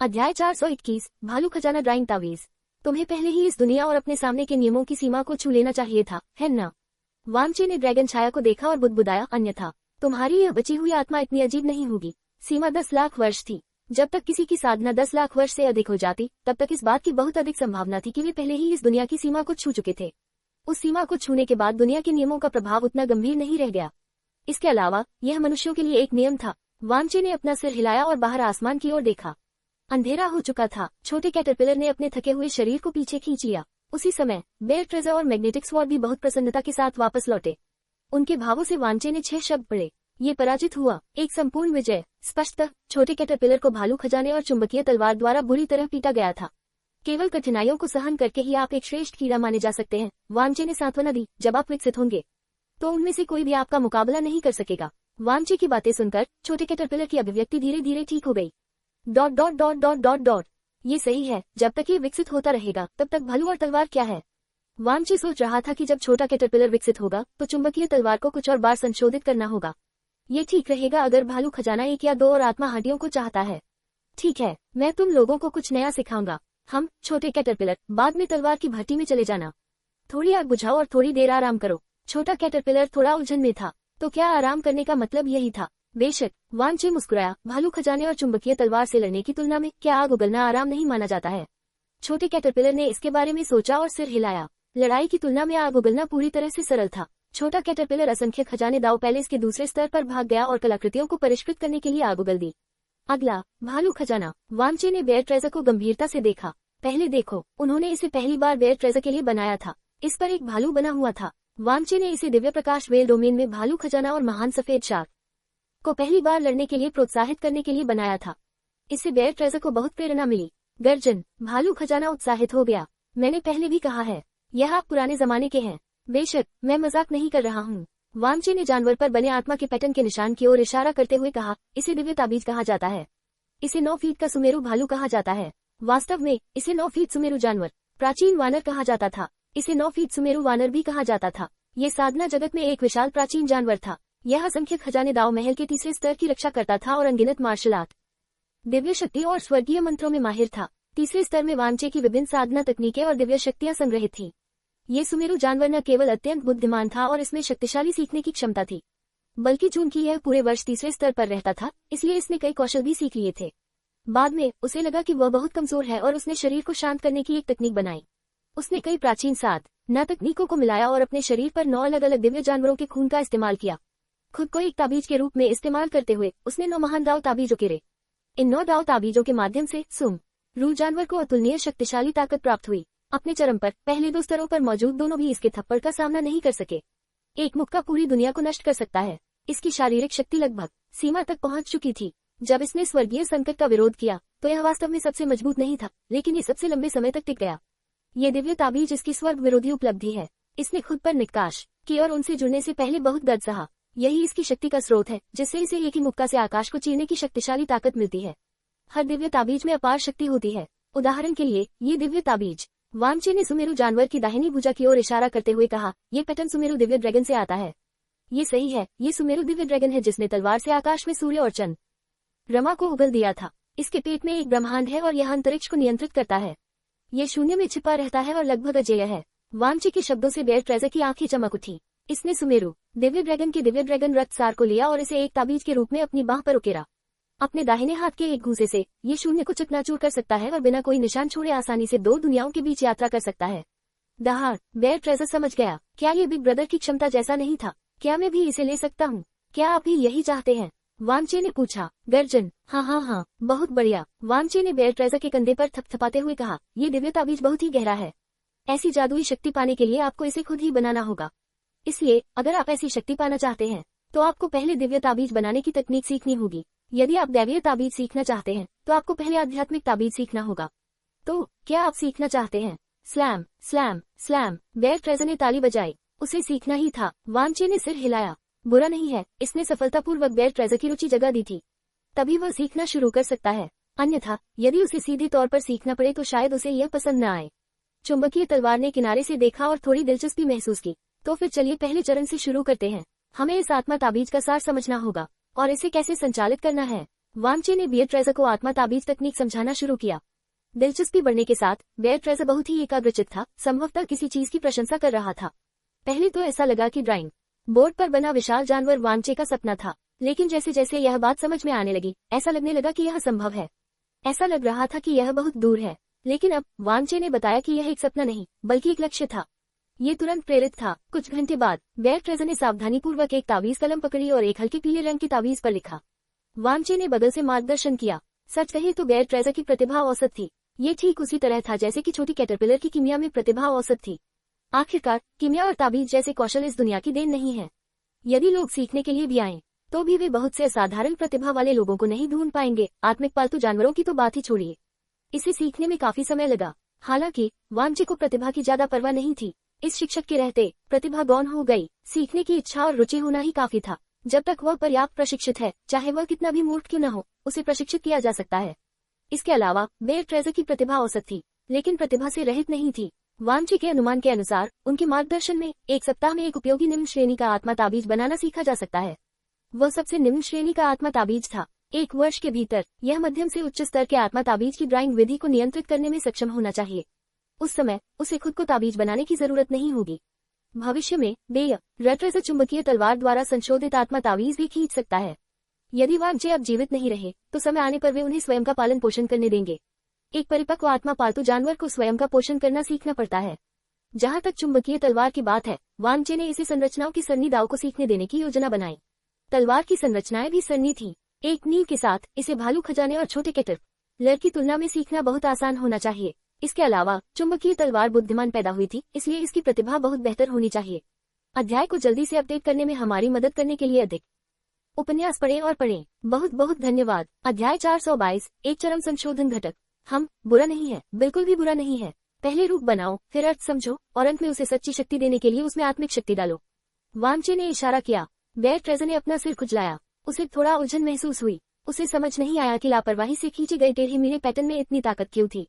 अध्याय 421 भालू खजाना ड्राइंग तावीज। तुम्हें पहले ही इस दुनिया और अपने सामने के नियमों की सीमा को छू लेना चाहिए था, है ना? वांचे ने ड्रैगन छाया को देखा और बुदबुदाया, अन्यथा तुम्हारी यह बची हुई आत्मा इतनी अजीब नहीं होगी। सीमा 10 लाख वर्ष थी। जब तक किसी की साधना 10 लाख वर्ष से अधिक हो जाती, तब तक इस बात की बहुत अधिक संभावना थी कि वे पहले ही इस दुनिया की सीमा को छू चुके थे। उस सीमा को छूने के बाद दुनिया के नियमों का प्रभाव उतना गंभीर नहीं रह गया। इसके अलावा यह मनुष्यों के लिए एक नियम था। वांचे ने अपना सिर हिलाया और बाहर आसमान की ओर देखा। अंधेरा हो चुका था। छोटे कैटरपिलर ने अपने थके हुए शरीर को पीछे खींच लिया। उसी समय बेयर ट्रेजर और मैग्नेटिक स्वॉर्ड भी बहुत प्रसन्नता के साथ वापस लौटे। उनके भावों से वांचे ने 6 शब्द पढ़े। ये पराजित हुआ, एक संपूर्ण विजय। स्पष्टतः छोटे कैटरपिलर को भालू खजाने और चुंबकीय तलवार द्वारा बुरी तरह पीटा गया था। केवल कठिनाइयों को सहन करके ही आप एक श्रेष्ठ कीड़ा माने जा सकते हैं, वांचे ने सांत्वना दी। जब आप विकसित होंगे तो उनमें से कोई भी आपका मुकाबला नहीं कर सकेगा। वांचे की बातें सुनकर छोटे कैटरपिलर की अभिव्यक्ति धीरे धीरे ठीक हो गई। Dot dot dot dot dot dot. ये सही है, जब तक ये विकसित होता रहेगा तब तक भालू और तलवार क्या है? वांचे सोच रहा था कि जब छोटा कैटरपिलर विकसित होगा तो चुंबकीय तलवार को कुछ और बार संशोधित करना होगा। ये ठीक रहेगा अगर भालू खजाना 1 या 2 और आत्मा हड्डियों को चाहता है। ठीक है, मैं तुम लोगों को कुछ नया सिखाऊंगा। हम छोटे कैटरपिलर बाद में तलवार की भट्टी में चले जाना। थोड़ी आग बुझाओ और थोड़ी देर आराम करो। छोटा कैटरपिलर थोड़ा उलझन में था। तो क्या आराम करने का मतलब यही था? बेशक, वांचे मुस्कुराया। भालू खजाने और चुंबकीय तलवार से लड़ने की तुलना में क्या आग उगलना आराम नहीं माना जाता है? छोटे कैटरपिलर ने इसके बारे में सोचा और सिर हिलाया। लड़ाई की तुलना में आग उगलना पूरी तरह से सरल था। छोटा कैटरपिलर असंख्य खजाने दाव पैलेस के दूसरे स्तर पर भाग गया और कलाकृतियों को परिष्कृत करने के लिए आग उगल दी। अगला, भालू खजाना। वांचे ने बेयर ट्रेजर को गंभीरता से देखा। पहले देखो, उन्होंने इसे पहली बार बेयर ट्रेजर के लिए बनाया था। इस पर एक भालू बना हुआ था। वांचे ने इसे दिव्य प्रकाश वेल डोमेन में भालू खजाना और महान सफेद शार्क को पहली बार लड़ने के लिए प्रोत्साहित करने के लिए बनाया था। इससे बेयर ट्रेजर को बहुत प्रेरणा मिली। गर्जन। भालू खजाना उत्साहित हो गया। मैंने पहले भी कहा है, यह आप पुराने जमाने के हैं। बेशक, मैं मजाक नहीं कर रहा हूँ। वांचे ने जानवर पर बने आत्मा के पैटर्न के निशान की ओर इशारा करते हुए कहा, इसे दिव्य ताबीज कहा जाता है। इसे 9 फीट का सुमेरु भालू कहा जाता है। वास्तव में इसे 9 फीट सुमेरु जानवर प्राचीन वानर कहा जाता था। इसे 9 फीट सुमेरु वानर भी कहा जाता था। ये साधना जगत में एक विशाल प्राचीन जानवर था। यह असंख्य खजाने दाव महल के तीसरे स्तर की रक्षा करता था और अनगिनत मार्शल आर्ट, दिव्य शक्ति और स्वर्गीय मंत्रों में माहिर था। तीसरे स्तर में वांचे की विभिन्न साधना तकनीकें और दिव्य शक्तियां संग्रहित थी। ये सुमेरु जानवर न केवल अत्यंत बुद्धिमान था और इसमें शक्तिशाली सीखने की क्षमता थी, बल्कि चूंकि यह पूरे वर्ष तीसरे स्तर पर रहता था, इसलिए इसने कई कौशल भी सीख लिए थे। बाद में उसे लगा कि वह बहुत कमजोर है और उसने शरीर को शांत करने की एक तकनीक बनाई। उसने कई प्राचीन साधना तकनीकों को मिलाया और अपने शरीर पर 9 अलग अलग दिव्य जानवरों के खून का इस्तेमाल किया। खुद को एक ताबीज के रूप में इस्तेमाल करते हुए उसने 9 महान दाव ताबीजों केरे। इन 9 दाव ताबीजों के माध्यम से सुमेरु जानवर को अतुलनीय शक्तिशाली ताकत प्राप्त हुई। अपने चरम पर पहले 2 स्तरों पर मौजूद दोनों भी इसके थप्पड़ का सामना नहीं कर सके। एक मुक्का पूरी दुनिया को नष्ट कर सकता है। इसकी शारीरिक शक्ति लगभग सीमा तक पहुंच चुकी थी। जब इसने स्वर्गीय संकट का विरोध किया तो यह वास्तव में सबसे मजबूत नहीं था, लेकिन ये सबसे लंबे समय तक टिक गया। ये दिव्य ताबीज इसकी स्वर्ग विरोधी उपलब्धि है। इसने खुद पर निकाश की और उनसे जुड़ने से पहले बहुत दर्द सहा। यही इसकी शक्ति का स्रोत है, जिससे इसे एक ही मुक्का से आकाश को चीरने की शक्तिशाली ताकत मिलती है। हर दिव्य ताबीज में अपार शक्ति होती है। उदाहरण के लिए ये दिव्य ताबीज। वांचे ने सुमेरु जानवर की दाहिनी भुजा की ओर इशारा करते हुए कहा, ये पैटर्न सुमेरु दिव्य ड्रैगन से आता है। ये सही है, ये सुमेरु दिव्य ड्रैगन है जिसने तलवार से आकाश में सूर्य और चंद्रमा को उगल दिया था। इसके पेट में एक ब्रह्मांड है और यह अंतरिक्ष को नियंत्रित करता है। ये शून्य में छिपा रहता है और लगभग अजेय है। वांचे के शब्दों से बेयर ट्रेजर की आंखें चमक उठी। इसने सुमेरु दिव्य ड्रैगन के दिव्य ड्रैगन रक्त सार को लिया और इसे एक ताबीज के रूप में अपनी बाह पर उकेरा। अपने दाहिने हाथ के एक घूंसे से ये शून्य को चकनाचूर कर सकता है और बिना कोई निशान छोड़े आसानी से 2 दुनियाओं के बीच यात्रा कर सकता है। दहाड़। बेयर ट्रेजर समझ गया, क्या ये बिग ब्रदर की क्षमता जैसा नहीं था? क्या मैं भी इसे ले सकता हूँ? क्या आप भी यही चाहते हैं? वांचे ने पूछा। गर्जन। हाँ, बहुत बढ़िया। वांचे ने बेयर ट्रेजर के कंधे पर थपथपाते हुए कहा, ये दिव्य ताबीज बहुत ही गहरा है। ऐसी जादुई शक्ति पाने के लिए आपको इसे खुद ही बनाना होगा। इसलिए अगर आप ऐसी शक्ति पाना चाहते हैं तो आपको पहले दिव्य ताबीज बनाने की तकनीक सीखनी होगी। यदि आप दैवीय ताबीज सीखना चाहते हैं तो आपको पहले आध्यात्मिक ताबीज सीखना होगा। तो क्या आप सीखना चाहते हैं? Slam slam slam. Bear treasure ने ताली बजाई। उसे सीखना ही था। वांचे ने सिर हिलाया। बुरा नहीं है, इसने सफलतापूर्वक बेयर ट्रेजर की रुचि जगा दी थी। तभी वह सीखना शुरू कर सकता है। अन्यथा यदि उसे सीधे तौर पर सीखना पड़े तो शायद उसे यह पसंद न आए। चुंबकीय तलवार ने किनारे से देखा और थोड़ी दिलचस्पी महसूस की। तो फिर चलिए पहले चरण से शुरू करते हैं। हमें इस आत्मा ताबीज का सार समझना होगा और इसे कैसे संचालित करना है। वांचे ने बेयरट्रेज़र को आत्मा ताबीज तकनीक समझाना शुरू किया। दिलचस्पी बढ़ने के साथ बेयरट्रेज़र बहुत ही एकाग्रचित था, संभवतः किसी चीज की प्रशंसा कर रहा था। पहले तो ऐसा लगा कि ड्राइंग बोर्ड पर बना विशाल जानवर वांचे का सपना था, लेकिन जैसे जैसे यह बात समझ में आने लगी, ऐसा लगने लगा कि यह संभव है। ऐसा लग रहा था कि यह बहुत दूर है, लेकिन अब वांचे ने बताया कि यह एक सपना नहीं बल्कि एक लक्ष्य था। ये तुरंत प्रेरित था। कुछ घंटे बाद बेयरट्रेज़र ने सावधानीपूर्वक एक तावीज कलम पकड़ी और एक हल्के पीले रंग की तावीज पर लिखा। वांचे ने बगल से मार्गदर्शन किया। सच कहे तो बेयरट्रेज़र की प्रतिभा औसत थी। ये ठीक उसी तरह था जैसे कि छोटी कैटरपिलर की कीमिया में प्रतिभा औसत थी। आखिरकार कीमिया और ताबीज जैसे कौशल इस दुनिया की देन नहीं है। यदि लोग सीखने के लिए भी आएं, तो भी वे बहुत से असाधारण प्रतिभा वाले लोगों को नहीं ढूंढ पाएंगे। आत्मिक पालतू जानवरों की तो बात ही छोड़िए, इसे सीखने में काफी समय लगा। हालांकि वांचे को प्रतिभा की ज्यादा परवाह नहीं थी। इस शिक्षक के रहते प्रतिभा गौण हो गई। सीखने की इच्छा और रुचि होना ही काफी था। जब तक वह पर्याप्त प्रशिक्षित है, चाहे वह कितना भी मूर्ख क्यों न हो, उसे प्रशिक्षित किया जा सकता है। इसके अलावा बेयरट्रेज़र की प्रतिभा औसत थी, लेकिन प्रतिभा से रहित नहीं थी। वांचे के अनुमान के अनुसार उनके मार्गदर्शन में एक सप्ताह में एक उपयोगी निम्न श्रेणी का आत्मा ताबीज बनाना सीखा जा सकता है। वह सबसे निम्न श्रेणी का आत्मा ताबीज था। 1 वर्ष के भीतर यह मध्यम से उच्च स्तर के आत्मा ताबीज की ड्राइंग विधि को नियंत्रित करने में सक्षम होना चाहिए। उस समय उसे खुद को ताबीज बनाने की जरूरत नहीं होगी। भविष्य में बेयरट्रेज़र चुंबकीय तलवार द्वारा संशोधित आत्मा ताबीज भी खींच सकता है। यदि वांचे अब जीवित नहीं रहे, तो समय आने पर वे उन्हें स्वयं का पालन पोषण करने देंगे। एक परिपक्व आत्मा पालतू जानवर को स्वयं का पोषण करना सीखना पड़ता है। जहाँ तक चुंबकीय तलवार की बात है, वांचे ने इसे संरचनाओं की सरनी दाव को सीखने देने की योजना बनाई। तलवार की संरचनाएं भी सरनी थी। एक नींव के साथ इसे भालू खजाने और छोटे कैटरपिलर की तुलना में सीखना बहुत आसान होना चाहिए। इसके अलावा चुंबकीय तलवार बुद्धिमान पैदा हुई थी, इसलिए इसकी प्रतिभा बहुत बेहतर होनी चाहिए। अध्याय को जल्दी से अपडेट करने में हमारी मदद करने के लिए अधिक उपन्यास पढ़ें और पढ़ें। बहुत बहुत धन्यवाद। अध्याय 422, एक चरम संशोधन घटक। हम बुरा नहीं है, बिल्कुल भी बुरा नहीं है। पहले रूप बनाओ, फिर अर्थ समझो और अंत में उसे सच्ची शक्ति देने के लिए उसमें आत्मिक शक्ति डालो। वांचे ने इशारा किया। बेयरट्रेज़र ने अपना सिर खुजलाया। उसे थोड़ा उलझन महसूस हुई। उसे समझ नहीं आया कि लापरवाही से खींचे गए टेढ़े मेढ़े पैटर्न में इतनी ताकत क्यों थी।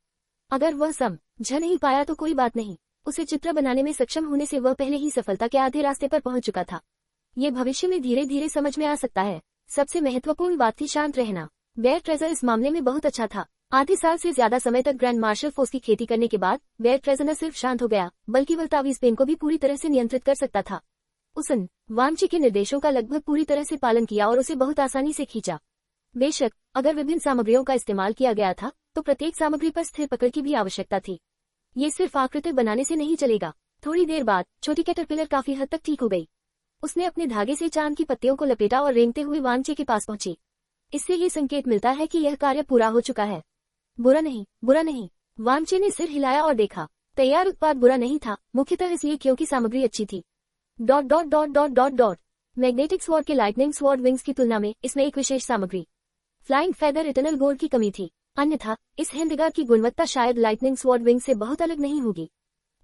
अगर वह समझ नहीं पाया तो कोई बात नहीं। उसे चित्र बनाने में सक्षम होने से वह पहले ही सफलता के आधे रास्ते पर पहुंच चुका था। ये भविष्य में धीरे धीरे समझ में आ सकता है। सबसे महत्वपूर्ण बात थी शांत रहना। बेयरट्रेज़र इस मामले में बहुत अच्छा था। आधे साल से ज्यादा समय तक ग्रैंड मार्शल फोर्स की खेती करने के बाद बेयरट्रेज़र न सिर्फ शांत हो गया, बल्कि वह तावीज पेन को भी पूरी तरह से नियंत्रित कर सकता था। उसने वांचे के निर्देशों का लगभग पूरी तरह से पालन किया और उसे बहुत आसानी से खींचा। बेशक अगर विभिन्न सामग्रियों का इस्तेमाल किया गया था, तो प्रत्येक सामग्री पर स्थिर पकड़ की भी आवश्यकता थी। ये सिर्फ आकृति बनाने से नहीं चलेगा। थोड़ी देर बाद छोटी कैटरपिलर काफी हद तक ठीक हो गई। उसने अपने धागे से चांद की पत्तियों को लपेटा और रेंगते हुए वांचे के पास पहुंची। इससे ये संकेत मिलता है कि यह कार्य पूरा हो चुका है। बुरा नहीं, बुरा नहीं। वांचे ने सिर हिलाया और देखा। तैयार उत्पाद बुरा नहीं था, मुख्यतः इसलिए क्योंकि सामग्री अच्छी थी। Dot dot dot dot dot dot. Magnetic sword के लाइटनिंग स्वॉर्ड विंग्स की तुलना में इसमें एक विशेष सामग्री फ्लाइंग फेदर इटर्नल गोल्ड की कमी थी। अन्यथा इस हिंदगार की गुणवत्ता शायद लाइटनिंग स्वॉर्ड विंग से बहुत अलग नहीं होगी।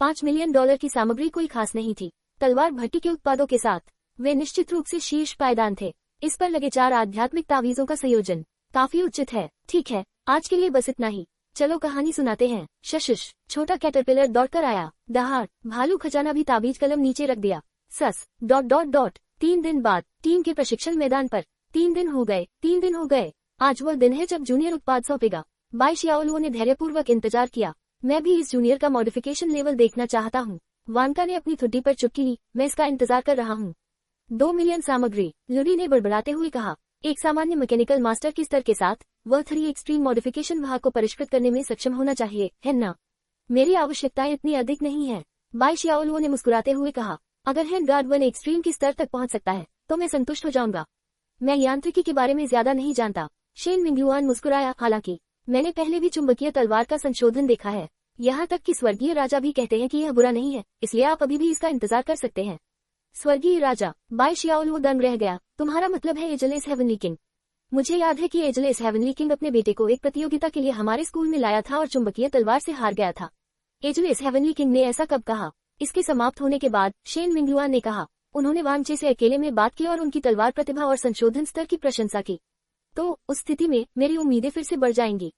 $5 मिलियन की सामग्री कोई खास नहीं थी। तलवार भट्टी के उत्पादों के साथ वे निश्चित रूप से शीर्ष पायदान थे। इस पर लगे 4 आध्यात्मिक तावीजों का संयोजन काफी उचित है। ठीक है, आज के लिए बस इतना ही। चलो कहानी सुनाते हैं। शशिश छोटा कैटरपिलर दौड़कर आया। दहाड़ भालू खजाना भी ताबीज कलम नीचे रख दिया। सस डॉट डॉट डॉट। 3 दिन बाद टीम के प्रशिक्षण मैदान पर। 3 दिन हो गए, 3 दिन हो गए। आज वह दिन है जब जूनियर उत्पाद सौंपेगा। बाई शियाओलुओ ने धैर्यपूर्वक इंतजार किया। मैं भी इस जूनियर का मॉडिफिकेशन लेवल देखना चाहता हूँ। वानका ने अपनी ठुड्डी पर चुटकी ली। मैं इसका इंतजार कर रहा हूँ। 2 मिलियन सामग्री, लुडी ने बड़बड़ाते हुए कहा। एक सामान्य मैकेनिकल मास्टर के स्तर के साथ वह 3 एक्सट्रीम मॉडिफिकेशन भाग को परिष्कृत करने में सक्षम होना चाहिए, है ना? मेरी आवश्यकताएं इतनी अधिक नहीं है, बाई शियाओलुओ ने मुस्कुराते हुए कहा। अगर हैंड गार्ड 1 एक्सट्रीम की स्तर तक पहुंच सकता है, तो मैं संतुष्ट हो जाऊंगा। मैं यांत्रिकी के बारे में ज्यादा नहीं जानता। शेन मिंगलुआन मुस्कुराया। हालांकि मैंने पहले भी चुंबकीय तलवार का संशोधन देखा है। यहाँ तक कि स्वर्गीय राजा भी कहते हैं कि यह बुरा नहीं है, इसलिए आप अभी भी इसका इंतजार कर सकते हैं। स्वर्गीय राजा, बाई शियाओलुओ दंग रह गया। तुम्हारा मतलब है एजलेस हेवनली किंग? मुझे याद है कि एजलेस हेवनली किंग अपने बेटे को एक प्रतियोगिता के लिए हमारे स्कूल में लाया था और चुंबकीय तलवार से हार गया था। एजलेस हेवनली किंग ने ऐसा कब कहा? इसके समाप्त होने के बाद शेन मिंगलुआन ने कहा। उन्होंने वांचे से अकेले में बात की और उनकी तलवार प्रतिभा और संशोधन स्तर की प्रशंसा की। तो उस स्थिति में मेरी उम्मीदें फिर से बढ़ जाएंगी।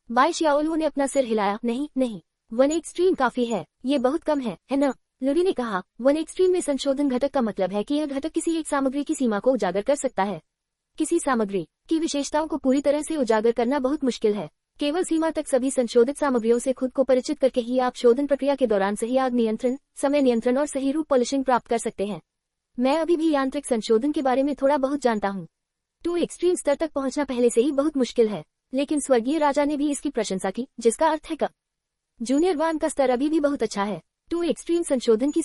बाई शियाओलुओ ने अपना सिर हिलाया। नहीं नहीं, 1 एक्सट्रीम काफी है, ये बहुत कम है ना? लुडी ने कहा। 1 एक्सट्रीम में संशोधन घटक का मतलब है कि यह घटक किसी एक सामग्री की सीमा को उजागर कर सकता है। किसी सामग्री की विशेषताओं को पूरी तरह से उजागर करना बहुत मुश्किल है। केवल सीमा तक सभी संशोधित सामग्रियों से खुद को परिचित करके ही आप शोधन प्रक्रिया के दौरान सही आग नियंत्रण, समय नियंत्रण और सही रूप पॉलिशिंग प्राप्त कर सकते हैं। मैं अभी भी यांत्रिक संशोधन के बारे में थोड़ा बहुत जानता हूँ। टू एक्सट्रीम स्तर तक पहुंचना पहले से ही बहुत मुश्किल है, लेकिन स्वर्गीय राजा ने भी इसकी प्रशंसा की, जिसका अर्थ है क जूनियर वान का स्तर अभी भी बहुत अच्छा है। टू एक्सट्रीम संशोधन की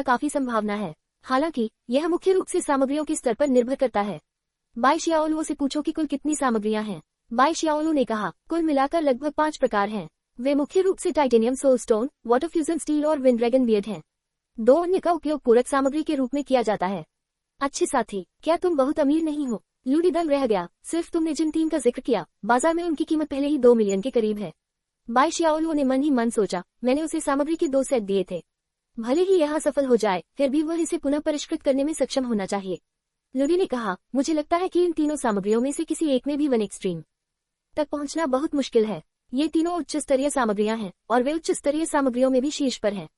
काफी संभावना है, हालांकि यह मुख्य रूप से सामग्रियों के स्तर पर निर्भर करता है। बाई शियाओलुओ से पूछो कि कुल कितनी सामग्रियां हैं। बाई शियाओलू ने कहा, कुल मिलाकर लगभग 5 प्रकार हैं। वे मुख्य रूप से टाइटेनियम सोलस्टोन, वाटर फ्यूजन स्टील और विंड ड्रैगन बियर्ड हैं। 2 अन्य का उपयोग पूरक सामग्री के रूप में किया जाता है। अच्छे साथी, क्या तुम बहुत अमीर नहीं हो? लूडी दंग रह गया। सिर्फ तुमने जिन 3 का जिक्र किया, बाजार में उनकी कीमत पहले ही 2 मिलियन के करीब है। बाई शियाओलू ने मन ही मन सोचा, मैंने उसे सामग्री के 2 सेट दिए थे। भले ही यह सफल हो जाए, फिर भी वह इसे पुनः परिष्कृत करने में सक्षम होना चाहिए। लूडी ने कहा, मुझे लगता है कि इन तीनों सामग्रियों में से किसी एक में भी वन एक्सट्रीम तक पहुंचना बहुत मुश्किल है। ये तीनों उच्च स्तरीय सामग्रियां हैं और वे उच्च स्तरीय सामग्रियों में भी शीर्ष पर हैं।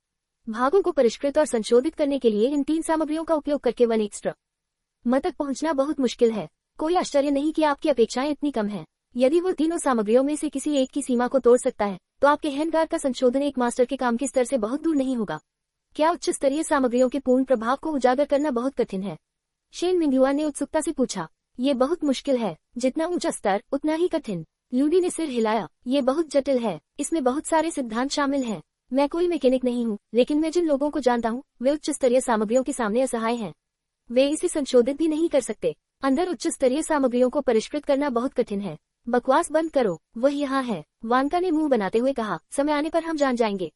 भागों को परिष्कृत और संशोधित करने के लिए इन 3 सामग्रियों का उपयोग करके वन एक्सट्रीम तक पहुंचना बहुत मुश्किल है। कोई आश्चर्य नहीं कि आपकी अपेक्षाएं इतनी कम हैं। यदि वो तीनों सामग्रियों में से किसी एक की सीमा को तोड़ सकता है, तो आपके हैंडगार्ड का संशोधन एक मास्टर के काम के स्तर से बहुत दूर नहीं होगा। क्या उच्च स्तरीय सामग्रियों के पूर्ण प्रभाव को उजागर करना बहुत कठिन है? शेन मिंगयुआ ने उत्सुकता से पूछा। ये बहुत मुश्किल है, जितना ऊंचा स्तर उतना ही कठिन। लूडी ने सिर हिलाया। ये बहुत जटिल है, इसमें बहुत सारे सिद्धांत शामिल हैं। मैं कोई मैकेनिक नहीं हूँ, लेकिन मैं जिन लोगों को जानता हूँ, वे उच्च स्तरीय सामग्रियों के सामने असहाय हैं। वे इसे संशोधित भी नहीं कर सकते। अंदर उच्च स्तरीय सामग्रियों को परिष्कृत करना बहुत कठिन है। बकवास बंद करो, वह यहाँ है। वानका ने मुंह बनाते हुए कहा, समय आने पर हम जान जाएंगे।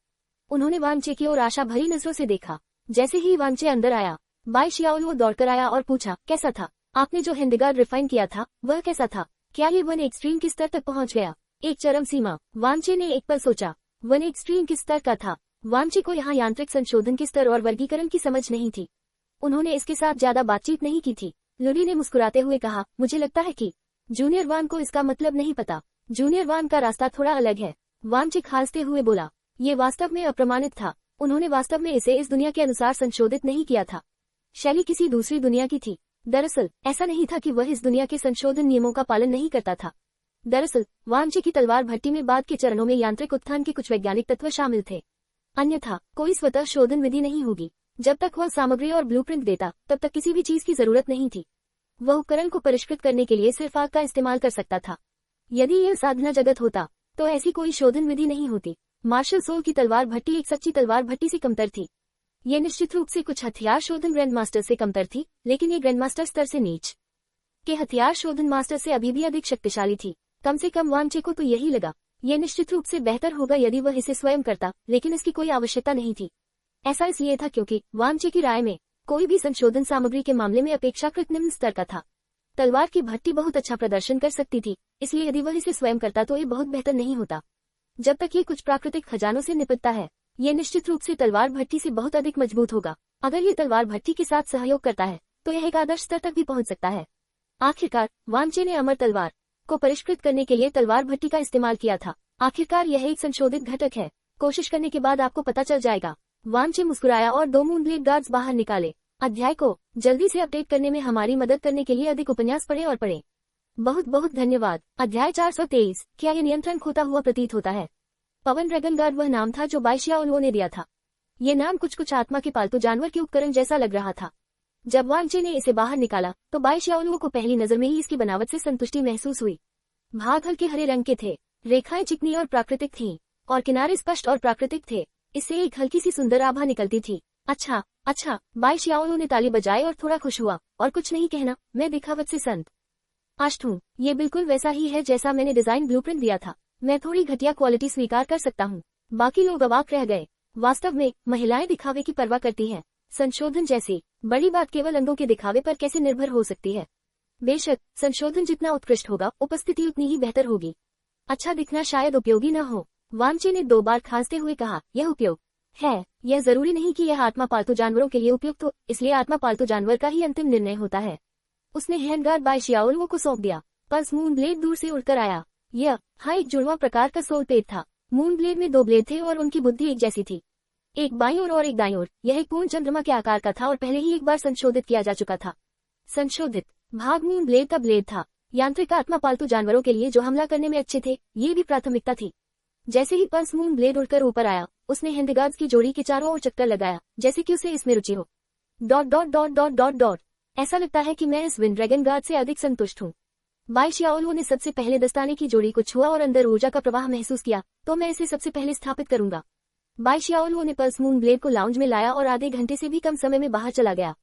उन्होंने वानचे की ओर आशा भरी नजरों से देखा। जैसे ही वानचे अंदर आया, बाई शियाओलुओ दौड़कर आया और पूछा, कैसा था? आपने जो हैंडगार्ड रिफाइन किया था, वह कैसा था? क्या ये वन एक्सट्रीम किस स्तर तक पहुंच गया? एक चरम सीमा। वानचे ने एक पल सोचा। वन एक्सट्रीम किस स्तर का था? वानचे को यहाँ यांत्रिक संशोधन के स्तर और वर्गीकरण की समझ नहीं थी। उन्होंने इसके साथ ज्यादा बातचीत नहीं की थी। लूडी ने मुस्कुराते हुए कहा, मुझे लगता है कि जूनियर वान को इसका मतलब नहीं पता। जूनियर वान का रास्ता थोड़ा अलग है। वानचे खांसते हुए बोला, ये वास्तव में अप्रमाणित था। उन्होंने वास्तव में इसे इस दुनिया के अनुसार संशोधित नहीं किया था। शैली किसी दूसरी दुनिया की थी। दरअसल ऐसा नहीं था कि वह इस दुनिया के संशोधन नियमों का पालन नहीं करता था। दरअसल वानचे की तलवार भट्टी में बाद के चरणों में यांत्रिक उत्थान के कुछ वैज्ञानिक तत्व शामिल थे। अन्यथा कोई स्वतः शोधन विधि नहीं होगी। जब तक वह सामग्री और ब्लूप्रिंट देता, तब तक किसी भी चीज की जरूरत नहीं थी। वह उपकरण को परिष्कृत करने के लिए सिर्फ आग का इस्तेमाल कर सकता था। यदि यह साधना जगत होता, तो ऐसी कोई शोधन विधि नहीं होती। मार्शल सोल की तलवार भट्टी एक सच्ची तलवार भट्टी से कमतर थी। ये निश्चित रूप से कुछ हथियार शोधन ग्रैंड मास्टर से कमतर थी, लेकिन ये ग्रैंड मास्टर स्तर से नीच के हथियार शोधन मास्टर से अभी भी अधिक शक्तिशाली थी। कम से कम वानचे को तो यही लगा। ये निश्चित रूप से बेहतर होगा यदि वह इसे स्वयं करता, लेकिन इसकी कोई आवश्यकता नहीं थी। ऐसा इसलिए था क्योंकि वानचे की राय में कोई भी संशोधन सामग्री के मामले में अपेक्षाकृत निम्न स्तर का था। तलवार की भट्टी बहुत अच्छा प्रदर्शन कर सकती थी, इसलिए यदि वह इसे स्वयं करता तो ये बहुत बेहतर नहीं होता। जब तक ये कुछ प्राकृतिक खजानों से निपटता है, ये निश्चित रूप से तलवार भट्टी से बहुत अधिक मजबूत होगा। अगर ये तलवार भट्टी के साथ सहयोग करता है, तो यह एक आदर्श स्तर तक भी पहुंच सकता है। आखिरकार वानचे ने अमर तलवार को परिष्कृत करने के लिए तलवार भट्टी का इस्तेमाल किया था। आखिरकार यह एक संशोधित घटक है। कोशिश करने के बाद आपको पता चल जाएगा। वानचे मुस्कुराया और 2 मूनब्लेड गार्ड्स बाहर निकाले। अध्याय को जल्दी से अपडेट करने में हमारी मदद करने के लिए अधिक उपन्यास पढ़ें और पढ़ें। बहुत बहुत धन्यवाद। अध्याय 423। क्या ये नियंत्रण खोता हुआ प्रतीत होता है? पवन ड्रैगन गार्ड वह नाम था जो बाई शियाओलुओ ने दिया था। ये नाम कुछ आत्मा के पालतू जानवर के उपकरण जैसा लग रहा था। जब वानचे ने इसे बाहर निकाला, तो बाई शियाओलुओ को पहली नजर में ही इसकी बनावट से संतुष्टि महसूस हुई। भाग हल्के हरे रंग के थे, रेखाएं चिकनी और प्राकृतिक थीं, और किनारे स्पष्ट और प्राकृतिक थे। इससे एक हल्की सी सुंदर आभा निकलती थी। अच्छा, बाई शियाओलुओ ने ताली बजाई और थोड़ा खुश हुआ। और कुछ नहीं कहना, मैं दिखावट से संत आश्त हूँ। ये बिल्कुल वैसा ही है जैसा मैंने डिजाइन ब्लूप्रिंट दिया था। मैं थोड़ी घटिया क्वालिटी स्वीकार कर सकता हूँ। बाकी लोग अवाक रह गए। वास्तव में महिलाएं दिखावे की परवाह करती हैं। संशोधन जैसी बड़ी बात केवल अंगों के दिखावे पर कैसे निर्भर हो सकती है? बेशक संशोधन जितना उत्कृष्ट होगा, उपस्थिति उतनी ही बेहतर होगी। अच्छा दिखना शायद उपयोगी न हो। वानचे ने 2 बार खांसते हुए कहा, यह उपयोग है। यह जरूरी नहीं कि यह आत्मा पालतू जानवरों के लिए उपयुक्त हो, इसलिए आत्मा पालतू जानवर का ही अंतिम निर्णय होता है। उसने हैंडगार्ड बाई शियाओलुओ को सौंप दिया। पल्स मून ब्लेड दूर से उड़कर आया। यह एक जुड़वा प्रकार का सोल पेट था। मून ब्लेड में 2 ब्लेड थे और उनकी बुद्धि एक जैसी थी, एक बाईं ओर और एक दाईं ओर। यह एक पूर्ण चंद्रमा के आकार का था और पहले ही एक बार संशोधित किया जा चुका था। संशोधित भाग मून ब्लेड का ब्लेड था। यांत्रिक आत्मा पालतू जानवरों के लिए जो हमला करने में अच्छे थे, ये भी प्राथमिकता थी। जैसे ही पल्स मून ब्लेड उड़कर ऊपर आया, उसने हैंडगार्ड्स की जोड़ी के चारों ओर चक्कर लगाया, जैसे कि उसे इसमें रुचि हो। Dot dot dot dot dot dot. ऐसा लगता है कि मैं इस विंड ड्रैगन गार्ड से अधिक संतुष्ट हूँ। बाई शियाओलुओ ने सबसे पहले दस्ताने की जोड़ी को छुआ और अंदर ऊर्जा का प्रवाह महसूस किया, तो मैं इसे सबसे पहले स्थापित करूंगा। बाई शियाओलुओ ने पल्स मून ब्लेड को लाउंज में लाया और आधे घंटे से भी कम समय में बाहर चला गया।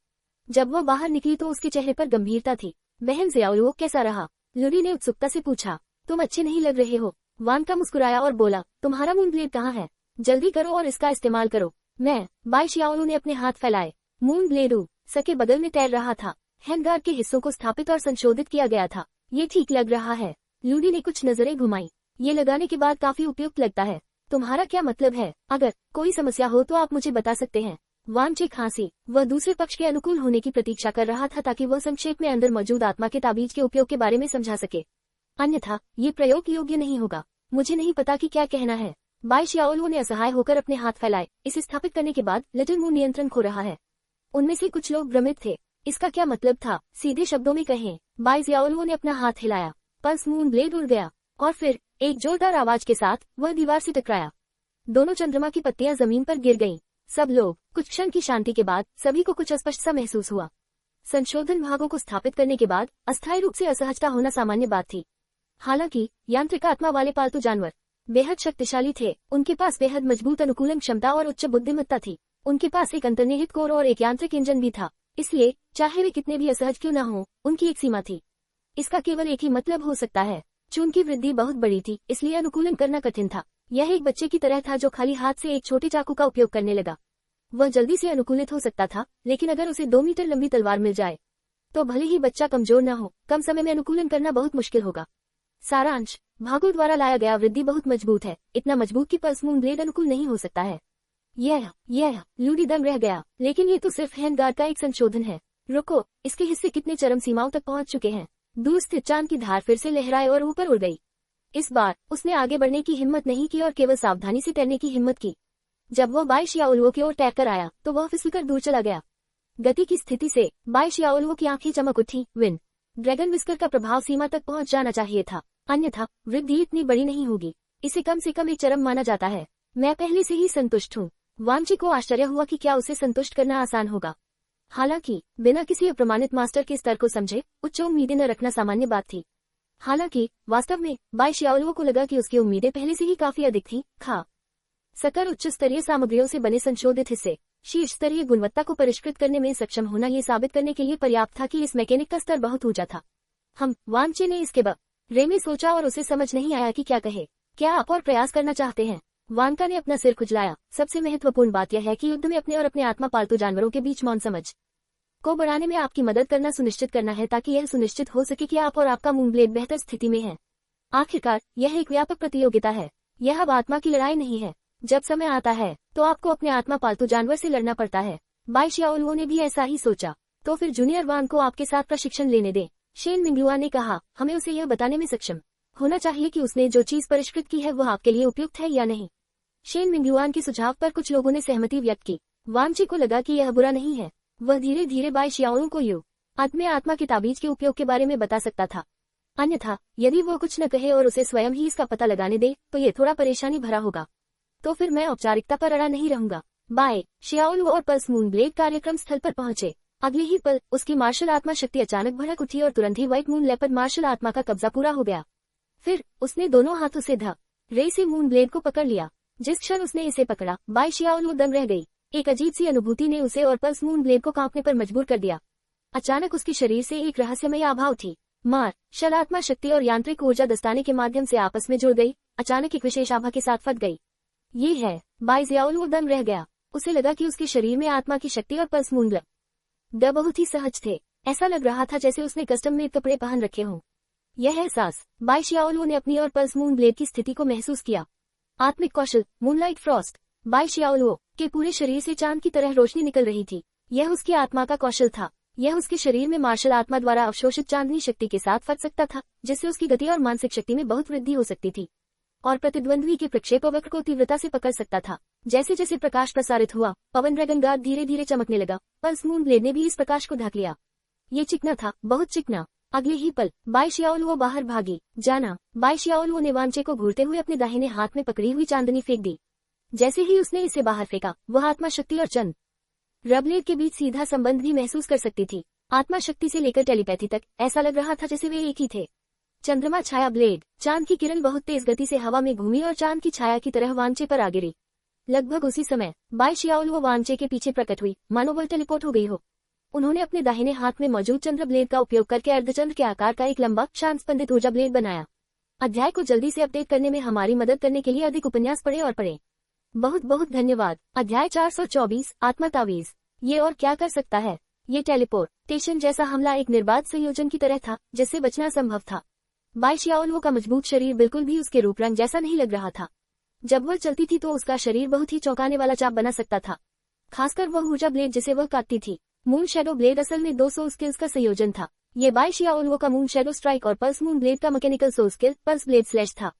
जब वह बाहर निकली तो उसके चेहरे पर गंभीरता थी। बहन शियाओलुओ कैसा रहा? लुडी ने उत्सुकता से पूछा। तुम अच्छे नहीं लग रहे हो। वान का मुस्कुराया और बोला, तुम्हारा मून ब्लेड कहाँ है? जल्दी करो और इसका इस्तेमाल करो। मैं। बाई शियाओलुओ ने अपने हाथ फैलाए। मून ब्लेड सके बगल में तैर रहा था। हैंडगार्ड के हिस्सों को स्थापित और संशोधित किया गया था। ये ठीक लग रहा है। लूडी ने कुछ नजरें घुमाई। ये लगाने के बाद काफी उपयुक्त लगता है। तुम्हारा क्या मतलब है? अगर कोई समस्या हो तो आप मुझे बता सकते हैं। वान चेक खांसी। वह दूसरे पक्ष के अनुकूल होने की प्रतीक्षा कर रहा था ताकि वह संक्षेप में अंदर मौजूद आत्मा के ताबीज के उपयोग के बारे में समझा सके। अन्यथा ये प्रयोग योग्य नहीं होगा। मुझे नहीं पता कि क्या कहना है। बाई शियाओलुओ ने असहाय होकर अपने हाथ फैलाए। इसे स्थापित करने के बाद लिटिल मून नियंत्रण खो रहा है। उनमें से कुछ लोग भ्रमित थे। इसका क्या मतलब था? सीधे शब्दों में कहें। बाई शियाओलुओ ने अपना हाथ हिलाया। पल्स मून ब्लेड उड़ गया और फिर एक जोरदार आवाज के साथ वह दीवार से टकराया। दोनों चंद्रमा की पत्तियां जमीन पर गिर गईं। सब लोग। कुछ क्षण की शांति के बाद सभी को कुछ अस्पष्ट सा महसूस हुआ। संशोधन भागों को स्थापित करने के बाद अस्थायी रूप से असहजता होना सामान्य बात थी। हालांकि यांत्रिक आत्मा वाले पालतू जानवर बेहद शक्तिशाली थे। उनके पास बेहद मजबूत अनुकूलन क्षमता और उच्च बुद्धिमत्ता थी। उनके पास एक अंतर्निहित कोर और एक यांत्रिक इंजन भी था। इसलिए चाहे वे कितने भी असहज क्यों न हो, उनकी एक सीमा थी। इसका केवल एक ही मतलब हो सकता है। चून की वृद्धि बहुत बड़ी थी, इसलिए अनुकूलन करना कठिन था। यह एक बच्चे की तरह था जो खाली हाथ से एक छोटे चाकू का उपयोग करने लगा। वह जल्दी से अनुकूलित हो सकता था, लेकिन अगर उसे 2 मीटर लंबी तलवार मिल जाए तो भले ही बच्चा कमजोर न हो, कम समय में अनुकूलन करना बहुत मुश्किल होगा। सारांश। भागों द्वारा लाया गया वृद्धि बहुत मजबूत है, इतना मजबूत कि पल्स मून ब्लेड अनुकूल नहीं हो सकता है। यह लूडी दंग रह गया। लेकिन ये तो सिर्फ हैंडगार्ड का एक संशोधन है। रुको, इसके हिस्से कितने चरम सीमाओं तक पहुंच चुके हैं। दूर स्थित चांद की धार फिर से लहराए और ऊपर उड़ गई। इस बार उसने आगे बढ़ने की हिम्मत नहीं की और केवल सावधानी से तैरने की हिम्मत की। जब वह बाई शियाओलुओ की ओर तैरकर आया तो वह फिसलकर दूर चला गया। गति की स्थिति से बाई शियाओलुओ की आंखें चमक उठी। विन ड्रैगन विस्कर का प्रभाव सीमा तक पहुंच जाना चाहिए था, अन्यथा वृद्धि इतनी बड़ी नहीं होगी। इसे कम से कम एक चरम माना जाता है। मैं पहले से ही संतुष्ट हूँ। वांची को आश्चर्य हुआ कि क्या उसे संतुष्ट करना आसान होगा। हालांकि बिना किसी अप्रमाणित मास्टर के स्तर को समझे उच्च उम्मीदें न रखना सामान्य बात थी। हालांकि वास्तव में बाई शियाओलुओ को लगा कि उसकी उम्मीदें पहले से ही काफी अधिक थीं। सकर उच्च स्तरीय सामग्रियों से बने संशोधित हिस्से शीर्ष स्तरीय गुणवत्ता को परिष्कृत करने में सक्षम होना ये साबित करने के लिए पर्याप्त था कि इस मैकेनिक का स्तर बहुत ऊंचा था। वांचे ने इसके बारे में सोचा और उसे समझ नहीं आया कि क्या कहे। क्या आप और प्रयास करना चाहते हैं? वानका ने अपना सिर खुजलाया। सबसे महत्वपूर्ण बात यह है कि युद्ध में अपने और अपने आत्मा पालतू जानवरों के बीच मौन समझ को बढ़ाने में आपकी मदद करना सुनिश्चित करना है, ताकि यह सुनिश्चित हो सके कि आप और आपका मून ब्लेड बेहतर स्थिति में है। आखिरकार यह एक व्यापक प्रतियोगिता है। यह अब आत्मा की लड़ाई नहीं है। जब समय आता है तो आपको अपने आत्मा पालतू जानवर से लड़ना पड़ता है। बाई शियाओलुओ ने भी ऐसा ही सोचा। तो फिर जूनियर वान को आपके साथ प्रशिक्षण लेने दें, शेन मिंगलुआ ने कहा। हमें उसे यह बताने में सक्षम होना चाहिए कि उसने जो चीज परिष्कृत की है वह आपके लिए उपयुक्त है या नहीं। शेन मिंगलुआन के सुझाव पर कुछ लोगों ने सहमति व्यक्त की। वांची को लगा कि यह बुरा नहीं है। वह धीरे धीरे बाई शियाओलुओ को आत्मे आत्मा के ताबीज के उपयोग के बारे में बता सकता था। अन्यथा यदि वो कुछ न कहे और उसे स्वयं ही इसका पता लगाने दे तो ये थोड़ा परेशानी भरा होगा। तो फिर मैं औपचारिकता पर अड़ा नहीं रहूंगा। बाय शियाओलुओ और पल्स मून ब्लेड कार्यक्रम स्थल पर पहुंचे। अगले ही पल उसकी मार्शल आत्मा शक्ति अचानक भड़क उठी और तुरंत ही व्हाइट मून लेपर्ड मार्शल आत्मा का कब्जा पूरा हो गया। फिर उसने दोनों हाथों से रे से मून ब्लेड को पकड़ लिया। जिस क्षण उसने इसे पकड़ा, बाई शियाओलुओ दंग रह गई। एक अजीब सी अनुभूति ने उसे और पल्स मून ब्लेड को कांपने पर मजबूर कर दिया। अचानक उसके शरीर से एक रहस्यमय आभा उठी। शलात्मा शक्ति और यांत्रिक ऊर्जा दस्ताने के माध्यम से आपस में जुड़ गई। अचानक एक विशेष आभा के साथ फट गई। ये है। बाई शियाओलुओ दंग रह गया। उसे लगा कि उसके शरीर में आत्मा की शक्ति और पल्स मून ब्लेड बहुत ही सहज थे। ऐसा लग रहा था जैसे उसने कस्टम मेड कपड़े पहन रखे हों। यह एहसास बाई शियाओलुओ ने अपनी और पल्स मून ब्लेड की स्थिति को महसूस किया। आत्मिक कौशल मूनलाइट फ्रॉस्ट। बाई शियाओलुओ के पूरे शरीर से चांद की तरह रोशनी निकल रही थी। यह उसकी आत्मा का कौशल था। यह उसके शरीर में मार्शल आत्मा द्वारा अवशोषित चांदनी शक्ति के साथ फट सकता था, जिससे उसकी गति और मानसिक शक्ति में बहुत वृद्धि हो सकती थी और प्रतिद्वंद्वी के प्रक्षेपवक्र को तीव्रता से पकड़ सकता था। जैसे जैसे प्रकाश प्रसारित हुआ, पवन ड्रैगन गार्ड धीरे धीरे चमकने लगा। पल्स मून ब्लेड ने भी इस प्रकाश को ढक लिया। ये चिकना था, बहुत चिकना। अगले ही पल बाई शियाओलुओ बाहर भागी। जाना। बाई शियाओलुओ ने वांचे को घूरते हुए अपने दाहिने हाथ में पकड़ी हुई चांदनी फेंक दी। जैसे ही उसने इसे बाहर फेंका, वह आत्मा शक्ति और चंद्र ब्लेड के बीच सीधा संबंध भी महसूस कर सकती थी। आत्मा शक्ति से लेकर टेलीपैथी तक ऐसा लग रहा था जैसे वे एक ही थे। चंद्रमा छाया ब्लेड। चांद की किरण बहुत तेज गति से हवा में घूमी और चांद की छाया की तरह वांचे पर आ गिरी। लगभग उसी समय बाई शियाओलुओ वांचे के पीछे प्रकट हुई, मानो वह टेलीपोर्ट हो गई हो। उन्होंने अपने दाहिने हाथ में मौजूद चंद्र ब्लेड का उपयोग करके अर्धचंद्र के आकार का एक लंबा शांत स्पंदित ऊर्जा ब्लेड बनाया। अध्याय को जल्दी से अपडेट करने में हमारी मदद करने के लिए अधिक उपन्यास पढ़ें और पढ़ें। बहुत बहुत धन्यवाद। अध्याय 424 आत्मा तावीज। ये और क्या कर सकता है? ये टेलीपोर्टेशन जैसा हमला एक निर्बाध संयोजन की तरह था जिससे बचना संभव था। बाई शियाओलुओ का मजबूत शरीर बिल्कुल भी उसके रूप रंग जैसा नहीं लग रहा था। जब वह चलती थी तो उसका शरीर बहुत ही चौंकाने वाला चाप बना सकता था, खासकर वह ऊर्जा ब्लेड जिसे वह काटती थी। मून शैडो ब्लेड असल में 2 सोल स्किल्स का संयोजन था। ये बाई शियाओलुओ का मून शैडो स्ट्राइक और पल्स मून ब्लेड का mechanical soul skill pulse blade slash था।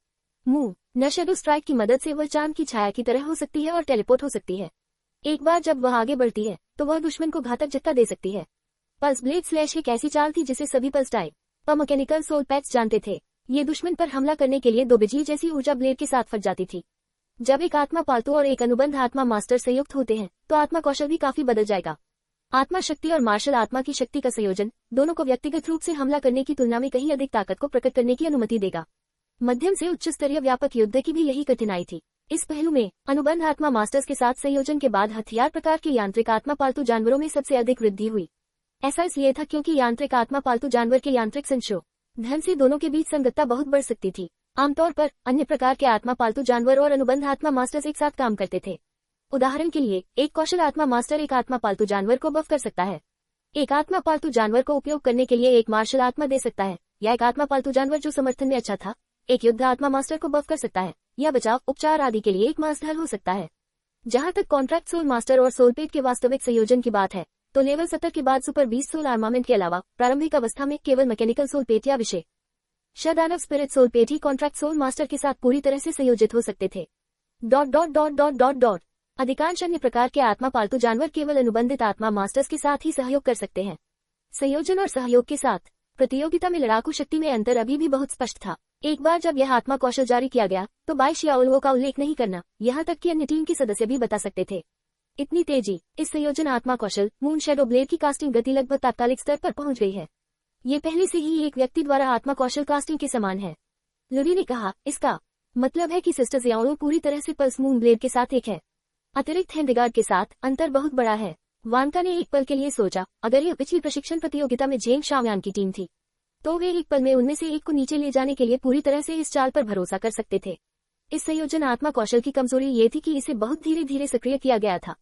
मून न शैडो स्ट्राइक की मदद से वह चांद की छाया की तरह हो सकती है और टेलीपोर्ट हो सकती है। एक बार जब वह आगे बढ़ती है तो वह दुश्मन को घातक झटका दे सकती है। पल्स ब्लेड स्लैश एक ऐसी चाल थी जिसे सभी पल्स टाइप और मैकेनिकल सोल पैट्स जानते थे। ये दुश्मन पर हमला करने के लिए 2 बिजली जैसी ऊर्जा ब्लेड के साथ फट जाती थी। जब एक आत्मा पालतू और एक अनुबंध आत्मा मास्टर संयुक्त होते हैं तो आत्मा कौशल भी काफी बदल जाएगा। आत्मा शक्ति और मार्शल आत्मा की शक्ति का संयोजन दोनों को व्यक्तिगत रूप से हमला करने की तुलना में कहीं अधिक ताकत को प्रकट करने की अनुमति देगा। मध्यम से उच्च स्तरीय व्यापक युद्ध की भी यही कठिनाई थी। इस पहलू में अनुबंध आत्मा मास्टर्स के साथ संयोजन के बाद हथियार प्रकार के यांत्रिक आत्मा पालतू जानवरों में सबसे अधिक वृद्धि हुई। ऐसा इसलिए था क्योंकि यांत्रिक आत्मा पालतू जानवर के यांत्रिक संशोधन से दोनों के बीच संगतता बहुत बढ़ सकती थी। आमतौर पर अन्य प्रकार के आत्मा पालतू जानवर और अनुबंध आत्मा मास्टर्स एक साथ काम करते थे। उदाहरण के लिए एक कौशल आत्मा मास्टर एक आत्मा पालतू जानवर को बफ कर सकता है। एक आत्मा पालतू जानवर को उपयोग करने के लिए एक मार्शल आत्मा दे सकता है, या एक आत्मा पालतू जानवर जो समर्थन में अच्छा था एक युद्ध आत्मा मास्टर को बफ कर सकता है, या बचाव उपचार आदि के लिए एक मास्टर हो सकता है। जहां तक कॉन्ट्रैक्ट सोल मास्टर और सोलपेट के वास्तविक संयोजन की बात है तो लेवल 70 के बाद सुपर 20 सोल आर्मामेंट के अलावा प्रारंभिक अवस्था में केवल मैकेनिकल सोलपेट या विशेष दानव स्पिरिट सोलपेट ही कॉन्ट्रैक्ट सोल मास्टर के साथ पूरी तरह से संयोजित हो सकते थे। अधिकांश अन्य प्रकार के आत्मा पालतू जानवर केवल अनुबंधित आत्मा मास्टर्स के साथ ही सहयोग कर सकते हैं। संयोजन और सहयोग के साथ प्रतियोगिता में लड़ाकू शक्ति में अंतर अभी भी बहुत स्पष्ट था। एक बार जब यह आत्मा कौशल जारी किया गया तो बाई शियाओलुओ का उल्लेख नहीं करना, यहाँ तक कि अन्य टीम के सदस्य भी बता सकते थे। इतनी तेजी इस संयोजन आत्मा कौशल मून शैडो ब्लेड की कास्टिंग गति लगभग तात्कालिक स्तर पर पहुंच गई है। ये पहले से ही एक व्यक्ति द्वारा आत्मा कौशल कास्टिंग के समान है। लुरी ने कहा, इसका मतलब है कि सिस्टर जियाओ पूरी तरह से पल्स मून ब्लेड के साथ एक है। अतिरिक्त हैंडगार्ड के साथ अंतर बहुत बड़ा है। वानका ने एक पल के लिए सोचा, अगर यह पिछली प्रशिक्षण प्रतियोगिता में जेंग शाओयान की टीम थी तो वे एक पल में उनमें से एक को नीचे ले जाने के लिए पूरी तरह से इस चाल पर भरोसा कर सकते थे। इस संयोजन आत्मा कौशल की कमजोरी ये थी कि इसे बहुत धीरे धीरे सक्रिय किया गया था।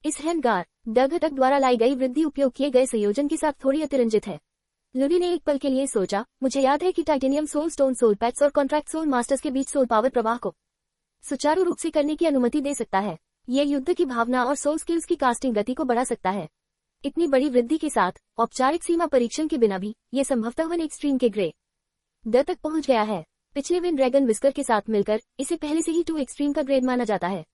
इस हैंडगार्ड घटक द्वारा लाई गई वृद्धि उपयोग किए गए संयोजन के साथ थोड़ी अतिरंजित है। लुरी ने एक पल के लिए सोचा, मुझे याद है कि titanium soul stone soul pets और कॉन्ट्रैक्ट सोल मास्टर्स के बीच सोल पावर प्रवाह को सुचारू रूप से करने की अनुमति दे सकता है। ये युद्ध की भावना और सोल स्किल्स की कास्टिंग गति को बढ़ा सकता है। इतनी बड़ी वृद्धि के साथ औपचारिक सीमा परीक्षण के बिना भी ये संभवतः 1 एक्सट्रीम के ग्रे तक पहुंच गया है। पिछले विन ड्रैगन विस्कर के साथ मिलकर इसे पहले से ही 2 एक्सट्रीम का ग्रेड माना जाता है।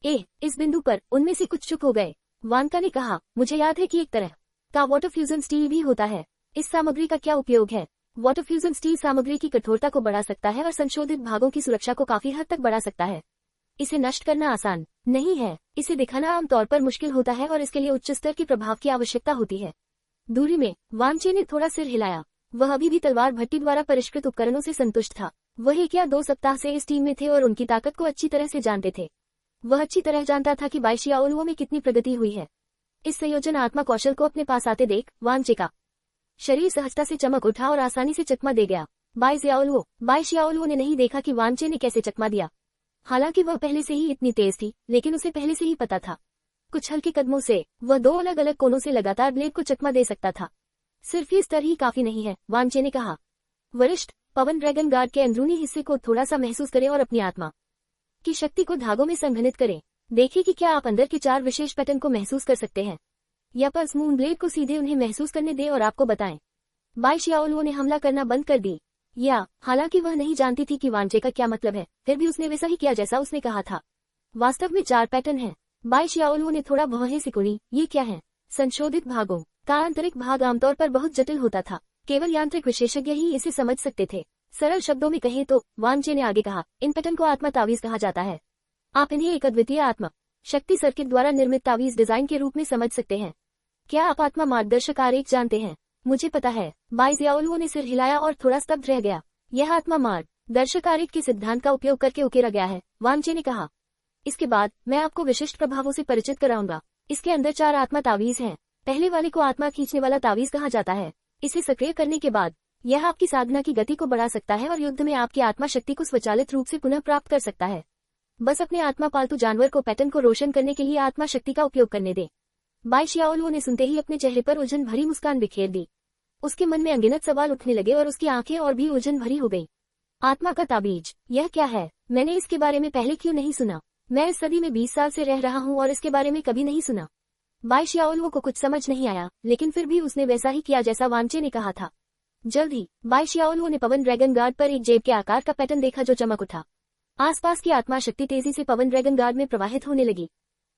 इस बिंदु पर उनमें से कुछ चुप हो गए। वानका ने कहा, मुझे याद है कि एक तरह का वाटर फ्यूजन स्टील भी होता है। इस सामग्री का क्या उपयोग है? वाटर फ्यूजन स्टील सामग्री की कठोरता को बढ़ा सकता है और संशोधित भागों की सुरक्षा को काफी हद तक बढ़ा सकता है। इसे नष्ट करना आसान नहीं है। इसे दिखाना आमतौर पर मुश्किल होता है और इसके लिए उच्च स्तर के प्रभाव की आवश्यकता होती है। दूरी में वांचे ने थोड़ा सिर हिलाया। वह अभी भी तलवार भट्टी द्वारा परिष्कृत उपकरणों से संतुष्ट था। वह 1 या 2 सप्ताह से इस टीम में थे और उनकी ताकत को अच्छी तरह से जानते थे। वह अच्छी तरह जानता था कि बाई शियाओलुओ में कितनी प्रगति हुई है। इस संयोजन आत्मा कौशल को अपने पास आते देख वांचे का शरीर सहजता से चमक उठा और आसानी से चकमा दे गया। बाई शियाओलुओ ने नहीं देखा कि वांचे ने कैसे चकमा दिया। हालांकि वह पहले से ही इतनी तेज थी, लेकिन उसे पहले से ही पता था कुछ हल्के कदमों से वह 2 अलग अलग कोनों से लगातार ब्लेड को चकमा दे सकता था। सिर्फ ये स्तर ही काफी नहीं है, वांचे ने कहा। वरिष्ठ पवन ड्रैगन गार्ड के अंदरूनी हिस्से को थोड़ा सा महसूस करें और अपनी आत्मा की शक्ति को धागों में संघनित करें। देखें कि क्या आप अंदर के 4 विशेष पैटर्न को महसूस कर सकते हैं, या पल्स मून ब्लेड को सीधे उन्हें महसूस करने दें और आपको बताएं। बाई शियाओलुओ ने हमला करना बंद कर दी। हालांकि वह नहीं जानती थी कि वांचे का क्या मतलब है, फिर भी उसने वैसा ही किया जैसा उसने कहा था। वास्तव में 4 पैटर्न हैं। बाई शियाओलुओ ने थोड़ा भौहें सिकुड़ी। ये क्या है? संशोधित भागों का आंतरिक भाग आमतौर पर बहुत जटिल होता था, केवल यांत्रिक विशेषज्ञ ही इसे समझ सकते थे। सरल शब्दों में कहें तो वांचे ने आगे कहा, इन पैटर्न को आत्मा तावीज कहा जाता है। आप इन्हें एक अद्वितीय आत्मा शक्ति सर्किट द्वारा निर्मित तावीज डिजाइन के रूप में समझ सकते हैं। क्या आप आत्मा मार्गदर्शक आरेख जानते हैं? मुझे पता है। बाई जियाओलुओ ने सिर हिलाया और थोड़ा स्तब्ध रह गया। यह आत्मा मार्गदर्शक आरेख के सिद्धांत का उपयोग करके उकेरा गया है, वांचे ने कहा। इसके बाद मैं आपको विशिष्ट प्रभावों से परिचित कराऊंगा। इसके अंदर 4 आत्मा तावीज हैं। पहले वाले को आत्मा खींचने वाला तावीज कहा जाता है। इसे सक्रिय करने के बाद यह आपकी साधना की गति को बढ़ा सकता है और युद्ध में आपकी आत्मा शक्ति को स्वचालित रूप से पुनः प्राप्त कर सकता है। बस अपने आत्मा पालतू जानवर को पैटर्न को रोशन करने के लिए आत्मा शक्ति का उपयोग करने दे। बाई जियाओलुओ ने सुनते ही अपने चेहरे पर उलझन भरी मुस्कान बिखेर दी। उसके मन में अनगिनत सवाल उठने लगे और उसकी आंखें और भी उलझन भरी हो गई। आत्मा का ताबीज, यह क्या है? मैंने इसके बारे में पहले क्यों नहीं सुना? मैं इस सदी में 20 साल से रह रहा हूँ और इसके बारे में कभी नहीं सुना। बाई जियाओलुओ को कुछ समझ नहीं आया, लेकिन फिर भी उसने वैसा ही किया जैसा वांचे ने कहा था। जल्द ही बाई जियाओलुओ ने पवन ड्रैगन गार्ड पर एक जेब के आकार का पैटर्न देखा जो चमक उठा। आसपास की आत्मा शक्ति तेजी से पवन ड्रैगन गार्ड में प्रवाहित होने लगी।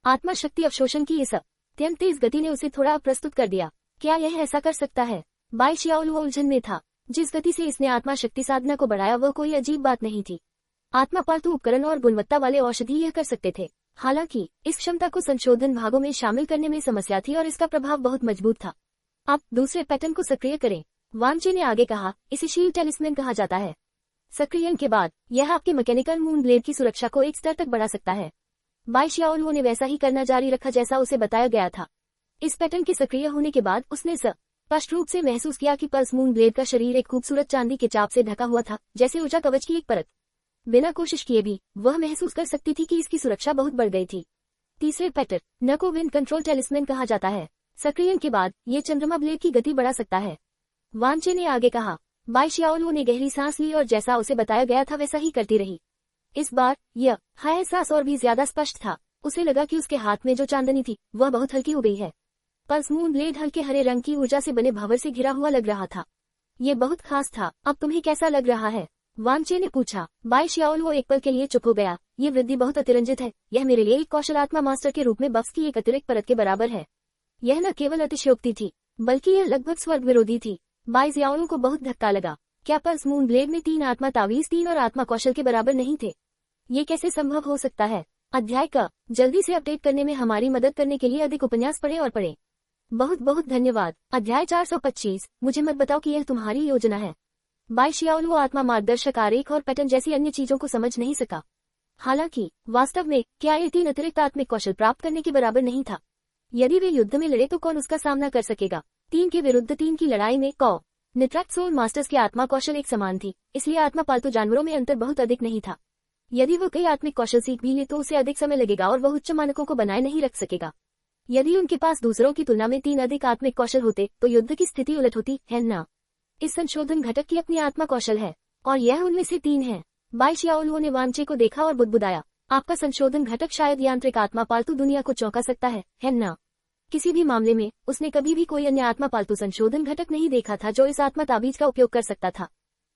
आत्मा शक्ति अवशोषण की इस अत्यंत तेज गति ने उसे थोड़ा अप्रस्तुत कर दिया। क्या यह ऐसा कर सकता है? बाई जियाओलुओ उलझन में था। जिस गति से इसने आत्मा शक्ति साधना को बढ़ाया वह कोई अजीब बात नहीं थी। आत्मा पालतू उपकरण और गुणवत्ता वाले औषधि यह कर सकते थे। हालांकि इस क्षमता को संशोधन भागों में शामिल करने में समस्या थी और इसका प्रभाव बहुत मजबूत था। अब दूसरे पैटर्न को सक्रिय करें, वांचे ने आगे कहा। इसे शील्ड टेलिस्मैन कहा जाता है। सक्रियण के बाद यह आपके मैकेनिकल मून ब्लेड की सुरक्षा को एक स्तर तक बढ़ा सकता है। बाई जियाओलुओ ने वैसा ही करना जारी रखा जैसा उसे बताया गया था। इस पैटर्न के सक्रिय होने के बाद उसने स्पष्ट रूप से महसूस किया कि पल्स मून ब्लेड का शरीर एक खूबसूरत चांदी के चाप से ढका हुआ था, जैसे ऊर्जा कवच की एक परत। बिना कोशिश किए भी वह महसूस कर सकती थी कि इसकी सुरक्षा बहुत बढ़ गई थी। तीसरे पैटर्न न को विंड कंट्रोल टेलिस्मैन कहा जाता है। सक्रियण के बाद ये चंद्रमा ब्लेड की गति बढ़ा सकता है, वांचे ने आगे कहा। बाई जियाओलुओ ने गहरी सांस ली और जैसा उसे बताया गया था वैसा ही करती रही। इस बार यह एहसास और भी ज्यादा स्पष्ट था। उसे लगा कि उसके हाथ में जो चांदनी थी वह बहुत हल्की हो गई है। पल्स मून ब्लेड हल्के हरे रंग की ऊर्जा से बने भंवर से घिरा हुआ लग रहा था। ये बहुत खास था। अब तुम्हें कैसा लग रहा है? वांचे ने पूछा। बाई जियाओलुओ एक पल के लिए चुप हो गया। ये वृद्धि बहुत अतिरंजित है। यह मेरे लिए एक कौशलात्मा मास्टर के रूप में बक्स की एक अतिरिक्त परत के बराबर है। यह न केवल अतिशयोक्ति थी बल्कि यह लगभग स्वर्ग विरोधी थी। बाई जियाओलुओ को बहुत धक्का लगा। क्या पल्स मून ब्लेड में 3 आत्मा तावीज 3 और आत्मा कौशल के बराबर नहीं थे? ये कैसे संभव हो सकता है? अध्याय का जल्दी से अपडेट करने में हमारी मदद करने के लिए अधिक उपन्यास पढ़ें और पढ़ें। बहुत बहुत धन्यवाद। अध्याय 425। मुझे मत बताओ कि यह तुम्हारी योजना है। बाई जियाओलुओ आत्मा मार्गदर्शक आरेख और पैटर्न जैसी अन्य चीजों को समझ नहीं सका। हालांकि वास्तव में क्या ये 3 अतिरिक्त आत्मिक कौशल प्राप्त करने के बराबर नहीं था? यदि वे युद्ध में लड़े तो कौन उसका सामना कर सकेगा? 3 के विरुद्ध 3 की लड़ाई में निट्रैक्ट सोल मास्टर्स की आत्मा कौशल एक समान थी, इसलिए आत्मा पालतू जानवरों में अंतर बहुत अधिक नहीं था। यदि वह कई आत्मिक कौशल सीख भी ले तो उसे अधिक समय लगेगा और वह उच्च मानकों को बनाए नहीं रख सकेगा। यदि उनके पास दूसरों की तुलना में 3 अधिक आत्मिक कौशल होते तो युद्ध की स्थिति उलट होती है ना। इस संशोधन घटक की अपनी आत्मा कौशल है और यह उनमें से 3 है। बाई जियाओलुओ ने वांचे को देखा और बुदबुदाया। आपका संशोधन घटक शायद यांत्रिक आत्मा पालतू दुनिया को चौंका सकता है ना। किसी भी मामले में उसने कभी भी कोई अन्य आत्मा पालतू संशोधन घटक नहीं देखा था जो इस आत्मा ताबीज का उपयोग कर सकता था।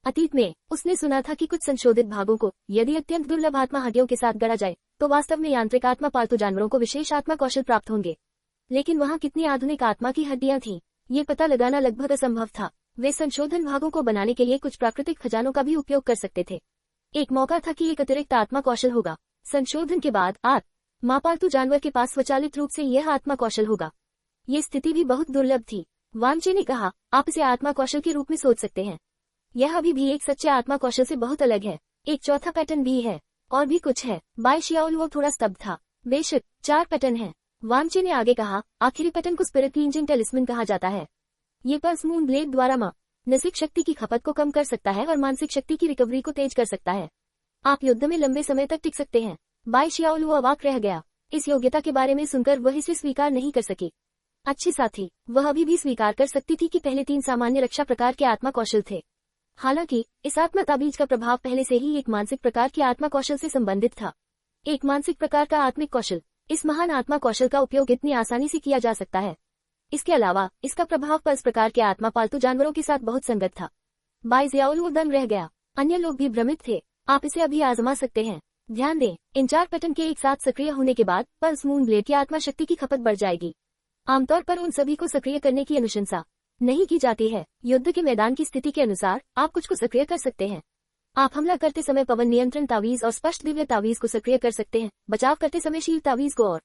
अतीत में उसने सुना था कि कुछ संशोधित भागों को यदि अत्यंत दुर्लभ आत्मा हड्डियों के साथ गढ़ा जाए तो वास्तव में यांत्रिक आत्मा पालतू जानवरों को विशेष आत्मा कौशल प्राप्त होंगे। लेकिन वहाँ कितनी आधुनिक आत्मा की हड्डियां थीं, ये पता लगाना लगभग असंभव था। वे संशोधन भागों को बनाने के लिए कुछ प्राकृतिक खजानों का भी उपयोग कर सकते थे। एक मौका था कि एक अतिरिक्त आत्मा कौशल होगा। संशोधन के बाद आत्मा पालतू जानवर के पास स्वचालित रूप से यह आत्मा कौशल होगा। ये स्थिति भी बहुत दुर्लभ थी। वांचे ने कहा, आप इसे आत्मा कौशल के रूप में सोच सकते हैं। यह अभी भी एक सच्चे आत्मा कौशल से बहुत अलग है। एक चौथा पैटर्न भी है और भी कुछ है। बाई जियाओलुओ थोड़ा स्तब्ध था। बेशक 4 पैटर्न हैं, वांचे ने आगे कहा। आखिरी पैटर्न को स्पिरिट क्लींजिंग टेलिस्मैन कहा जाता है। ये पल्स मून ब्लेड द्वारा मानसिक शक्ति की खपत को कम कर सकता है और मानसिक शक्ति की रिकवरी को तेज कर सकता है। आप युद्ध में लंबे समय तक टिक सकते हैं। बाई जियाओलुओ अवाक रह गया। इस योग्यता के बारे में सुनकर वह इसे स्वीकार नहीं कर सकी। अच्छी साथी, वह अभी भी स्वीकार कर सकती थी कि पहले 3 सामान्य रक्षा प्रकार के आत्मा कौशल थे। हालांकि इस आत्मा ताबीज का प्रभाव पहले से ही एक मानसिक प्रकार की आत्मा कौशल से संबंधित था। एक मानसिक प्रकार का आत्मिक कौशल, इस महान आत्मा कौशल का उपयोग इतनी आसानी से किया जा सकता है। इसके अलावा इसका प्रभाव पल्स प्रकार के आत्मा पालतू जानवरों के साथ बहुत संगत था। बाई जियाओलुओ दंग रह गया। अन्य लोग भी भ्रमित थे। आप इसे अभी आजमा सकते हैं। ध्यान दें, इन 4 पैटर्न के एक साथ सक्रिय होने के बाद पल्स मून ब्लेड की आत्मा शक्ति की खपत बढ़ जाएगी। आमतौर पर उन सभी को सक्रिय करने की अनुशंसा नहीं की जाती है। युद्ध के मैदान की स्थिति के अनुसार आप कुछ को सक्रिय कर सकते हैं। आप हमला करते समय पवन नियंत्रण तावीज और स्पष्ट दिव्य तावीज को सक्रिय कर सकते हैं। बचाव करते समय शील तावीज को और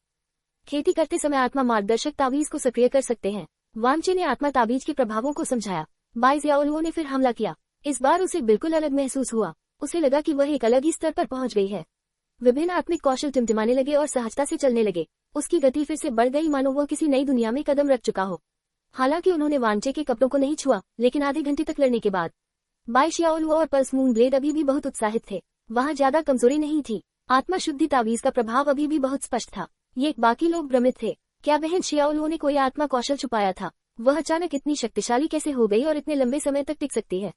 खेती करते समय आत्मा मार्गदर्शक तावीज को सक्रिय कर सकते हैं। वांचे ने आत्मा तावीज के प्रभावों को समझाया। बाई ज़ियाओलुओ ने फिर हमला किया। इस बार उसे बिल्कुल अलग महसूस हुआ। उसे लगा कि वह एक अलग ही स्तर पर पहुंच गई है। विभिन्न आत्मिक कौशल टिमटिमाने लगे और सहजता से चलने लगे। उसकी गति फिर से बढ़ गई, मानो वह किसी नई दुनिया में कदम रख चुका हो। हालांकि उन्होंने वांचे के कपड़ों को नहीं छुआ, लेकिन आधे घंटे तक लड़ने के बाद बाई ज़ियाओलुओ और पल्स मून ब्लेड अभी भी बहुत उत्साहित थे। वहां ज्यादा कमजोरी नहीं थी। आत्मा शुद्धि तावीज का प्रभाव अभी भी बहुत स्पष्ट था। ये बाकी लोग भ्रमित थे। क्या बहन ज़ियाओलुओ ने कोई आत्मा कौशल छुपाया था? वह अचानक इतनी शक्तिशाली कैसे हो गई और इतने लंबे समय तक टिक सकती है?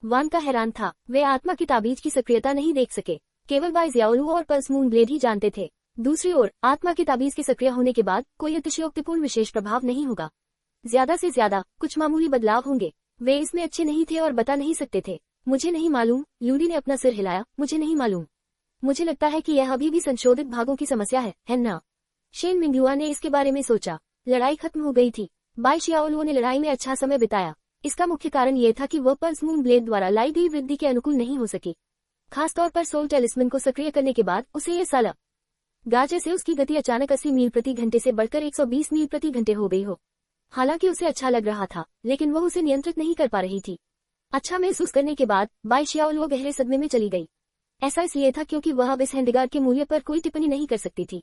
वान का हैरान था। वे आत्मा की ताबीज की सक्रियता नहीं देख सके। केवल बाई ज़ियाओलुओ और पल्स मून ब्लेड ही जानते थे। दूसरी ओर आत्मा की ताबीज के सक्रिय होने के बाद कोई अतिशयोक्तिपूर्ण विशेष प्रभाव नहीं होगा। ज्यादा से ज्यादा कुछ मामूली बदलाव होंगे। वे इसमें अच्छे नहीं थे और बता नहीं सकते थे। मुझे नहीं मालूम। ल्यूडी ने अपना सिर हिलाया। मुझे नहीं मालूम। मुझे लगता है कि यह अभी भी संशोधित भागों की समस्या है ना? शेन मिंगयुआ ने इसके बारे में सोचा। लड़ाई खत्म हो गई थी। बाई ज़ियाओलुओ ने लड़ाई में अच्छा समय बिताया। इसका मुख्य कारण यह था कि वह पल्स मून ब्लेड द्वारा लाई गई वृद्धि के अनुकूल नहीं हो सकी। खासतौर पर सोल टेलिस्मन को सक्रिय करने के बाद उसे यह साला गाजे से उसकी गति अचानक 80 मील प्रति घंटे से बढ़कर 120 मील प्रति घंटे हो गई हो। हालांकि उसे अच्छा लग रहा था, लेकिन वह उसे नियंत्रित नहीं कर पा रही थी। अच्छा महसूस करने के बाद बाई ज़ियाओलुओ गहरे सदमे में चली गई। ऐसा इसलिए था क्योंकि वह अब इस हैंडगार्ड के मूल्य पर कोई टिप्पणी नहीं कर सकती थी।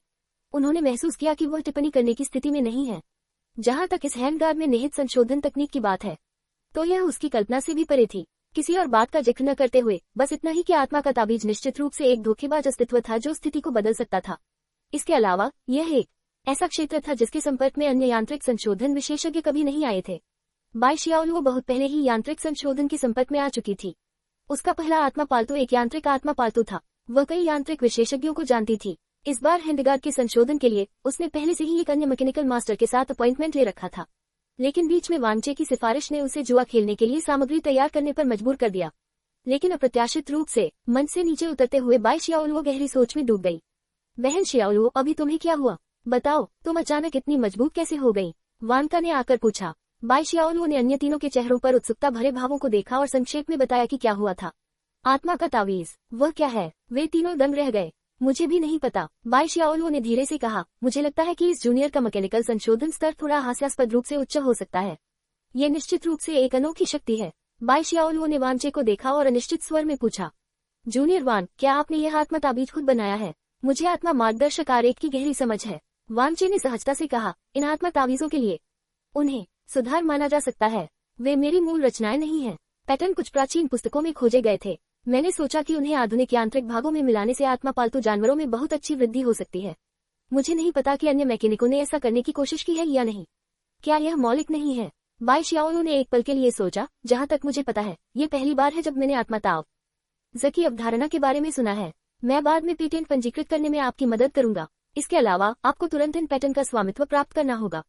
उन्होंने महसूस किया कि वह टिप्पणी करने की स्थिति में नहीं है। जहां तक इस हैंडगार्ड में निहित संशोधन तकनीक की बात है, तो यह उसकी कल्पना से भी परे थी। किसी और बात का जिक्र न करते हुए बस इतना ही कि आत्मा का ताबीज निश्चित रूप से एक धोखेबाज अस्तित्व था जो स्थिति को बदल सकता था। इसके अलावा यह एक ऐसा क्षेत्र था जिसके संपर्क में अन्य यांत्रिक संशोधन विशेषज्ञ कभी नहीं आए थे। बाई ज़ियाओलुओ बहुत पहले ही यांत्रिक संशोधन के संपर्क में आ चुकी थी। उसका पहला आत्मा पालतू एक यांत्रिक आत्मा पालतू था। वह कई यांत्रिक विशेषज्ञों को जानती थी। इस बार हैंडगार्ड के संशोधन के लिए उसने पहले से ही एक अन्य मैकेनिकल मास्टर के साथ अपॉइंटमेंट ले रखा था, लेकिन बीच में वांचे की सिफारिश ने उसे जुआ खेलने के लिए सामग्री तैयार करने पर मजबूर कर दिया। लेकिन अप्रत्याशित रूप से मंच से नीचे उतरते हुए बाई ज़ियाओलुओ गहरी सोच में डूब गई। बहन ज़ियाओलुओ, अभी तुम्हें क्या हुआ? बताओ, तुम अचानक इतनी मजबूत कैसे हो गई? वानका ने आकर पूछा। बाई ज़ियाओलुओ ने अन्य तीनों के चेहरों पर उत्सुकता भरे भावों को देखा और संक्षेप में बताया कि क्या हुआ था। आत्मा का तावीज, वह क्या है? वे तीनों दंग रह गए। मुझे भी नहीं पता, बाई ज़ियाओलुओ ने धीरे से कहा। मुझे लगता है कि इस जूनियर का मैकेनिकल संशोधन स्तर थोड़ा हास्यास्पद रूप से उच्च हो सकता है। ये निश्चित रूप से एक अनोखी शक्ति है। बाई ज़ियाओलुओ ने वांचे को देखा और अनिश्चित स्वर में पूछा, जूनियर वान, क्या आपने यह आत्मा ताबीज खुद बनाया है? मुझे आत्मा मार्गदर्शक आरेख की गहरी समझ है, वांचे ने सहजता से कहा। इन आत्मा तावीजों के लिए उन्हें सुधार माना जा सकता है। वे मेरी मूल रचनाएं नहीं हैं। पैटर्न कुछ प्राचीन पुस्तकों में खोजे गए थे। मैंने सोचा कि उन्हें आधुनिक यांत्रिक भागों में मिलाने से आत्मा पालतू जानवरों में बहुत अच्छी वृद्धि हो सकती है। मुझे नहीं पता कि अन्य मैकेनिकों ने ऐसा करने की कोशिश की है या नहीं। क्या यह मौलिक नहीं है? बाई ज़ियाओलुओ ने एक पल के लिए सोचा। जहां तक मुझे पता है, ये पहली बार है जब मैंने आत्मा ताव की अवधारणा के बारे में सुना है। मैं बाद में पेटेंट पंजीकृत करने में आपकी मदद करूंगा। इसके अलावा आपको तुरंत इन पैटर्न का स्वामित्व प्राप्त करना होगा।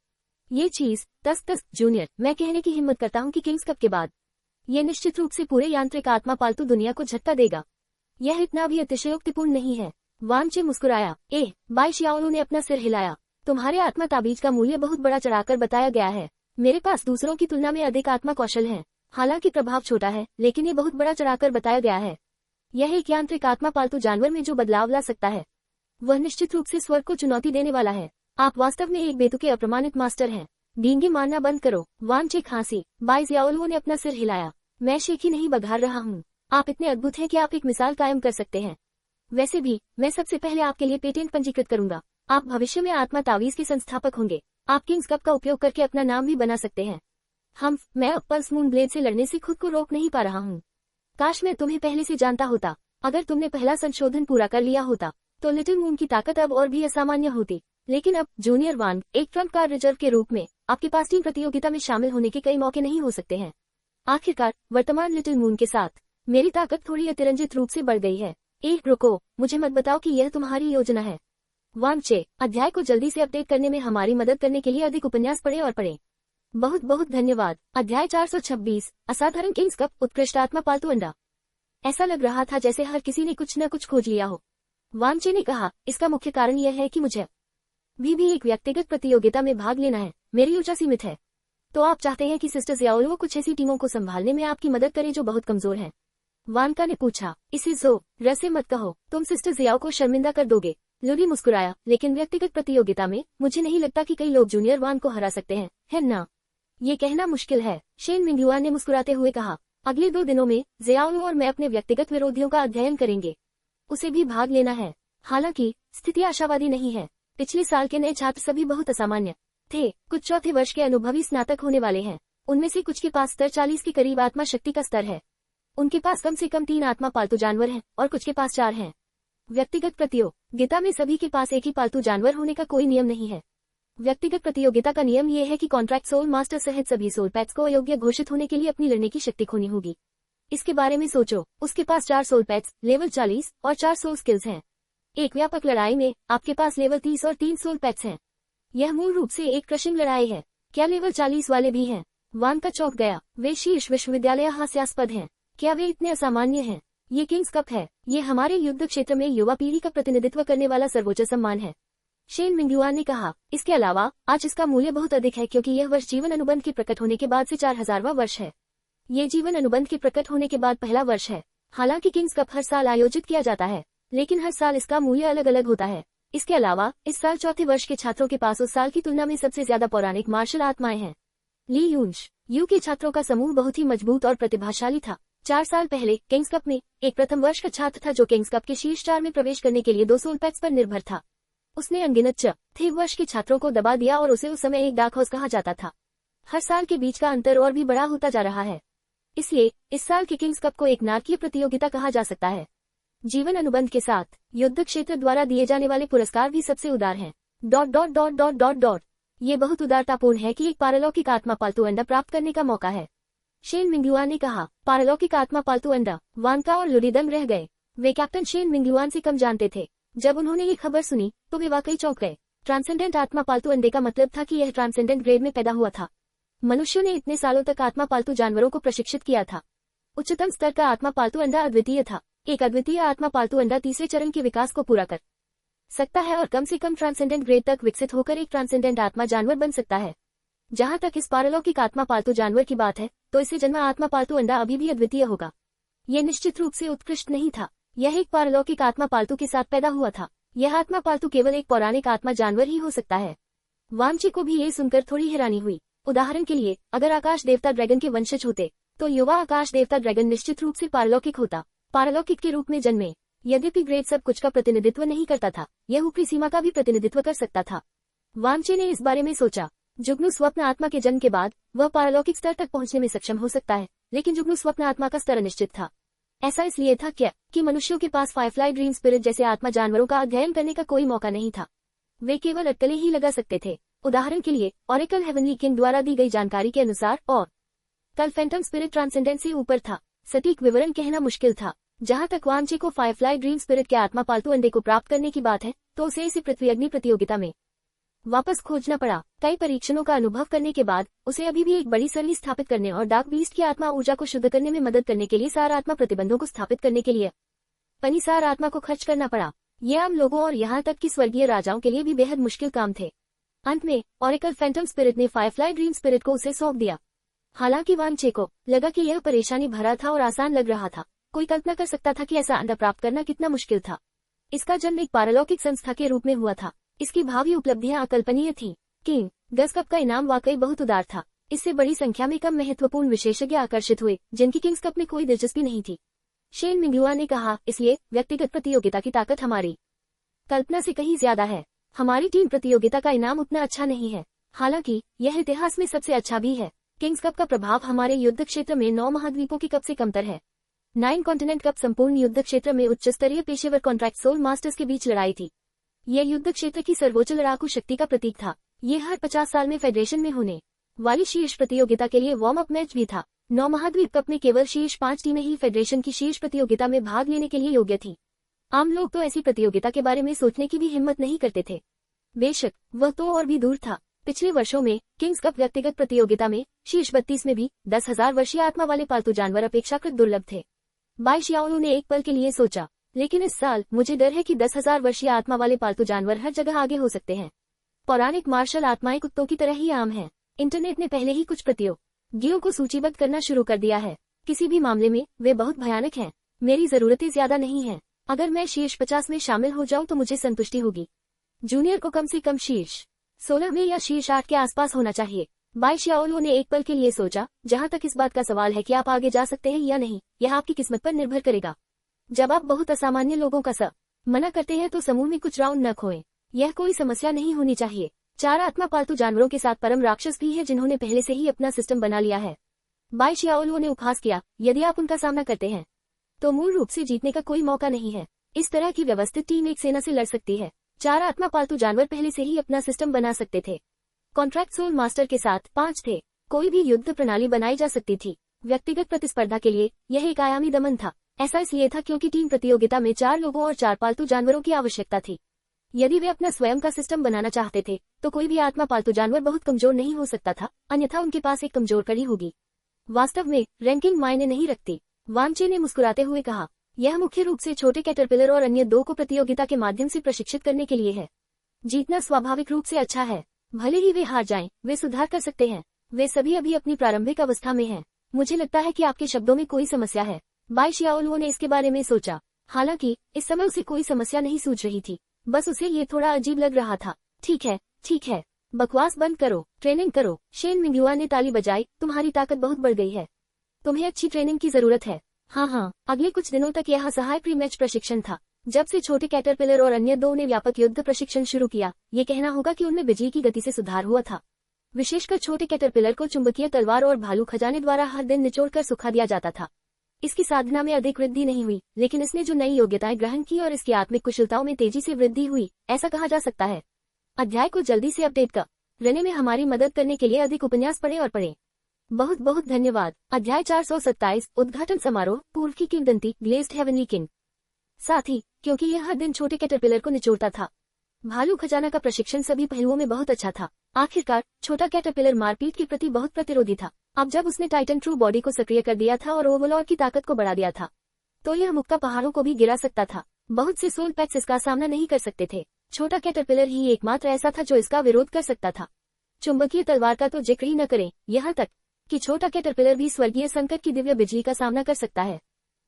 ये चीज तस जूनियर, मैं कहने की हिम्मत करता हूँ कि किंग्स कप के बाद ये निश्चित रूप से पूरे यांत्रिक आत्मा पालतू दुनिया को झटका देगा। यह इतना भी अतिशयोक्तिपूर्ण नहीं है। वांचे मुस्कुराया। बाई ज़ियाओलुओ ने अपना सिर हिलाया। तुम्हारे आत्मा ताबीज का मूल्य बहुत बड़ा चढ़ाकर बताया गया है। मेरे पास दूसरों की तुलना में अधिक आत्मा कौशल है। हालांकि प्रभाव छोटा है, लेकिन ये बहुत बड़ा चढ़ाकर बताया गया है। यह एक यांत्रिक आत्मा पालतू जानवर में जो बदलाव ला सकता है, वह निश्चित रूप से स्वर्ग को चुनौती देने वाला है। आप वास्तव में एक बेतुके अप्रमाणित मास्टर हैं। डींगे मारना बंद करो। वांचे खांसी। बाई ज़ियाओलुओ ने अपना सिर हिलाया। मैं शेखी नहीं बघार रहा हूँ। आप इतने अद्भुत हैं कि आप एक मिसाल कायम कर सकते हैं। वैसे भी मैं सबसे पहले आपके लिए पेटेंट पंजीकृत करूंगा। आप भविष्य में आत्मा तावीज के संस्थापक होंगे। आप किंग्स कप का उपयोग करके अपना नाम भी बना सकते हैं। मैं अब पल्स मून ब्लेड से लड़ने से खुद को रोक नहीं पा रहा हूँ। काश मैं तुम्हें पहले से जानता होता। अगर तुमने पहला संशोधन पूरा कर लिया होता तो लिटिल मून की ताकत अब और भी असामान्य होती। लेकिन अब जूनियर वान, एक ट्रम्प कार्ड रिजर्व के रूप में आपके पास टीम प्रतियोगिता में शामिल होने के कई मौके नहीं हो सकते हैं। आखिरकार वर्तमान लिटिल मून के साथ मेरी ताकत थोड़ी अतिरंजित रूप से बढ़ गई है। रुको, मुझे मत बताओ कि यह तुम्हारी योजना है। वांचे, अध्याय को जल्दी से अपडेट करने में हमारी मदद करने के लिए अधिक उपन्यास पढ़ें और पढ़ें। बहुत बहुत धन्यवाद। अध्याय 426, असाधारण किंग्स कप, उत्कृष्ट आत्मा पालतू अंडा। ऐसा लग रहा था जैसे हर किसी ने कुछ न कुछ खोज लिया हो। वांचे ने कहा, इसका मुख्य कारण यह है कि मुझे भी एक व्यक्तिगत प्रतियोगिता में भाग लेना है। मेरी ऊर्जा सीमित है। तो आप चाहते हैं कि सिस्टर ज़ियाओलुओ कुछ ऐसी टीमों को संभालने में आपकी मदद करे जो बहुत कमजोर हैं? वानका ने पूछा। इसे जोर से मत कहो, तुम सिस्टर ज़ियाओ को शर्मिंदा कर दोगे। लुडी मुस्कुराया, लेकिन व्यक्तिगत प्रतियोगिता में मुझे नहीं लगता कि कई लोग जूनियर वान को हरा सकते हैं, है ना? ये कहना मुश्किल है, शेन मिंगयुआन ने मुस्कुराते हुए कहा। अगले 2 दिनों में ज़ियाओलुओ और मैं अपने व्यक्तिगत विरोधियों का अध्ययन करेंगे। उसे भी भाग लेना है। हालांकि स्थिति आशावादी नहीं है। पिछले साल के नए छात्र सभी बहुत असामान्य थे। कुछ चौथे वर्ष के अनुभवी स्नातक होने वाले हैं। उनमें से कुछ के पास स्तर 40 के करीब आत्मा शक्ति का स्तर है। उनके पास कम से कम 3 आत्मा पालतू जानवर हैं और कुछ के पास 4 हैं। व्यक्तिगत प्रतियोगिता में सभी के पास एक ही पालतू जानवर होने का कोई नियम नहीं है। व्यक्तिगत प्रतियोगिता का नियम ये है कि कॉन्ट्रैक्ट सोल मास्टर सहित सभी सोल पैट्स को अयोग्य घोषित होने के लिए अपनी लड़ने की शक्ति खोनी होगी। इसके बारे में सोचो, उसके पास 4 सोल पैट्स, लेवल 40 और 4 सोल स्किल्स हैं। एक व्यापक लड़ाई में आपके पास लेवल 30 और 3 सोल पैट्स हैं। यह मूल रूप से एक क्रशिंग लड़ाई है। क्या लेवल 40 वाले भी हैं? वान का चौंक गया। वे शीर्ष विश्वविद्यालय हास्यास्पद हैं। क्या वे इतने असामान्य हैं? ये किंग्स कप है। ये हमारे युद्ध क्षेत्र में युवा पीढ़ी का प्रतिनिधित्व करने वाला सर्वोच्च सम्मान है, शेन मिंगयुआन ने कहा। इसके अलावा आज इसका मूल्य बहुत अधिक है क्योंकि यह वर्ष जीवन अनुबंध के प्रकट होने के बाद से 4000वां वर्ष है। ये जीवन अनुबंध के प्रकट होने के बाद पहला वर्ष है। हालांकि किंग्स कप हर साल आयोजित किया जाता है, लेकिन हर साल इसका मूल्य अलग अलग होता है। इसके अलावा इस साल चौथे वर्ष के छात्रों के पास उस साल की तुलना में सबसे ज्यादा पौराणिक मार्शल आत्माएं हैं। ली यूंश यू के छात्रों का समूह बहुत ही मजबूत और प्रतिभाशाली था। 4 साल पहले किंग्स कप में एक प्रथम वर्ष का छात्र था जो किंग्स कप के शीर्ष 4 में प्रवेश करने के लिए 2 सोल पैट्स पर निर्भर था। उसने अनगिनत चौथे वर्ष के छात्रों को दबा दिया और उसे उस समय एक डाक हाउस कहा जाता था। हर साल के बीच का अंतर और भी बड़ा होता जा रहा है, इसलिए इस साल के किंग्स कप को एक नारकीय प्रतियोगिता कहा जा सकता है। जीवन अनुबंध के साथ युद्ध क्षेत्र द्वारा दिए जाने वाले पुरस्कार भी सबसे उदार हैं। ... ये बहुत उदारतापूर्ण है कि एक पारलौकिक आत्मा पालतू अंडा प्राप्त करने का मौका है, शेन मिंगयुआन ने कहा। पारलौकिक आत्मा पालतू अंडा। वानका और लुडी दंग रह गए। वे कैप्टन शेन मिंगयुआन से कम जानते थे। जब उन्होंने ये खबर सुनी तो वे वाकई चौंक गए। ट्रांसेंडेंट आत्मा पालतू अंडे का मतलब था कि यह ट्रांसेंडेंट ग्रेड में पैदा हुआ था। मनुष्यों ने इतने सालों तक आत्मा पालतू जानवरों को प्रशिक्षित किया था। उच्चतम स्तर का आत्मा पालतू अंडा अद्वितीय था। एक अद्वितीय आत्मा पालतू अंडा तीसरे चरण के विकास को पूरा कर सकता है और कम से कम ट्रांसेंडेंट ग्रेड तक विकसित होकर एक ट्रांसेंडेंट आत्मा जानवर बन सकता है। जहां तक इस पारलौकिक आत्मा पालतू जानवर की बात है, तो इसे जन्मा आत्मा पालतू अंडा अभी भी अद्वितीय होगा। यह निश्चित रूप से उत्कृष्ट नहीं था। यह एक पारलौकिक आत्मा पालतू के साथ पैदा हुआ था। यह आत्मा पालतू केवल एक पौराणिक आत्मा जानवर ही हो सकता है। वांची को भी ये सुनकर थोड़ी हैरानी हुई। उदाहरण के लिए, अगर आकाश देवता ड्रैगन के वंशज होते तो युवा आकाश देवता ड्रैगन निश्चित रूप से पारलौकिक होता। पारलौकिक के रूप में जन्मे। यद्यपि ग्रेड सब कुछ का प्रतिनिधित्व नहीं करता था, यह ऊपरी सीमा का भी प्रतिनिधित्व कर सकता था। वांचे ने इस बारे में सोचा। जुगनू स्वप्न आत्मा के जन्म के बाद वह पारलौकिक स्तर तक पहुंचने में सक्षम हो सकता है, लेकिन जुगनू स्वप्न आत्मा का स्तर अनिश्चित था। ऐसा इसलिए था क्या कि मनुष्यों के पास फायरफ्लाई ड्रीम स्पिरिट जैसे आत्मा जानवरों का अध्ययन करने का कोई मौका नहीं था। वे केवल अटकलें ही लगा सकते थे। उदाहरण के लिए, ऑरेकल हेवनली किंग द्वारा दी गई जानकारी के अनुसार और कल फैंटम स्पिरिट ट्रांसेंडेंट से ऊपर था। सटीक विवरण कहना मुश्किल था। जहां तक वांचे को फायरफ्लाई ड्रीम स्पिरिट के आत्मा पालतू अंडे को प्राप्त करने की बात है, तो उसे इसी पृथ्वी अग्नि प्रतियोगिता में वापस खोजना पड़ा। कई परीक्षणों का अनुभव करने के बाद उसे अभी भी एक बड़ी सरणी स्थापित करने और डार्क बीस्ट की आत्मा ऊर्जा को शुद्ध करने में मदद करने के लिए सार आत्मा प्रतिबंधों को स्थापित करने के लिए पनिसार आत्मा को खर्च करना पड़ा। ये आम लोगों और यहाँ तक कि स्वर्गीय राजाओं के लिए भी बेहद मुश्किल काम थे। अंत में ऑरेकल फैंटम स्पिरिट ने फायरफ्लाई ड्रीम स्पिरिट को उसे सौंप दिया। हालांकि वांचे को लगा कि यह परेशानी भरा था और आसान लग रहा था। कोई कल्पना कर सकता था कि ऐसा अंडा प्राप्त करना कितना मुश्किल था। इसका जन्म एक पारलौकिक संस्था के रूप में हुआ था। इसकी भावी उपलब्धियां अकल्पनीय थीं। किंग गस कप का इनाम वाकई बहुत उदार था। इससे बड़ी संख्या में कम महत्वपूर्ण विशेषज्ञ आकर्षित हुए जिनकी किंग्स कप में कोई दिलचस्पी नहीं थी, शेन मिंगयुआन ने कहा। इसलिए व्यक्तिगत प्रतियोगिता की ताकत हमारी कल्पना से कहीं ज्यादा है। हमारी टीम प्रतियोगिता का इनाम उतना अच्छा नहीं है, हालांकि यह इतिहास में सबसे अच्छा भी है। किंग्स कप का प्रभाव हमारे युद्ध क्षेत्र में 9 महाद्वीपों की कप से कमतर है। 9 कॉन्टिनेंट कप संपूर्ण युद्ध क्षेत्र में उच्च स्तरीय पेशेवर कॉन्ट्रैक्ट सोल मास्टर्स के बीच लड़ाई थी। यह युद्ध क्षेत्र की सर्वोच्च लड़ाकू शक्ति का प्रतीक था। यह हर 50 साल में फेडरेशन में होने वाली शीर्ष प्रतियोगिता के लिए वार्म अप मैच भी था। 9 महाद्वीप कप में केवल शीर्ष 5 टीमें ही फेडरेशन की शीर्ष प्रतियोगिता में भाग लेने के लिए योग्य थी। आम लोग तो ऐसी प्रतियोगिता के बारे में सोचने की भी हिम्मत नहीं करते थे। बेशक वह तो और भी दूर था। पिछले वर्षों में किंग्स कप व्यक्तिगत प्रतियोगिता में शीर्ष 32 में भी 10,000 वर्षीय आत्मा वाले पालतू जानवर अपेक्षाकृत दुर्लभ थे। बाई शियाओलू ने एक पल के लिए सोचा, लेकिन इस साल मुझे डर है कि 10,000 वर्षीय आत्मा वाले पालतू जानवर हर जगह आगे हो सकते हैं। पौराणिक मार्शल आत्माएं कुत्तों की तरह ही आम हैं। इंटरनेट ने पहले ही कुछ प्रतियोगियों को सूचीबद्ध करना शुरू कर दिया है। किसी भी मामले में वे बहुत भयानक हैं। मेरी जरूरतें ज्यादा नहीं हैं। अगर मैं शीर्ष 50 में शामिल हो जाऊं तो मुझे संतुष्टि होगी। जूनियर को कम से कम शीर्ष 16 में या शीर्ष 8 के आसपास होना चाहिए। बाई शियाओलुओ ने एक पल के लिए सोचा। जहां तक इस बात का सवाल है कि आप आगे जा सकते हैं या नहीं, यह आपकी किस्मत पर निर्भर करेगा। जब आप बहुत असामान्य लोगों का मना करते हैं तो समूह में कुछ राउंड न खोएं। यह कोई समस्या नहीं होनी चाहिए। 4 आत्मा पालतू जानवरों के साथ परम राक्षस भी है जिन्होंने पहले से ही अपना सिस्टम बना लिया है। बाई शियाओलुओ ने उपहास किया। यदि आप उनका सामना करते हैं तो मूल रूप से जीतने का कोई मौका नहीं है। इस तरह की व्यवस्थित टीम एक सेना से लड़ सकती है। 4 आत्मा पालतू जानवर पहले से ही अपना सिस्टम बना सकते थे। कॉन्ट्रैक्ट सोल मास्टर के साथ 5 थे। कोई भी युद्ध प्रणाली बनाई जा सकती थी। व्यक्तिगत प्रतिस्पर्धा के लिए यह एक आयामी दमन था। ऐसा इसलिए था क्योंकि टीम प्रतियोगिता में 4 लोगों और 4 पालतू जानवरों की आवश्यकता थी। यदि वे अपना स्वयं का सिस्टम बनाना चाहते थे तो कोई भी आत्मा पालतू जानवर बहुत कमजोर नहीं हो सकता था, अन्यथा उनके पास एक कमजोर कड़ी होगी। वास्तव में रैंकिंग मायने नहीं रखती, वांचे ने मुस्कुराते हुए कहा। यह मुख्य रूप से छोटे कैटरपिलर और अन्य 2 को प्रतियोगिता के माध्यम से प्रशिक्षित करने के लिए है। जीतना स्वाभाविक रूप से अच्छा है। भले ही वे हार जाएं, वे सुधार कर सकते हैं। वे सभी अभी अपनी प्रारंभिक अवस्था में हैं। मुझे लगता है कि आपके शब्दों में कोई समस्या है। बाई शियाओलुओ ने इसके बारे में सोचा। हालांकि इस समय उसे कोई समस्या नहीं सूझ रही थी, बस उसे ये थोड़ा अजीब लग रहा था। ठीक है, बकवास बंद करो, ट्रेनिंग करो। शेन मिंगयुआ ने ताली बजाई। तुम्हारी ताकत बहुत बढ़ गई है। तुम्हें अच्छी ट्रेनिंग की जरूरत है। हाँ, अगले कुछ दिनों तक यह असहाय प्री मैच प्रशिक्षण था। जब से छोटे कैटरपिलर और अन्य 2 ने व्यापक युद्ध प्रशिक्षण शुरू किया, ये कहना होगा कि उनमें बिजली की गति से सुधार हुआ था। विशेषकर छोटे कैटरपिलर को चुंबकीय तलवार और भालू खजाने द्वारा हर दिन निचोड़कर सुखा दिया जाता था। इसकी साधना में अधिक वृद्धि नहीं हुई, लेकिन इसने जो नई योग्यताएं ग्रहण की और इसकी आत्मिक कुशलताओं में तेजी से वृद्धि हुई, ऐसा कहा जा सकता है। अध्याय को जल्दी से अपडेट करने में हमारी मदद करने के लिए अधिक उपन्यास पढ़ें और पढ़ें। बहुत बहुत धन्यवाद। अध्याय 427 उद्घाटन समारोह, पूर्व की किंवदंती, ग्लेज्ड हेवनली किंग। साथ ही क्योंकि यह हर दिन छोटे कैटरपिलर को निचोड़ता था, भालू खजाना का प्रशिक्षण सभी पहलुओं में बहुत अच्छा था। आखिरकार छोटा कैटरपिलर मारपीट के प्रति बहुत प्रतिरोधी था। अब जब उसने टाइटन ट्रू बॉडी को सक्रिय कर दिया था और ओवरलॉर्ड की ताकत को बढ़ा दिया था, तो यह मुक्का पहाड़ों को भी गिरा सकता था। बहुत से सोल पैक्स इसका सामना नहीं कर सकते थे। छोटा कैटरपिलर ही एकमात्र ऐसा था जो इसका विरोध कर सकता था। चुंबकीय तलवार का तो जिक्र ही न करें, यहाँ तक कि छोटा कैटरपिलर भी स्वर्गीय संकट की दिव्य बिजली का सामना कर सकता है।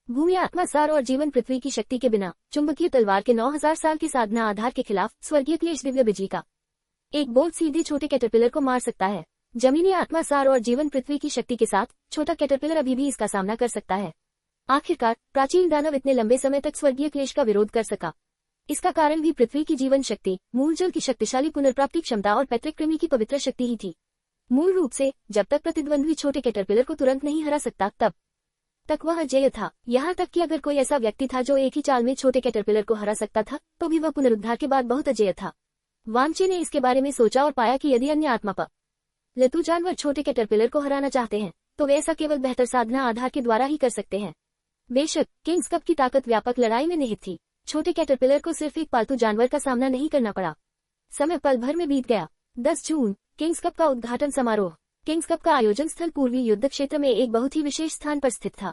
भूमि, आत्मा, सार और जीवन पृथ्वी की शक्ति के बिना चुंबकीय तलवार के 9000 साल की साधना आधार के खिलाफ स्वर्गीय क्लेश दिव्य बिजली का एक बोल्ट सीधे छोटे कैटरपिलर को मार सकता है। जमीनी, आत्मा, सार और जीवन पृथ्वी की शक्ति के साथ छोटा कैटरपिलर अभी भी इसका सामना कर सकता है। आखिरकार प्राचीन दानव इतने लंबे समय तक स्वर्गीय क्लेश का विरोध कर सका। इसका कारण भी पृथ्वी की जीवन शक्ति, मूलजल की शक्तिशाली पुनर्प्राप्ति क्षमता और पैतृक कृमि की पवित्र शक्ति ही थी। मूल रूप से जब तक प्रतिद्वंद्वी छोटे कैटरपिलर को तुरंत नहीं हरा सकता, तब तक वह अजेय था। यहाँ तक कि अगर कोई ऐसा व्यक्ति था जो एक ही चाल में छोटे कैटरपिलर को हरा सकता था, तो भी वह पुनरुद्धार के बाद बहुत अजेय था। वांचे ने इसके बारे में सोचा और पाया कि यदि अन्य आत्मा पालतू जानवर छोटे कैटरपिलर को हराना चाहते हैं, तो वे ऐसा केवल बेहतर साधना आधार के द्वारा ही कर सकते हैं। बेशक किंग्स कप की ताकत व्यापक लड़ाई में निहित थी। छोटे कैटरपिलर को सिर्फ एक पालतू जानवर का सामना नहीं करना पड़ा। समय पल भर में बीत गया। 10 जून, किंग्स कप का उद्घाटन समारोह। किंग्स कप का आयोजन स्थल पूर्वी युद्ध क्षेत्र में एक बहुत ही विशेष स्थान पर स्थित था। ...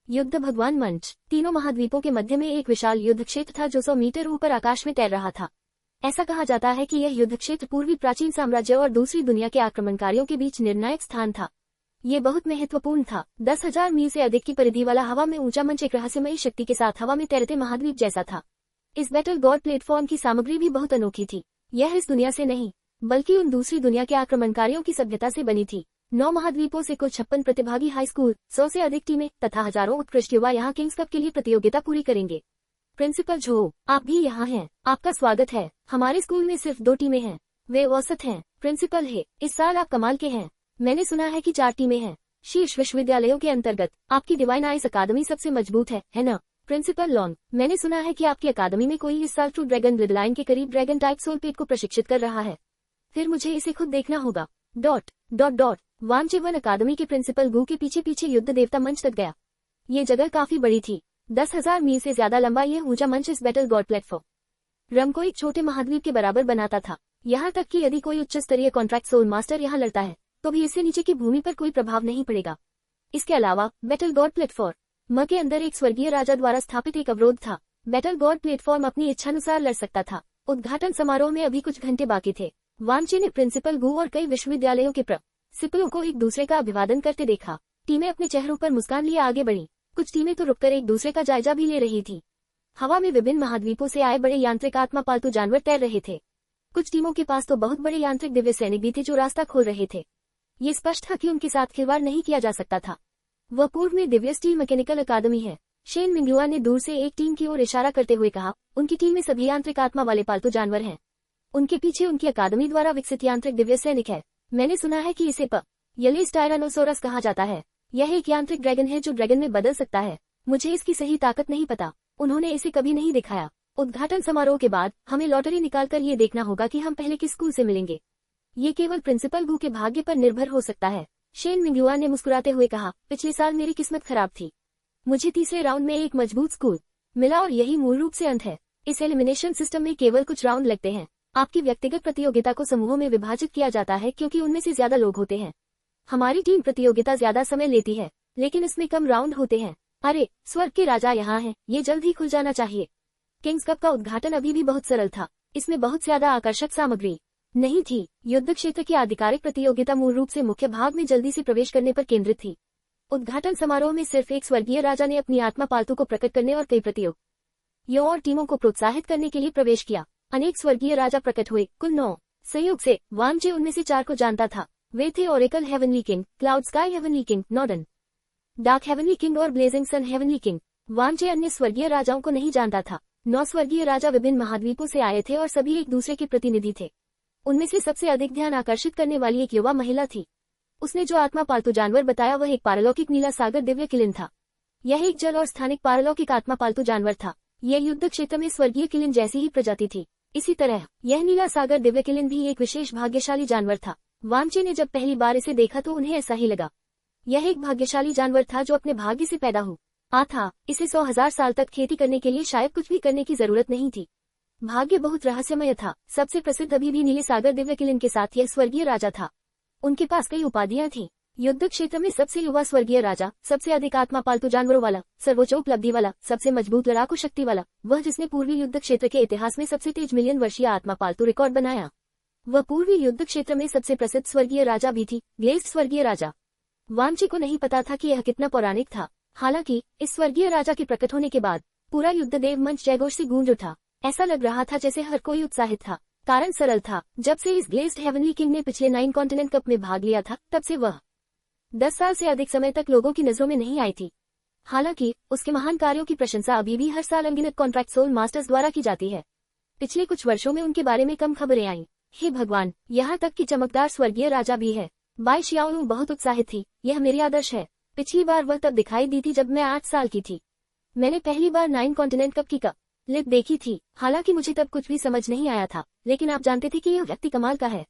युद्ध भगवान मंच। तीनों महाद्वीपों के मध्य में एक विशाल युद्ध क्षेत्र था जो 100 मीटर ऊपर आकाश में तैर रहा था। ऐसा कहा जाता है कि यह युद्ध क्षेत्र पूर्वी प्राचीन साम्राज्य और दूसरी दुनिया के आक्रमणकारियों के बीच निर्णायक स्थान था। ये बहुत महत्वपूर्ण था। 10,000 मील से अधिक की परिधि वाला हवा में ऊंचा मंच एक रहस्यमयी शक्ति के साथ हवा में तैरते महाद्वीप जैसा था। इस बैटल गॉड प्लेटफॉर्म की सामग्री भी बहुत अनोखी थी। यह इस दुनिया से नहीं, बल्कि उन दूसरी दुनिया के आक्रमणकारियों की सभ्यता से बनी थी। 9 महाद्वीपों से कुल 56 प्रतिभागी हाई स्कूल, 100 से अधिक टीमें तथा हजारों उत्कृष्ट युवा यहाँ किंग्स कप के लिए प्रतियोगिता पूरी करेंगे। प्रिंसिपल झो, आप भी यहाँ हैं। आपका स्वागत है। हमारे स्कूल में सिर्फ 2 टीमें हैं। वे औसत हैं। प्रिंसिपल है, इस साल आप कमाल के हैं। मैंने सुना है कि 4 टीमें हैं। शीर्ष विश्वविद्यालयों के अंतर्गत आपकी डिवाइन आइस अकादमी सबसे मजबूत है ना? प्रिंसिपल लॉन्ग, मैंने सुना है कि आपकी अकादमी में कोई इस साल ट्रू ड्रैगन ब्लडलाइन के करीब ड्रैगन टाइप सोलपेट को प्रशिक्षित कर रहा है। फिर मुझे इसे खुद देखना होगा। ... वांचेवन अकादमी के प्रिंसिपल गू के पीछे पीछे युद्ध देवता मंच तक गया। ये जगह काफी बड़ी थी। 10,000 मील से ज्यादा लंबा यह ऊंचा मंच इस बैटल गॉड प्लेटफॉर्म को एक छोटे महाद्वीप के बराबर बनाता था। यहाँ तक कि यदि कोई उच्च स्तरीय कॉन्ट्रैक्ट सोल मास्टर यहाँ लड़ता है, तो भी इससे नीचे की भूमि पर कोई प्रभाव नहीं पड़ेगा। इसके अलावा बैटल गॉड प्लेटफॉर्म के अंदर एक स्वर्गीय राजा द्वारा स्थापित एक अवरोध था। बैटल गॉड प्लेटफॉर्म अपनी इच्छानुसार लड़ सकता था उद्घाटन समारोह में अभी कुछ घंटे बाकी थे। वांचे ने प्रिंसिपल गू और कई विश्वविद्यालयों के प्रिंसिपलों को एक दूसरे का अभिवादन करते देखा। टीमें अपने चेहरों पर मुस्कान लिए आगे बढ़ी। कुछ टीमें तो रुककर एक दूसरे का जायजा भी ले रही थी। हवा में विभिन्न महाद्वीपों से आए बड़े यांत्रिक आत्मा पालतू जानवर तैर रहे थे। कुछ टीमों के पास तो बहुत बड़े यांत्रिक दिव्य सैनिक भी थे जो रास्ता खोल रहे थे। ये स्पष्ट था कि उनके साथ खिलवाड़ नहीं किया जा सकता था। वह पूर्व में दिव्य स्टील मैकेनिकल अकादमी है। शेन मिंगुआ ने दूर से एक टीम की ओर इशारा करते हुए कहा, उनकी टीम में सभी यांत्रिक आत्मा वाले पालतू जानवर हैं। उनके पीछे उनकी अकादमी द्वारा विकसित यांत्रिक दिव्य सैनिक है। मैंने सुना है कि इसे यलीस टायरानोसोरस कहा जाता है। यह एक यांत्रिक ड्रैगन है जो ड्रैगन में बदल सकता है। मुझे इसकी सही ताकत नहीं पता। उन्होंने इसे कभी नहीं दिखाया। उद्घाटन समारोह के बाद हमें लॉटरी निकालकर ये देखना होगा कि हम पहले किस स्कूल से मिलेंगे। ये केवल प्रिंसिपल गू के भाग्य पर निर्भर हो सकता है। शेन मिंगुआ ने मुस्कुराते हुए कहा, पिछले साल मेरी किस्मत खराब थी। मुझे तीसरे राउंड में एक मजबूत स्कूल मिला और यही मूल रूप से अंत है। इस एलिमिनेशन सिस्टम में केवल कुछ राउंड लगते हैं। आपकी व्यक्तिगत प्रतियोगिता को समूहों में विभाजित किया जाता है क्योंकि उनमें से ज्यादा लोग होते हैं। हमारी टीम प्रतियोगिता ज्यादा समय लेती है, लेकिन इसमें कम राउंड होते हैं। अरे, स्वर्ग के राजा यहाँ हैं, ये जल्द ही खुल जाना चाहिए। किंग्स कप का उद्घाटन अभी भी बहुत सरल था। इसमें बहुत ज्यादा आकर्षक सामग्री नहीं थी। युद्ध क्षेत्र की आधिकारिक प्रतियोगिता मूल रूप से मुख्य भाग में जल्दी से प्रवेश करने पर केंद्रित थी। उद्घाटन समारोह में सिर्फ एक स्वर्गीय राजा ने अपनी आत्मा पालतू को प्रकट करने और कई प्रतियोगियों और टीमों को प्रोत्साहित करने के लिए प्रवेश किया। अनेक स्वर्गीय राजा प्रकट हुए, कुल 9। संयोग से वांचे उनमें से 4 को जानता था। वे थे oracle heavenly king, cloud sky heavenly king, northern dark heavenly king और ब्लेजिंग सन हेवनली किंग। वांचे अन्य स्वर्गीय राजाओं को नहीं जानता था। 9 स्वर्गीय राजा विभिन्न महाद्वीपों से आए थे और सभी एक दूसरे के प्रतिनिधि थे। उनमें से सबसे अधिक ध्यान आकर्षित करने वाली एक युवा महिला थी। उसने जो आत्मा पालतू जानवर बताया वह एक पारलौकिक नीला सागर दिव्य किलिन था। यह एक जल और स्थानिक पारलौकिक आत्मा पालतू जानवर था। यह युद्ध क्षेत्र में स्वर्गीय किलिन जैसी ही प्रजाति थी। इसी तरह यह नीला सागर दिव्य किलिन भी एक विशेष भाग्यशाली जानवर था। वांचे ने जब पहली बार इसे देखा तो उन्हें ऐसा ही लगा। यह एक भाग्यशाली जानवर था जो अपने भाग्य से पैदा हुआ था। इसे 100,000 साल तक खेती करने के लिए शायद कुछ भी करने की जरूरत नहीं थी। भाग्य बहुत रहस्यमय था। सबसे प्रसिद्ध अभी भी नीले सागर दिव्य किलिन के साथ यह स्वर्गीय राजा था। उनके पास कई उपाधियां थीं। युद्ध क्षेत्र में सबसे युवा स्वर्गीय राजा, सबसे अधिक आत्मा पालतू जानवरों वाला, सर्वोच्च उपलब्धि वाला, सबसे मजबूत लड़ाकू शक्ति वाला, वह जिसने पूर्वी युद्ध क्षेत्र के इतिहास में सबसे तेज मिलियन वर्षीय आत्मा पालतू रिकॉर्ड बनाया। वह पूर्वी युद्ध क्षेत्र में सबसे प्रसिद्ध स्वर्गीय राजा भी थी, ग्लेज्ड स्वर्गीय राजा। वांचे को नहीं पता था कि यह कितना पौराणिक था। हालांकि इस स्वर्गीय राजा के प्रकट होने के बाद पूरा युद्ध देव मंच जयघोष से गूंज उठा। ऐसा लग रहा था जैसे हर कोई उत्साहित था। कारण सरल था, जब से इस ग्लेज्ड हेवनली किंग ने पिछले 9 कॉन्टिनेंट कप में भाग लिया था तब से वह 10 साल से अधिक समय तक लोगों की नजरों में नहीं आई थी। हालांकि उसके महान कार्यों की प्रशंसा अभी भी हर साल अनगिनत कॉन्ट्रैक्ट सोल मास्टर्स द्वारा की जाती है। पिछले कुछ वर्षों में उनके बारे में कम खबरें आईं। हे भगवान, यहाँ तक कि चमकदार स्वर्गीय राजा भी है। बाई शियाओलू बहुत उत्साहित थी। यह मेरे आदर्श है। पिछली बार वह तब दिखाई दी थी जब मैं 8 साल की थी। मैंने पहली बार 9 कॉन्टिनेंट कप की लिप देखी थी। हालांकि मुझे तब कुछ भी समझ नहीं आया था, लेकिन आप जानते थे कि यह व्यक्ति कमाल का है।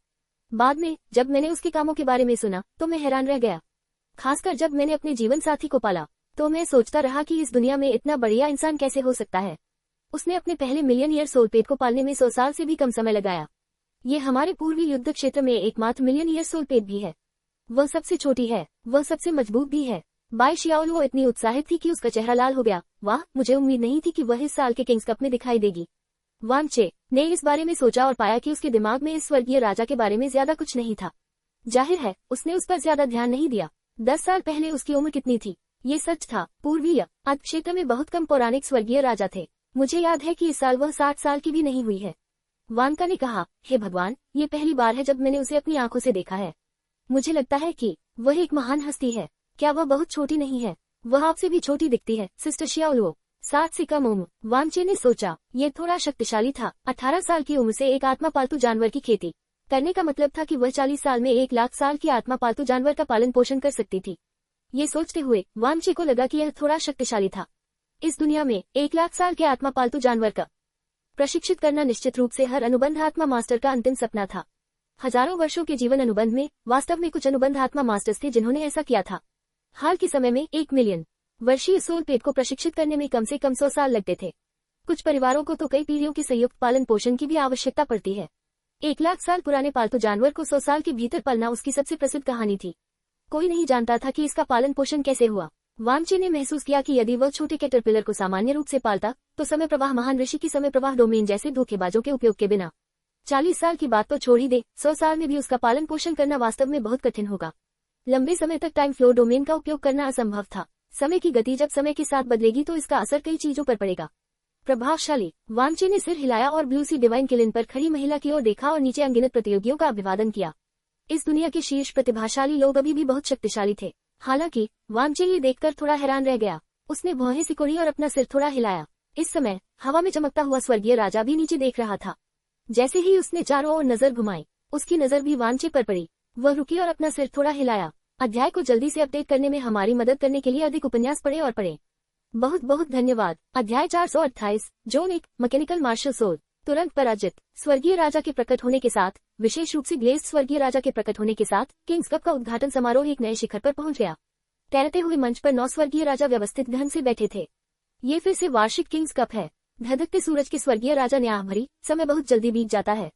बाद में जब मैंने उसके कामों के बारे में सुना तो मैं हैरान रह गया। खासकर जब मैंने अपने जीवन साथी को पाला तो मैं सोचता रहा कि इस दुनिया में इतना बढ़िया इंसान कैसे हो सकता है। उसने अपने पहले मिलियन ईयर सोलपेट को पालने में 100 साल से भी कम समय लगाया। ये हमारे पूर्वी युद्ध क्षेत्र में एकमात्र मिलियन ईयर सोलपेट भी है। वह सबसे छोटी है, वह सबसे मजबूत भी है। बाई शियाओलू इतनी उत्साहित थी कि उसका चेहरा लाल हो गया। वाह, मुझे उम्मीद नहीं थी कि वह इस साल के किंग्स कप में दिखाई देगी। वांचे ने इस बारे में सोचा और पाया कि उसके दिमाग में इस स्वर्गीय राजा के बारे में ज्यादा कुछ नहीं था। जाहिर है उसने उस पर ज्यादा ध्यान नहीं दिया। 10 साल पहले उसकी उम्र कितनी थी? ये सच था। पूर्वीय अर्ध क्षेत्र में बहुत कम पौराणिक स्वर्गीय राजा थे। मुझे याद है कि इस साल वह 60 साल की भी नहीं हुई है। वानका ने कहा, हे भगवान, ये पहली बार है जब मैंने उसे अपनी आंखों से देखा है। मुझे लगता है कि वह एक महान हस्ती है। क्या वह बहुत छोटी नहीं है? वह आपसे भी छोटी दिखती है, सिस्टर शियाओलू। 60 से कम उम्र, वांचे ने सोचा। ये थोड़ा शक्तिशाली था। 18 साल की उम्र से एक आत्मा पालतू जानवर की खेती करने का मतलब था कि वह 40 साल में 1 लाख साल की आत्मा पालतू जानवर का पालन पोषण कर सकती थी। ये सोचते हुए वांचे को लगा कि यह थोड़ा शक्तिशाली था। इस दुनिया में 1 लाख साल के आत्मा पालतू जानवर का प्रशिक्षित करना निश्चित रूप से हर अनुबंध आत्मा मास्टर का अंतिम सपना था। हजारों वर्षों के जीवन अनुबंध में वास्तव में कुछ अनुबंध आत्मा मास्टर्स थे जिन्होंने ऐसा किया था। हाल के समय में 1 मिलियन वर्षीय सोलपेट को प्रशिक्षित करने में कम से कम 100 साल लगते थे। कुछ परिवारों को तो कई पीढ़ियों के संयुक्त पालन पोषण की भी आवश्यकता पड़ती है। 1 लाख साल पुराने पालतू जानवर को 100 साल के भीतर पालना उसकी सबसे प्रसिद्ध कहानी थी। कोई नहीं जानता था कि इसका पालन पोषण कैसे हुआ। वामचे ने महसूस किया कि यदि वह छोटे कैटरपिलर को सामान्य रूप से पालता तो समय प्रवाह महान ऋषि की समय प्रवाह डोमेन जैसे धोखेबाजों के उपयोग के बिना 40 साल की बात तो छोड़ ही दे, 100 साल में भी उसका पालन पोषण करना वास्तव में बहुत कठिन होगा। लंबे समय तक टाइम फ्लो डोमेन का उपयोग करना असंभव था। समय की गति जब समय के साथ बदलेगी तो इसका असर कई चीजों पर पड़ेगा। प्रभावशाली। वामचे ने सिर हिलाया और ब्लूसी डिवाइन किलिन पर खड़ी महिला की ओर देखा और नीचे अनगिनत प्रतियोगियों का अभिवादन किया। इस दुनिया के शीर्ष प्रतिभाशाली लोग अभी भी बहुत शक्तिशाली थे। हालांकि वामचे ये देखकर थोड़ा हैरान रह गया। उसने भौहें सिकोड़ी और अपना सिर थोड़ा हिलाया। इस समय हवा में चमकता हुआ स्वर्गीय राजा भी नीचे देख रहा था। जैसे ही उसने चारों ओर नजर घुमाई, उसकी नजर भी वामचे पर पड़ी। वह रुकी और अपना सिर थोड़ा हिलाया। अध्याय को जल्दी से अपडेट करने में हमारी मदद करने के लिए अधिक उपन्यास पढ़े और पढ़े। बहुत बहुत धन्यवाद। अध्याय 428, जोन 1, मैकेनिकल मार्शल सोल। तुरंत पराजित। स्वर्गीय राजा के प्रकट होने के साथ, विशेष रूप से ग्लेज्ड स्वर्गीय राजा के प्रकट होने के साथ, किंग्स कप का उद्घाटन समारोह एक नए शिखर पर पहुंच गया। तैरते हुए मंच पर 9 स्वर्गीय राजा व्यवस्थित ढंग से बैठे थे। ये फिर से वार्षिक किंग्स कप है। धधकते सूरज के स्वर्गीय राजा ने आह भरी, समय बहुत जल्दी बीत जाता है।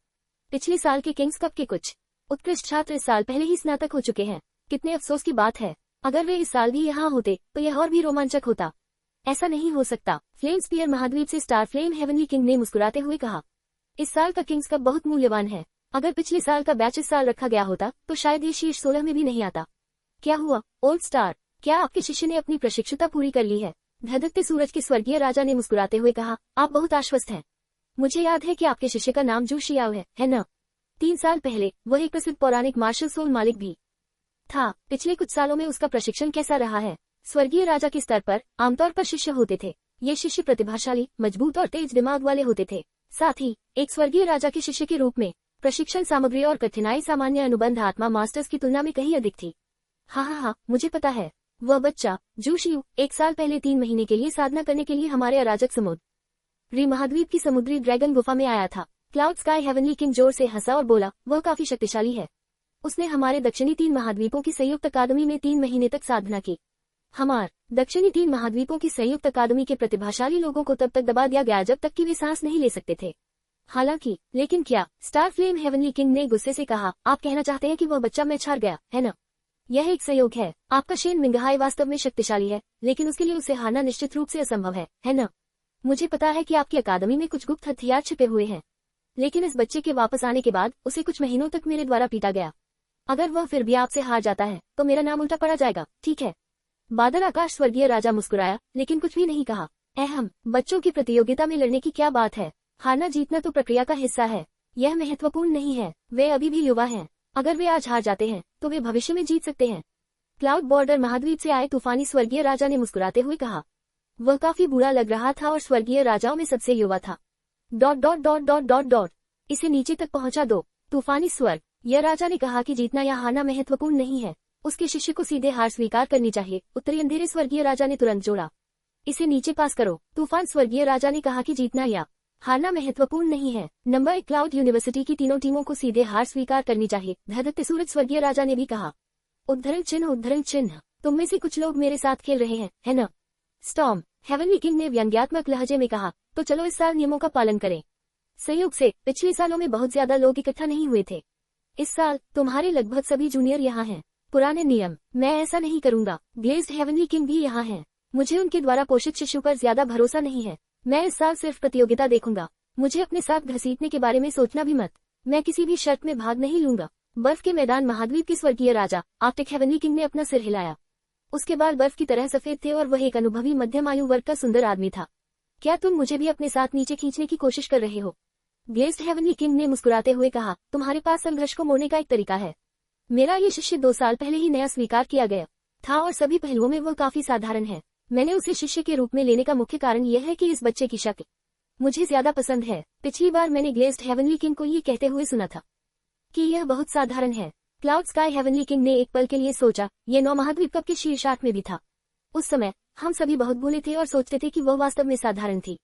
पिछले साल के किंग्स कप के कुछ उत्कृष्ट छात्र इस साल पहले ही स्नातक हो चुके हैं। कितने अफसोस की बात है। अगर वे इस साल भी यहाँ होते तो यह और भी रोमांचक होता। ऐसा नहीं हो सकता। फ्लेम स्पीयर महाद्वीप से स्टार फ्लेम हेवनली किंग ने मुस्कुराते हुए कहा। इस साल का किंग्स कप बहुत मूल्यवान है। अगर पिछले साल का बैच इस साल रखा गया होता तो शायद ये शीर्ष 16 में भी नहीं आता। क्या हुआ ओल्ड स्टार, क्या आपके शिष्य ने अपनी प्रशिक्षुता पूरी कर ली है? धधकते सूरज के स्वर्गीय राजा ने मुस्कुराते हुए कहा। आप बहुत आश्वस्त हैं। मुझे याद है कि आपके शिष्य का नाम जू शियाओ है न? 3 साल पहले वह एक प्रसिद्ध पौराणिक मार्शल सोल मालिक भी था। पिछले कुछ सालों में उसका प्रशिक्षण कैसा रहा है? स्वर्गीय राजा के स्तर पर आमतौर पर शिष्य होते थे। ये शिष्य प्रतिभाशाली, मजबूत और तेज दिमाग वाले होते थे। साथ ही एक स्वर्गीय राजा के शिष्य के रूप में प्रशिक्षण सामग्री और कठिनाई सामान्य अनुबंध आत्मा मास्टर्स की तुलना में कहीं अधिक थी। हाँ, मुझे पता है। वह बच्चा जू शियू 1 साल पहले 3 महीने के लिए साधना करने के लिए हमारे अराजक समुद्री महाद्वीप की समुद्री ड्रैगन गुफा में आया था। क्लाउड स्काई हेवनली किंग जोर से हंसा और बोला, वह काफी शक्तिशाली है। उसने हमारे दक्षिणी 3 महाद्वीपों की संयुक्त अकादमी में 3 महीने तक साधना की। हमार दक्षिणी 3 महाद्वीपों की संयुक्त अकादमी के प्रतिभाशाली लोगों को तब तक दबा दिया गया जब तक कि वे सांस नहीं ले सकते थे। हालांकि लेकिन क्या? स्टार फ्लेम हेवनली किंग ने गुस्से से कहा। आप कहना चाहते हैं कि वह बच्चा मैच हार गया है न? यह एक संयोग है। आपका शेन मिंगहाई वास्तव में शक्तिशाली है, लेकिन उसके लिए उसे हारना निश्चित रूप से असंभव है न? मुझे पता है कि आपकी अकादमी में कुछ गुप्त हथियार छिपे हुए हैं, लेकिन इस बच्चे के वापस आने के बाद उसे कुछ महीनों तक मेरे द्वारा पीटा गया। अगर वह फिर भी आपसे हार जाता है तो मेरा नाम उल्टा पड़ा जाएगा, ठीक है? बादल आकाश स्वर्गीय राजा मुस्कुराया, लेकिन कुछ भी नहीं कहा। बच्चों की प्रतियोगिता में लड़ने की क्या बात है? हारना जीतना तो प्रक्रिया का हिस्सा है। यह महत्वपूर्ण नहीं है। वे अभी भी युवा हैं। अगर वे आज हार जाते हैं तो वे भविष्य में जीत सकते हैं। क्लाउड बॉर्डर महाद्वीप से आए तूफानी स्वर्गीय राजा ने मुस्कुराते हुए कहा। वह काफी बुरा लग रहा था और स्वर्गीय राजाओं में सबसे युवा था। ... इसे नीचे तक पहुंचा दो। तूफानी स्वर्ग यह राजा ने कहा कि जीतना या हारना महत्वपूर्ण नहीं है। उसके शिष्य को सीधे हार स्वीकार करनी चाहिए। उत्तरी अंधेरे स्वर्गीय राजा ने तुरंत जोड़ा। इसे नीचे पास करो। तूफान स्वर्गीय राजा ने कहा कि जीतना या हारना महत्वपूर्ण नहीं है। नंबर 1 क्लाउड यूनिवर्सिटी की तीनों टीमों को सीधे हार स्वीकार करनी चाहिए। धधकते सूरज स्वर्गीय राजा ने भी कहा। उद्धरण चिन्ह। तुम में से कुछ लोग मेरे साथ खेल रहे हैं, है न? स्टॉर्म हेवनली किंग ने व्यंग्यात्मक लहजे में कहा। तो चलो इस साल नियमों का पालन करें। संयोग से पिछले सालों में बहुत ज्यादा लोग इकट्ठा नहीं हुए थे। इस साल तुम्हारे लगभग सभी जूनियर यहाँ हैं। पुराने नियम, मैं ऐसा नहीं करूंगा। ग्लेज्ड हेवनली किंग भी यहाँ हैं। मुझे उनके द्वारा पोषित शिशु पर ज्यादा भरोसा नहीं है। मैं इस साल सिर्फ प्रतियोगिता देखूंगा। मुझे अपने साथ घसीटने के बारे में सोचना भी मत। मैं किसी भी शर्त में भाग नहीं लूंगा। बर्फ के मैदान महाद्वीप की स्वर्गीय राजा आर्कटिक हेवनली किंग ने अपना सिर हिलाया। उसके बाल बर्फ की तरह सफेद थे और वह एक अनुभवी मध्यम आयु वर्ग का सुंदर आदमी था। क्या तुम मुझे भी अपने साथ नीचे खींचने की कोशिश कर रहे हो? ग्लेज्ड हेवनली किंग ने मुस्कुराते हुए कहा। तुम्हारे पास संघर्ष को मोड़ने का एक तरीका है। मेरा ये शिष्य 2 साल पहले ही नया स्वीकार किया गया था और सभी पहलुओं में वह काफी साधारण है। मैंने उसे शिष्य के रूप में लेने का मुख्य कारण यह है कि इस बच्चे की शक्ल मुझे ज्यादा पसंद है। पिछली बार मैंने ग्लेज्ड हेवनली किंग को ये कहते हुए सुना था कि यह बहुत साधारण है। क्लाउड स्काई हेवनली किंग ने एक पल के लिए सोचा। यह 9 महाद्वीप कप के शीर्ष 8 में भी था। उस समय हम सभी बहुत भूले थे और सोचते थे कि वह वास्तव में साधारण थी।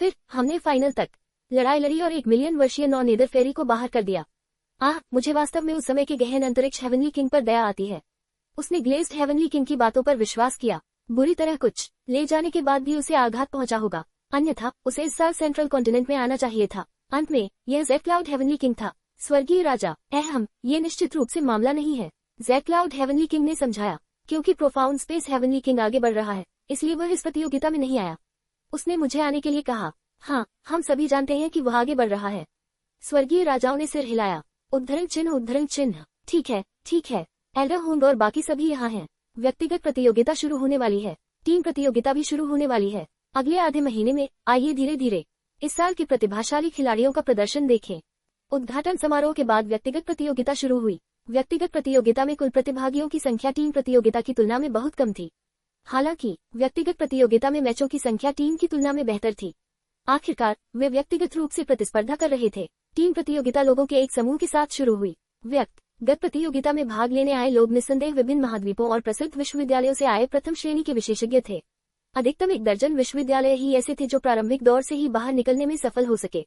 फिर हमने फाइनल तक लड़ाई लड़ी और 1 मिलियन वर्षीय 9 नेदर फेरी को बाहर कर दिया। मुझे वास्तव में उस समय के गहन अंतरिक्ष हेवनली किंग पर दया आती है। उसने ग्लेज्ड हेवनली किंग की बातों पर विश्वास किया। बुरी तरह कुछ ले जाने के बाद भी उसे आघात पहुंचा होगा, अन्यथा उसे इस साल सेंट्रल कॉन्टिनेंट में आना चाहिए था। अंत में यह जेड क्लाउड हेवनली किंग था। स्वर्गीय राजा ये निश्चित रूप से मामला नहीं है, जेड क्लाउड हेवनली किंग ने समझाया। क्योंकि प्रोफाउंड स्पेस हेवनली किंग आगे बढ़ रहा है, इसलिए वह इस प्रतियोगिता में नहीं आया। उसने मुझे आने के लिए कहा। हाँ, हम सभी जानते हैं कि वह आगे बढ़ रहा है। स्वर्गीय राजाओं ने सिर हिलाया। उद्धरण चिन्ह उद्धरण चिन्ह। ठीक है, ठीक है। एल्डर होंग और बाकी सभी यहाँ हैं। व्यक्तिगत प्रतियोगिता शुरू होने वाली है, टीम प्रतियोगिता भी शुरू होने वाली है अगले आधे महीने में। आइए धीरे धीरे इस साल के प्रतिभाशाली खिलाड़ियों का प्रदर्शन देखें। उद्घाटन समारोह के बाद व्यक्तिगत प्रतियोगिता शुरू हुई। व्यक्तिगत प्रतियोगिता में कुल प्रतिभागियों की संख्या टीम प्रतियोगिता की तुलना में बहुत कम थी। हालांकि व्यक्तिगत प्रतियोगिता में मैचों की संख्या टीम की तुलना में बेहतर थी। आखिरकार वे व्यक्तिगत रूप से प्रतिस्पर्धा कर रहे थे। टीम प्रतियोगिता लोगों के एक समूह के साथ शुरू हुई। व्यक्तिगत प्रतियोगिता में भाग लेने आए लोग निस्संदेह विभिन्न महाद्वीपों और प्रसिद्ध विश्वविद्यालयों से आए प्रथम श्रेणी के विशेषज्ञ थे। अधिकतम 1 दर्जन विश्वविद्यालय ही ऐसे थे जो प्रारंभिक दौर से ही बाहर निकलने में सफल हो सके।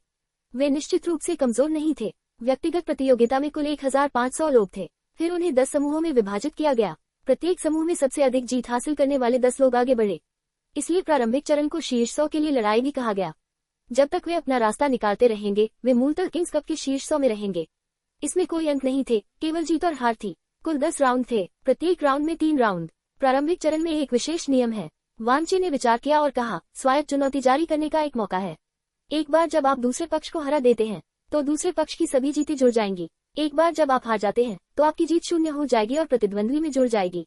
वे निश्चित रूप से कमजोर नहीं थे। व्यक्तिगत प्रतियोगिता में कुल 1500 लोग थे। फिर उन्हें 10 समूहों में विभाजित किया गया। प्रत्येक समूह में सबसे अधिक जीत हासिल करने वाले 10 लोग आगे बढ़े। इसलिए प्रारंभिक चरण को शीर्ष 100 के लिए लड़ाई भी कहा गया। जब तक वे अपना रास्ता निकालते रहेंगे, वे मूलतः किंग्स कप के शीर्ष 100 में रहेंगे। इसमें कोई अंक नहीं थे, केवल जीत और हार थी। कुल 10 राउंड थे, प्रत्येक राउंड में 3 राउंड। प्रारंभिक चरण में एक विशेष नियम है। वांचे ने विचार किया और कहा, स्वायत्त चुनौती जारी करने का एक मौका है। एक बार जब आप दूसरे पक्ष को हरा देते हैं, तो दूसरे पक्ष की सभी जीतें जुड़ जाएंगी। एक बार जब आप हार जाते हैं, तो आपकी जीत शून्य हो जाएगी और प्रतिद्वंद्वी में जुड़ जाएगी।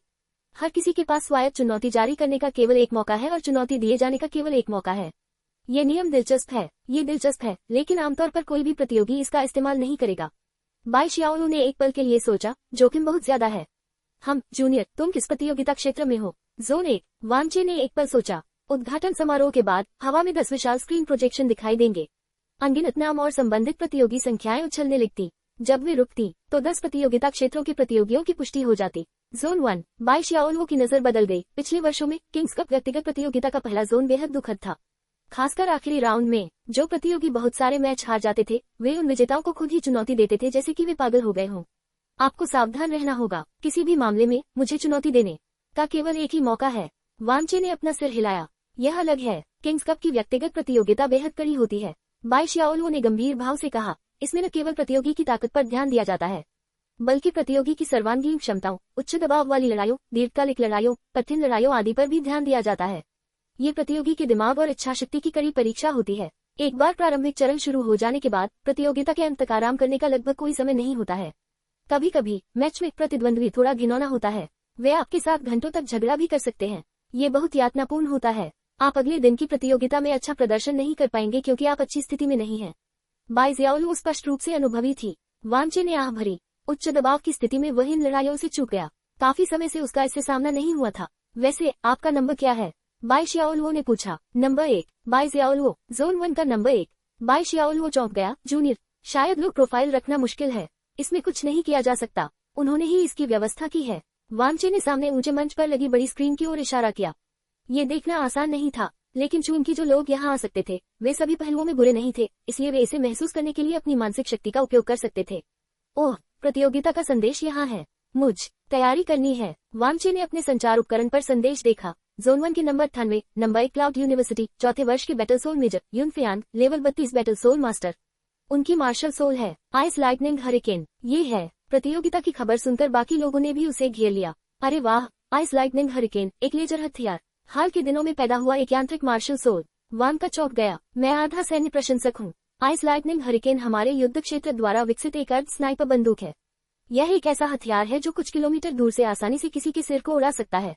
हर किसी के पास स्वायत्त चुनौती जारी करने का केवल एक मौका है और चुनौती दिए जाने का केवल एक मौका है। ये नियम दिलचस्प है, ये दिलचस्प है, लेकिन आमतौर पर कोई भी प्रतियोगी इसका इस्तेमाल नहीं करेगा। बाई शियाओलू ने एक पल के लिए सोचा, जोखिम बहुत ज्यादा है। हम जूनियर, तुम किस प्रतियोगिता क्षेत्र में हो? जोन 1। वांचे ने एक पल सोचा। उद्घाटन समारोह के बाद हवा में 10 विशाल स्क्रीन प्रोजेक्शन दिखाई देंगे। अनगिनत नाम और संबंधित प्रतियोगी संख्याएं उछलने लगती। जब वे रुकती, तो 10 प्रतियोगिता क्षेत्रों के प्रतियोगियों की पुष्टि हो जाती। जोन 1। बाई शियाओलू की नजर बदल गई। पिछले वर्षों में किंग्स कप व्यक्तिगत प्रतियोगिता का पहला जोन बेहद दुखद था। खासकर आखिरी राउंड में जो प्रतियोगी बहुत सारे मैच हार जाते थे, वे उन विजेताओं को खुद ही चुनौती देते थे जैसे कि वे पागल हो गए हों। आपको सावधान रहना होगा। किसी भी मामले में मुझे चुनौती देने का केवल एक ही मौका है। वांचे ने अपना सिर हिलाया। यह अलग है। किंग्स कप की व्यक्तिगत प्रतियोगिता बेहद कड़ी होती है। बाई शियाओलू ने गंभीर भाव से कहा, इसमें न केवल प्रतियोगी की ताकत पर ध्यान दिया जाता है, बल्कि प्रतियोगी की सर्वांगीण क्षमताओं, उच्च दबाव वाली लड़ाइयों, दीर्घकालिक लड़ाइयों, कठिन लड़ाइयों आदि पर भी ध्यान दिया जाता है। ये प्रतियोगी के दिमाग और इच्छाशक्ति की कड़ी परीक्षा होती है। एक बार प्रारंभिक चरण शुरू हो जाने के बाद प्रतियोगिता के अंत तक आराम करने का लगभग कोई समय नहीं होता है। कभी कभी मैच में प्रतिद्वंद्वी थोड़ा घिनौना होता है। वे आपके साथ घंटों तक झगड़ा भी कर सकते हैं। ये बहुत यातनापूर्ण होता है। आप अगले दिन की प्रतियोगिता में अच्छा प्रदर्शन नहीं कर पाएंगे क्योंकि आप अच्छी स्थिति में नहीं हैं। बाई शियाओलू स्पष्ट रूप से अनुभवी थी। वांचे ने आह भरी। उच्च दबाव की स्थिति में वह इन लड़ाइयों से चूक गया। काफी समय से उसका इससे सामना नहीं हुआ था। वैसे आपका नंबर क्या है? बाई शियाओलू ने पूछा। नंबर 1। बाई शियाओलू। जोन 1 का नंबर 1। बाई शियाओलू चौंक गया। जूनियर, शायद लो प्रोफाइल रखना मुश्किल है। इसमें कुछ नहीं किया जा सकता। उन्होंने ही इसकी व्यवस्था की है। वांचे ने सामने ऊंचे मंच पर लगी बड़ी स्क्रीन की ओर इशारा किया। ये देखना आसान नहीं था, लेकिन चूंकि जो लोग यहाँ आ सकते थे, वे सभी पहलुओं में बुरे नहीं थे, इसलिए वे इसे महसूस करने के लिए अपनी मानसिक शक्ति का उपयोग कर सकते थे। ओह, प्रतियोगिता का संदेश यहाँ है। मुझ तैयारी करनी है। वांचे ने अपने संचार उपकरण पर संदेश देखा। जोन 1 के नंबर 98, नंबर 1 क्लाउड यूनिवर्सिटी, चौथे वर्ष के बैटल सोल मेजर यूनफियांग, लेवल 32 बैटल सोल मास्टर। उनकी मार्शल सोल है आइस लाइटनिंग हरिकेन। ये है। प्रतियोगिता की खबर सुनकर बाकी लोगों ने भी उसे घेर लिया। अरे वाह, आइस लाइटनिंग हरिकेन, एक लेजर हथियार। हाल के दिनों में पैदा हुआ एक यांत्रिक मार्शल सोल। वान का चौंक गया। मैं आधा सैन्य प्रशंसक हूँ। आइस लाइटनिंग हरिकेन हमारे युद्ध क्षेत्र द्वारा विकसित एक अर्ध स्नाइपर बंदूक है। यह एक ऐसा हथियार है जो कुछ किलोमीटर दूर से आसानी से किसी के सिर को उड़ा सकता है।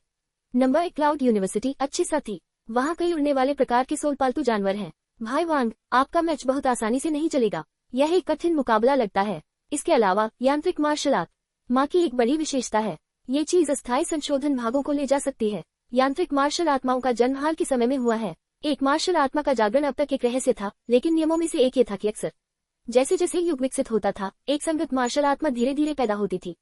नंबर 1 क्लाउड यूनिवर्सिटी, अच्छी साथी। वहाँ कई उड़ने वाले प्रकार के सोल पालतू जानवर हैं। भाई वांग, आपका मैच बहुत आसानी से नहीं चलेगा। यह एक कठिन मुकाबला लगता है। इसके अलावा यांत्रिक मार्शल आर्ट माँ की एक बड़ी विशेषता है। ये चीज अस्थायी संशोधन भागों को ले जा सकती है। यांत्रिक मार्शल आत्माओं का जन्म हाल के समय में हुआ है। एक मार्शल आत्मा का जागरण अब तक एक रहस्य था, लेकिन नियमों में से एक ये था कि अक्सर जैसे जैसे युग विकसित होता था, एक संगत मार्शल आत्मा धीरे धीरे पैदा होती थी।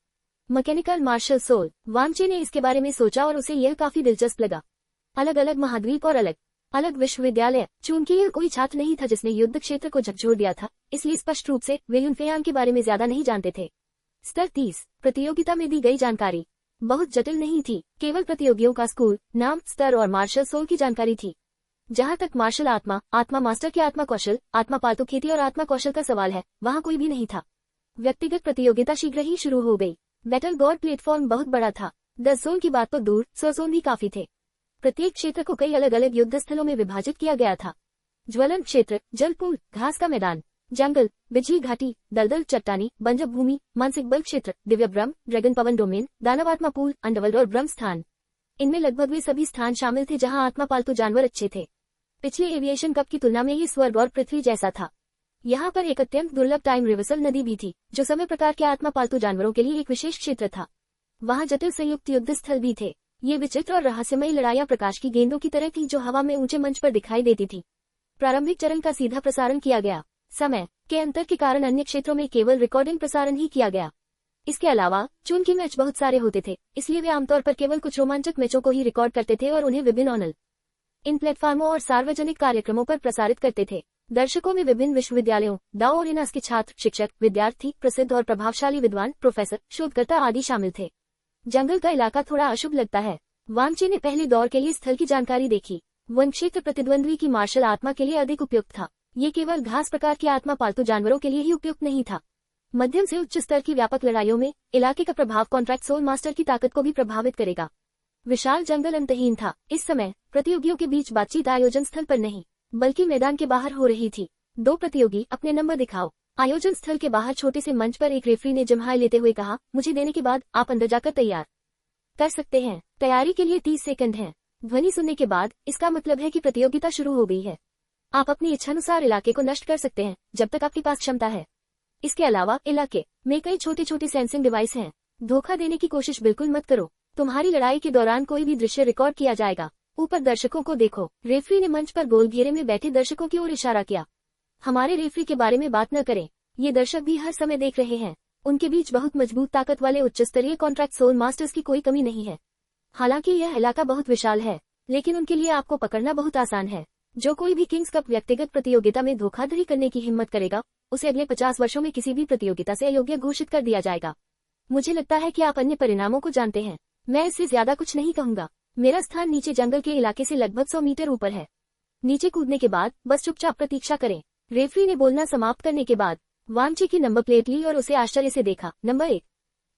Mechanical martial soul. वांचे ने इसके बारे में सोचा और उसे यह काफी दिलचस्प लगा। अलग अलग महाद्वीप और अलग अलग विश्वविद्यालय। चूंकि यह कोई छात्र नहीं था जिसने युद्ध क्षेत्र को झकझोर दिया था, इसलिए स्पष्ट रूप से वे यूनफेयांग के बारे में ज्यादा नहीं जानते थे। स्तर 30। प्रतियोगिता में दी गई जानकारी बहुत जटिल नहीं थी। केवल प्रतियोगियों का स्कूल, नाम, स्तर और मार्शल सोल की जानकारी थी। जहाँ तक मार्शल आत्मा, आत्मा मास्टर के आत्मा कौशल, आत्मा पालतू खेती और आत्मा कौशल का सवाल है, वहाँ कोई भी नहीं था। व्यक्तिगत प्रतियोगिता शीघ्र ही शुरू हो गई। बैटल गॉड प्लेटफॉर्म बहुत बड़ा था। 10 जोन की बात तो दूर, 100 जोन भी काफी थे। प्रत्येक क्षेत्र को कई अलग अलग युद्ध स्थलों में विभाजित किया गया था। ज्वलन क्षेत्र, जलपूल, घास का मैदान, जंगल, बिजली घाटी, दलदल चट्टानी, बंजर भूमि, मानसिक बल क्षेत्र, दिव्य ब्रह्म, ड्रैगन पवन डोमेन, दानवात्मा पूल, अंडरवर्ल्ड और ब्रह्म स्थान। इनमें लगभग वे सभी स्थान शामिल थे जहां आत्मा पालतू जानवर अच्छे थे। पिछले एविएशन कप की तुलना में ये स्वर्ग और पृथ्वी जैसा था। यहाँ पर एक अत्यंत दुर्लभ टाइम रिवर्सल नदी भी थी, जो समय प्रकार के आत्मा पालतू जानवरों के लिए एक विशेष क्षेत्र था। वहाँ जटिल संयुक्त युद्ध स्थल भी थे। ये विचित्र और रहस्यमयी लड़ाइयाँ प्रकाश की गेंदों की तरह थी जो हवा में ऊंचे मंच पर दिखाई देती थी। प्रारंभिक चरण का सीधा प्रसारण किया गया। समय के अंतर के कारण अन्य क्षेत्रों में केवल रिकॉर्डिंग प्रसारण ही किया गया। इसके अलावा चूंकि मैच बहुत सारे होते थे, इसलिए वे आमतौर पर केवल कुछ रोमांचक मैचों को ही रिकॉर्ड करते थे और उन्हें विभिन्न ऑनल इन प्लेटफार्मों और सार्वजनिक कार्यक्रमों पर प्रसारित करते थे। दर्शकों में विभिन्न विश्वविद्यालयों, दाओ और इनास के छात्र, शिक्षक, विद्यार्थी, प्रसिद्ध और प्रभावशाली विद्वान, प्रोफेसर, शोधकर्ता आदि शामिल थे। जंगल का इलाका थोड़ा अशुभ लगता है। वामचे ने पहले दौर के लिए स्थल की जानकारी देखी। वन क्षेत्र प्रतिद्वंद्वी की मार्शल आत्मा के लिए अधिक उपयुक्त था। ये केवल घास प्रकार की आत्मा पालतू जानवरों के लिए ही उपयुक्त नहीं था। मध्यम से उच्च स्तर की व्यापक लड़ाइयों में इलाके का प्रभाव कॉन्ट्रैक्ट सोल मास्टर की ताकत को भी प्रभावित करेगा। विशाल जंगल अंतहीन था। इस समय प्रतियोगियों के बीच बातचीत आयोजन स्थल पर नहीं, बल्कि मैदान के बाहर हो रही थी। 2 प्रतियोगी, अपने नंबर दिखाओ। आयोजन स्थल के बाहर छोटे से मंच पर एक रेफरी ने जम्हाई लेते हुए कहा, मुझे देने के बाद आप अंदर जाकर तैयार कर सकते हैं। तैयारी के लिए 30 सेकंड हैं। ध्वनि सुनने के बाद इसका मतलब है कि प्रतियोगिता शुरू हो गई है। आप अपनी इच्छानुसार इलाके को नष्ट कर सकते हैं जब तक आपके पास क्षमता है। इसके अलावा इलाके में कई छोटे छोटे सेंसिंग डिवाइस हैं। धोखा देने की कोशिश बिल्कुल मत करो। तुम्हारी लड़ाई के दौरान कोई भी दृश्य रिकॉर्ड किया जाएगा। ऊपर दर्शकों को देखो। रेफरी ने मंच पर गोल घेरे में बैठे दर्शकों की ओर इशारा किया। हमारे रेफरी के बारे में बात न करें। ये दर्शक भी हर समय देख रहे हैं। उनके बीच बहुत मजबूत ताकत वाले उच्च स्तरीय कॉन्ट्रैक्ट सोल मास्टर्स की कोई कमी नहीं है। हालांकि यह इलाका बहुत विशाल है, लेकिन उनके लिए आपको पकड़ना बहुत आसान है। जो कोई भी किंग्स कप व्यक्तिगत प्रतियोगिता में धोखाधड़ी करने की हिम्मत करेगा, उसे अगले 50 वर्षों में किसी भी प्रतियोगिता से अयोग्य घोषित कर दिया जाएगा। मुझे लगता है कि आप अन्य परिणामों को जानते हैं। मैं इससे ज्यादा कुछ नहीं कहूंगा। मेरा स्थान नीचे जंगल के इलाके से लगभग 100 मीटर ऊपर है। नीचे कूदने के बाद बस चुपचाप प्रतीक्षा करें। रेफरी ने बोलना समाप्त करने के बाद वामचे की नंबर प्लेट ली और उसे आश्चर्य से देखा। नंबर 1।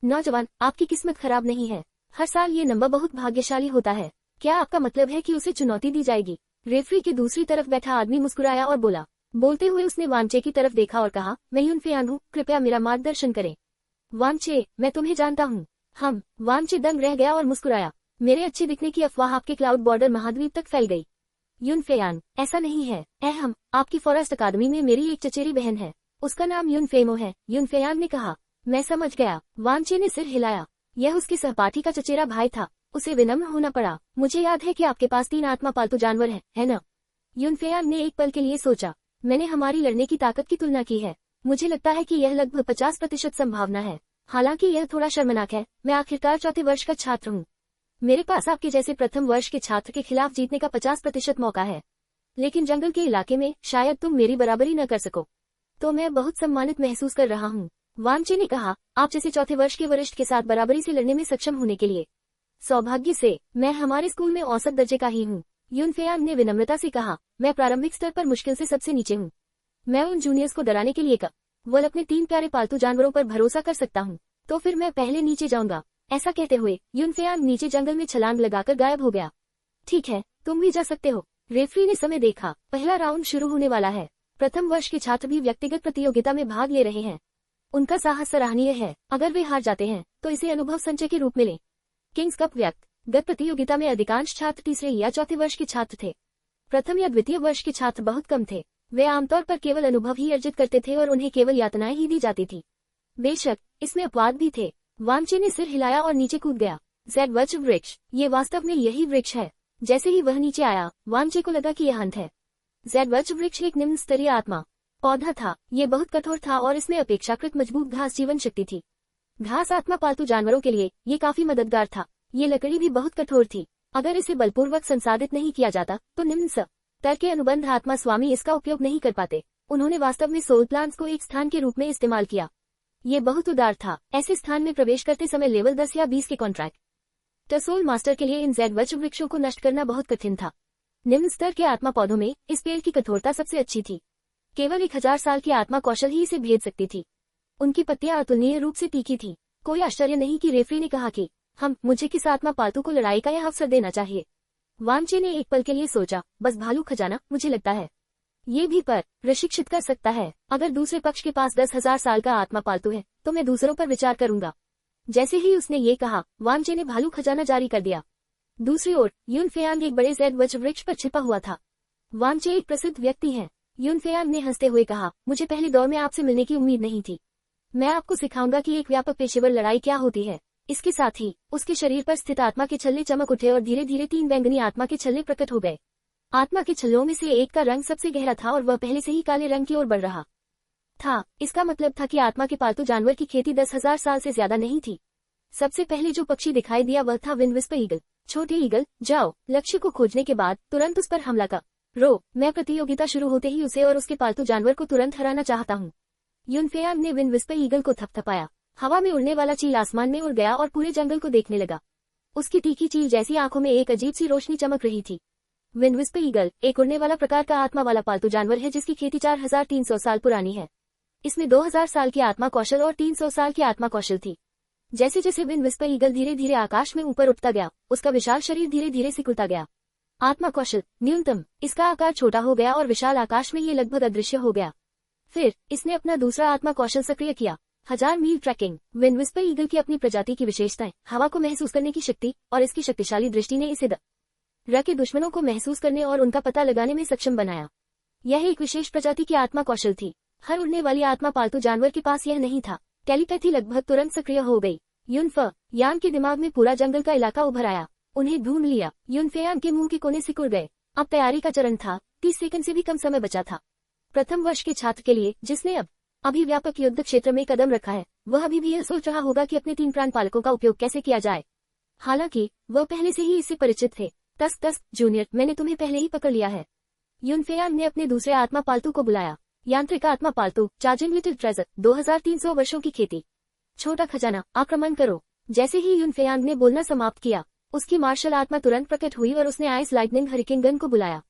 नौजवान, आपकी किस्मत खराब नहीं है। हर साल ये नंबर बहुत भाग्यशाली होता है। क्या आपका मतलब है कि उसे चुनौती दी जाएगी? रेफरी के दूसरी तरफ बैठा आदमी मुस्कुराया और बोला। बोलते हुए उसने वामचे की तरफ देखा और कहा, मैं यूनफेयान हूँ, कृपया मेरा मार्गदर्शन करें। वामचे, मैं तुम्हें जानता हूँ। हम। वामचे दंग रह गया और मुस्कुराया। मेरे अच्छे दिखने की अफवाह आपके क्लाउड बॉर्डर महाद्वीप तक फैल गई। यूनफेयान, ऐसा नहीं है। हम आपकी फॉरेस्ट अकादमी में मेरी एक चचेरी बहन है। उसका नाम यूनफेमो है। यूनफेयान ने कहा। मैं समझ गया। वामचे ने सिर हिलाया। यह उसके सहपाठी का चचेरा भाई था। उसे विनम्र होना पड़ा। मुझे याद है कि आपके पास 3 आत्मा पालतू जानवर है न? यूनफेयान ने एक पल के लिए सोचा। मैंने हमारी लड़ने की ताकत की तुलना की है। मुझे लगता है कि यह लगभग 50% संभावना है। हालांकि यह थोड़ा शर्मनाक है। मैं आखिरकार 4थे वर्ष का छात्र हूँ। मेरे पास आपके जैसे प्रथम वर्ष के छात्र के खिलाफ जीतने का 50% मौका है। लेकिन जंगल के इलाके में शायद तुम मेरी बराबरी न कर सको। तो मैं बहुत सम्मानित महसूस कर रहा हूँ। वामचे ने कहा, आप जैसे 4थे वर्ष के वरिष्ठ के साथ बराबरी से लड़ने में सक्षम होने के लिए सौभाग्य से मैं हमारे स्कूल में औसत दर्जे का ही हूँ। यूनफेयान ने विनम्रता से कहा, मैं प्रारंभिक स्तर पर मुश्किल से सबसे नीचे हूँ। मैं उन जूनियर्स को डराने के लिए केवल अपने 3 प्यारे पालतू जानवरों पर भरोसा कर सकता हूँ। तो फिर मैं पहले नीचे जाऊंगा। ऐसा कहते हुए यूनफेयान नीचे जंगल में छलांग लगाकर गायब हो गया। ठीक है, तुम भी जा सकते हो। रेफरी ने समय देखा। पहला राउंड शुरू होने वाला है। प्रथम वर्ष के छात्र भी व्यक्तिगत प्रतियोगिता में भाग ले रहे हैं। उनका साहस सराहनीय है। अगर वे हार जाते हैं तो इसे अनुभव संचय के रूप में लें। किंग्स कप व्यक्तिगत प्रतियोगिता में अधिकांश छात्र 3रे या 4थे वर्ष के छात्र थे। प्रथम या द्वितीय वर्ष के छात्र बहुत कम थे। वे आमतौर पर केवल अनुभव ही अर्जित करते थे और उन्हें केवल यातनाएं ही दी जाती थी। बेशक इसमें अपवाद भी थे। वामचे ने सिर हिलाया और नीचे कूद गया। ज़ेडवच वृक्ष, ये वास्तव में यही वृक्ष है। जैसे ही वह नीचे आया, वामचे को लगा कि यह अंत है। ज़ेडवच वृक्ष एक निम्न स्तरीय आत्मा पौधा था। ये बहुत कठोर था और इसमें अपेक्षाकृत मजबूत घास जीवन शक्ति थी। घास आत्मा पालतू जानवरों के लिए ये काफी मददगार था। ये लकड़ी भी बहुत कठोर थी। अगर इसे बलपूर्वक संसाधित नहीं किया जाता तो निम्न स्तर के अनुबंध आत्मा स्वामी इसका उपयोग नहीं कर पाते। उन्होंने वास्तव में सोल प्लांट्स को एक स्थान के रूप में इस्तेमाल किया। ये बहुत उदार था। ऐसे स्थान में प्रवेश करते समय लेवल 10 या 20 के कॉन्ट्रैक्ट सोल मास्टर के लिए इन ज़ेडवच वृक्षों को नष्ट करना बहुत कठिन था। निम्न स्तर के आत्मा पौधों में इस पेड़ की कठोरता सबसे अच्छी थी। केवल 1000 साल की आत्मा कौशल ही इसे भेद सकती थी। उनकी पत्तियां अतुलनीय रूप से तीखी थी। कोई आश्चर्य नहीं कि रेफरी ने कहा कि मुझे किस आत्मा पालतू को लड़ाई का यह अवसर देना चाहिए। वांचे ने एक पल के लिए सोचा, बस भालू खजाना, मुझे लगता है ये भी पर प्रशिक्षित कर सकता है। अगर दूसरे पक्ष के पास 10,000 साल का आत्मा पालतू है तो मैं दूसरों पर विचार करूंगा। जैसे ही उसने ये कहा, वांचे ने भालू खजाना जारी कर दिया। दूसरी ओर यूनफेयांग एक बड़े जैद वज्र वृक्ष पर छिपा हुआ था। वांचे एक प्रसिद्ध व्यक्ति हैं। यूनफेयांग ने हंसते हुए कहा, मुझे पहले दौर में आपसे मिलने की उम्मीद नहीं थी। मैं आपको सिखाऊंगा कि एक व्यापक पेशेवर लड़ाई क्या होती है। इसके साथ ही उसके शरीर पर स्थित आत्मा के छल्ले चमक उठे और धीरे धीरे 3 बैंगनी आत्मा के छल्ले प्रकट हो गए। आत्मा के छल्लों में से एक का रंग सबसे गहरा था और वह पहले से ही काले रंग की ओर बढ़ रहा था। इसका मतलब था कि आत्मा के पालतू जानवर की खेती 10,000 साल से ज्यादा नहीं थी। सबसे पहले जो पक्षी दिखाई दिया वह था विंडविस्पर ईगल। छोटे ईगल, जाओ, लक्ष्य को खोजने के बाद तुरंत उस पर हमला करो। मैं प्रतियोगिता शुरू होते ही उसे और उसके पालतू जानवर को तुरंत हराना चाहता हूँ। यूनफेयांग ने विंडविस्पर ईगल को थपथपाया। हवा में उड़ने वाला चील आसमान में उड़ गया और पूरे जंगल को देखने लगा। उसकी तीखी चील जैसी आंखों में एक अजीब सी रोशनी चमक रही थी। विंडविस्पर ईगल एक उड़ने वाला प्रकार का आत्मा वाला पालतू जानवर है जिसकी खेती 4,300 साल पुरानी है। इसमें 2,000 साल की आत्मा कौशल और 300 साल की आत्मा कौशल थी। जैसे जैसे विंडविस्पर ईगल धीरे धीरे आकाश में ऊपर उठता गया, उसका विशाल शरीर धीरे धीरे सिकुड़ता गया। आत्मा कौशल न्यूनतम, इसका आकार छोटा हो गया और विशाल आकाश में ये लगभग अदृश्य हो गया। फिर इसने अपना दूसरा आत्मा कौशल सक्रिय किया, 1000 मील ट्रैकिंग। विंडविस्पर ईगल की अपनी प्रजाति की विशेषताएं, हवा को महसूस करने की शक्ति और इसकी शक्तिशाली दृष्टि ने इसे के दुश्मनों को महसूस करने और उनका पता लगाने में सक्षम बनाया। यह एक विशेष प्रजाति की आत्मा कौशल थी। हर उड़ने वाली आत्मा पालतू जानवर के पास यह नहीं था। टेलीपैथी लगभग तुरंत सक्रिय हो गई। यूनफेयांग के दिमाग में पूरा जंगल का इलाका उभर आया। उन्हें ढूंढ लिया। यूनफेयांग के मुंह के कोने सिकुड़ गए। अब तैयारी का चरण था। 30 सेकंड से भी कम समय बचा था। प्रथम वर्ष के छात्र के लिए, जिसने अभी व्यापक युद्ध क्षेत्र में कदम रखा है, वह अभी भी यह सोच रहा होगा कि अपने 3 प्राण पालकों का उपयोग कैसे किया जाए। हालांकि वह पहले से ही इससे परिचित थे। तस जूनियर, मैंने तुम्हें पहले ही पकड़ लिया है। यूनफेयांग ने अपने दूसरे आत्मा पालतू को बुलाया। यांत्रिक आत्मा पालतू, चार्जिंग लिटिल ट्रेजर, 2300 वर्षों की खेती, छोटा खजाना, आक्रमण करो। जैसे ही यूनफेयांग ने बोलना समाप्त किया, उसकी मार्शल आत्मा तुरंत प्रकट हुई और उसने आइस लाइटनिंग हरिकेन गन को बुलाया।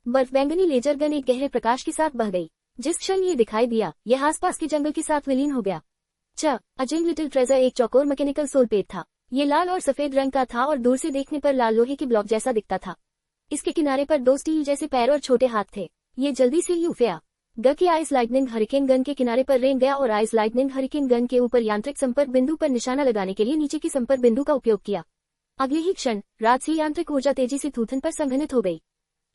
बर्फ बैंगनी लेजर गन एक गहरे प्रकाश के साथ बह गई। जिस क्षण ये दिखाई दिया, यह आसपास के जंगल के साथ विलीन हो गया। अजिंग लिटिल ट्रेजर एक चौकोर मैकेनिकल सोल पेट था। ये लाल और सफेद रंग का था और दूर से देखने पर लाल लोहे के ब्लॉक जैसा दिखता था। इसके किनारे पर 2 स्टील जैसे पैर और छोटे हाथ थे। ये जल्दी से यूनफेयांग की आइस लाइटनिंग हरिकेन गन के किनारे पर रेंग गया और आइस लाइटनिंग हरिकेन गन के ऊपर यांत्रिक संपर्क बिंदु पर निशाना लगाने के लिए नीचे की संपर्क बिंदु का उपयोग किया। अगले ही क्षण राजसी यांत्रिक ऊर्जा तेजी से थूथन पर संघनित हो गई।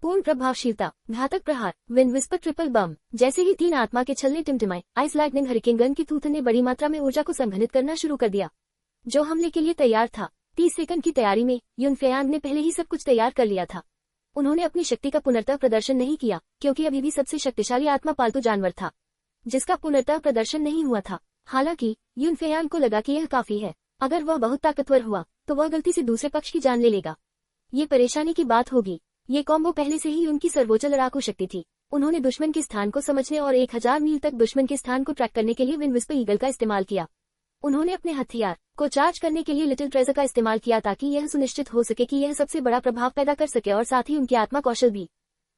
पूर्ण प्रभावशीलता, घातक प्रहार, विंडविस्पर ट्रिपल बम। जैसे ही 3 आत्मा के छल्ले टिमटिमाए, आइस लाइटनिंग हरिकेन गन की थूथन ने बड़ी मात्रा में ऊर्जा को संघनित करना शुरू कर दिया, जो हमले के लिए तैयार था। 30 सेकंड की तैयारी में यूनफेयांग ने पहले ही सब कुछ तैयार कर लिया था। उन्होंने अपनी शक्ति का पुनर्तः प्रदर्शन नहीं किया, क्योंकि अभी भी सबसे शक्तिशाली आत्मा पालतू जानवर था जिसका पुनर्तः प्रदर्शन नहीं हुआ था। हालांकि यूनफेयांग को लगा कि यह काफी है। अगर वह बहुत ताकतवर हुआ तो वह गलती से दूसरे पक्ष की जान ले लेगा। ये परेशानी की बात होगी। ये कॉम्बो पहले से ही उनकी सर्वोच्च लड़ाकू शक्ति थी। उन्होंने दुश्मन के स्थान को समझने और 1000 मील तक दुश्मन के स्थान को ट्रैक करने के लिए विंडविस्पर ईगल का इस्तेमाल किया। उन्होंने अपने हथियार को चार्ज करने के लिए लिटिल ट्रेजर का इस्तेमाल किया ताकि यह सुनिश्चित हो सके कि यह सबसे बड़ा प्रभाव पैदा कर सके और साथ ही उनकी आत्मा कौशल भी।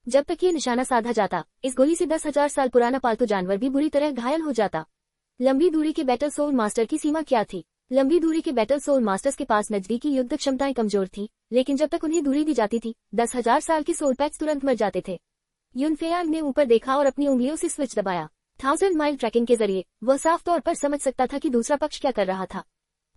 जब तक ये निशाना साधा जाता, इस गोली से 10,000 साल पुराना पालतू जानवर भी बुरी तरह घायल हो जाता। लंबी दूरी के बैटल सोल मास्टर की सीमा क्या थी? लंबी दूरी के बैटल सोल मास्टर्स के पास नजदीकी युद्ध क्षमताएं कमजोर थी, लेकिन जब तक उन्हें दूरी दी जाती थी, 10,000 साल के सोल पैक्स तुरंत मर जाते थे। यूनफेयांग ने ऊपर देखा और अपनी उंगलियों से स्विच दबाया। 1000 माइल ट्रैकिंग के जरिए वह साफ तौर पर समझ सकता था कि दूसरा पक्ष क्या कर रहा था।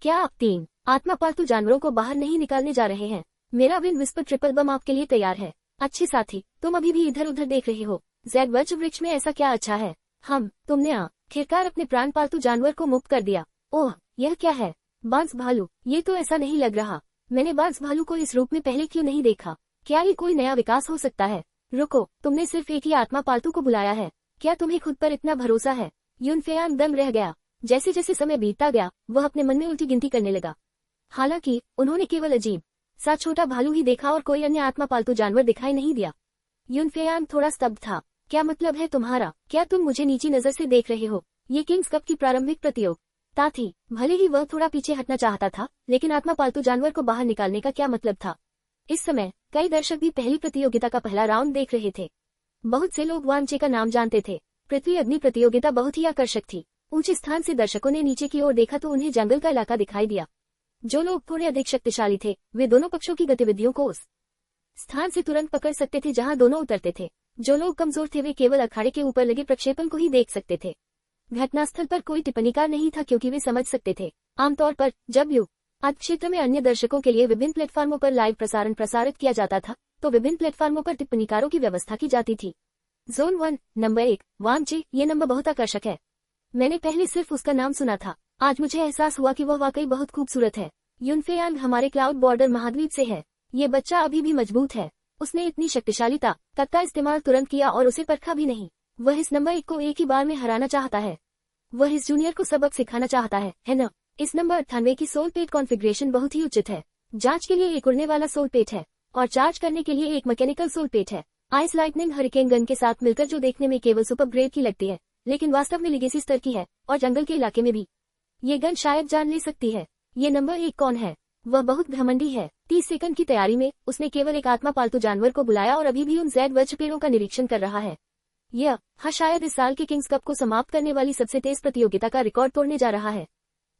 क्या आप 3 आत्मा पालतू जानवरों को बाहर नहीं निकालने जा रहे हैं? मेरा विंडविस्पर ट्रिपल बम आपके लिए तैयार है। अच्छे साथी, तुम अभी भी इधर उधर देख रहे हो। जैड वज्र वृक्ष में ऐसा क्या अच्छा है? तुमने आखिरकार अपने प्राण पालतू जानवर को मुक्त कर दिया। ओह, यह क्या है? बांस भालू? ये तो ऐसा नहीं लग रहा। मैंने बांस भालू को इस रूप में पहले क्यों नहीं देखा? क्या ये कोई नया विकास हो सकता है? रुको, तुमने सिर्फ एक ही आत्मा पालतू को बुलाया है। क्या तुम्हें खुद पर इतना भरोसा है? यूनफेयांग दम रह गया। जैसे जैसे समय बीतता गया, वह अपने मन में उल्टी गिनती करने लगा। हालांकि उन्होंने केवल अजीब सा छोटा भालू ही देखा और कोई अन्य आत्मा पालतू जानवर दिखाई नहीं दिया। यूनफेयांग थोड़ा स्तब्ध था। क्या मतलब है तुम्हारा? क्या तुम मुझे नीची नजर से देख रहे हो? ये किंग्स कप की प्रारंभिक प्रतियोगिता थी। भले ही वह थोड़ा पीछे हटना चाहता था, लेकिन आत्मा पालतू जानवर को बाहर निकालने का क्या मतलब था? इस समय कई दर्शक भी पहली प्रतियोगिता का पहला राउंड देख रहे थे। बहुत से लोग वांचे का नाम जानते थे। पृथ्वी अग्नि प्रतियोगिता बहुत ही आकर्षक थी। ऊंचे स्थान से दर्शकों ने नीचे की ओर देखा तो उन्हें जंगल का इलाका दिखाई दिया। जो लोग थोड़े अधिक शक्तिशाली थे वे दोनों पक्षों की गतिविधियों को उस स्थान से तुरंत पकड़ सकते थे जहां दोनों उतरते थे। जो लोग कमजोर थे वे केवल अखाड़े के ऊपर लगे प्रक्षेपण को ही देख सकते थे। घटनास्थल पर कोई टिप्पणीकार नहीं था क्योंकि वे समझ सकते थे। आमतौर पर जब युद्ध क्षेत्र में अन्य दर्शकों के लिए विभिन्न प्लेटफार्मों पर लाइव प्रसारण प्रसारित किया जाता था तो विभिन्न प्लेटफार्मों पर टिप्पणीकारों की व्यवस्था की जाती थी। Zone 1 number 1 Vanche. ये नंबर बहुत आकर्षक है। मैंने पहले सिर्फ उसका नाम सुना था, आज मुझे एहसास हुआ कि वह वाकई बहुत खूबसूरत है। युनफेयांग हमारे क्लाउड बॉर्डर महाद्वीप से है। ये बच्चा अभी भी मजबूत है। उसने इतनी शक्तिशाली ताकत का इस्तेमाल तुरंत किया और उसे परखा भी नहीं। वह इस नंबर 1 को एक ही बार में हराना चाहता है। वह इस जूनियर को सबक सिखाना चाहता है न? इस नंबर 98 की सोल पेट कॉन्फ़िगरेशन बहुत ही उचित है। जांच के लिए एक उड़ने वाला सोल पेट है और चार्ज करने के लिए एक मैकेनिकल सोल पेट है। आइस लाइटनिंग हरिकेन गन के साथ मिलकर जो देखने में केवल सुपर ग्रेड की लगती है लेकिन वास्तव में लिगेसी स्तर की है और जंगल के इलाके में भी ये गन शायद जान ले सकती है। ये नंबर 1 कौन है? वह बहुत घमंडी है। 30 सेकंड की तैयारी में उसने केवल एक आत्मा पालतू जानवर को बुलाया और अभी भी उन जेड वज्र पेड़ों का निरीक्षण कर रहा है। यह शायद इस साल के किंग्स कप को समाप्त करने वाली सबसे तेज प्रतियोगिता का रिकॉर्ड तोड़ने जा रहा है।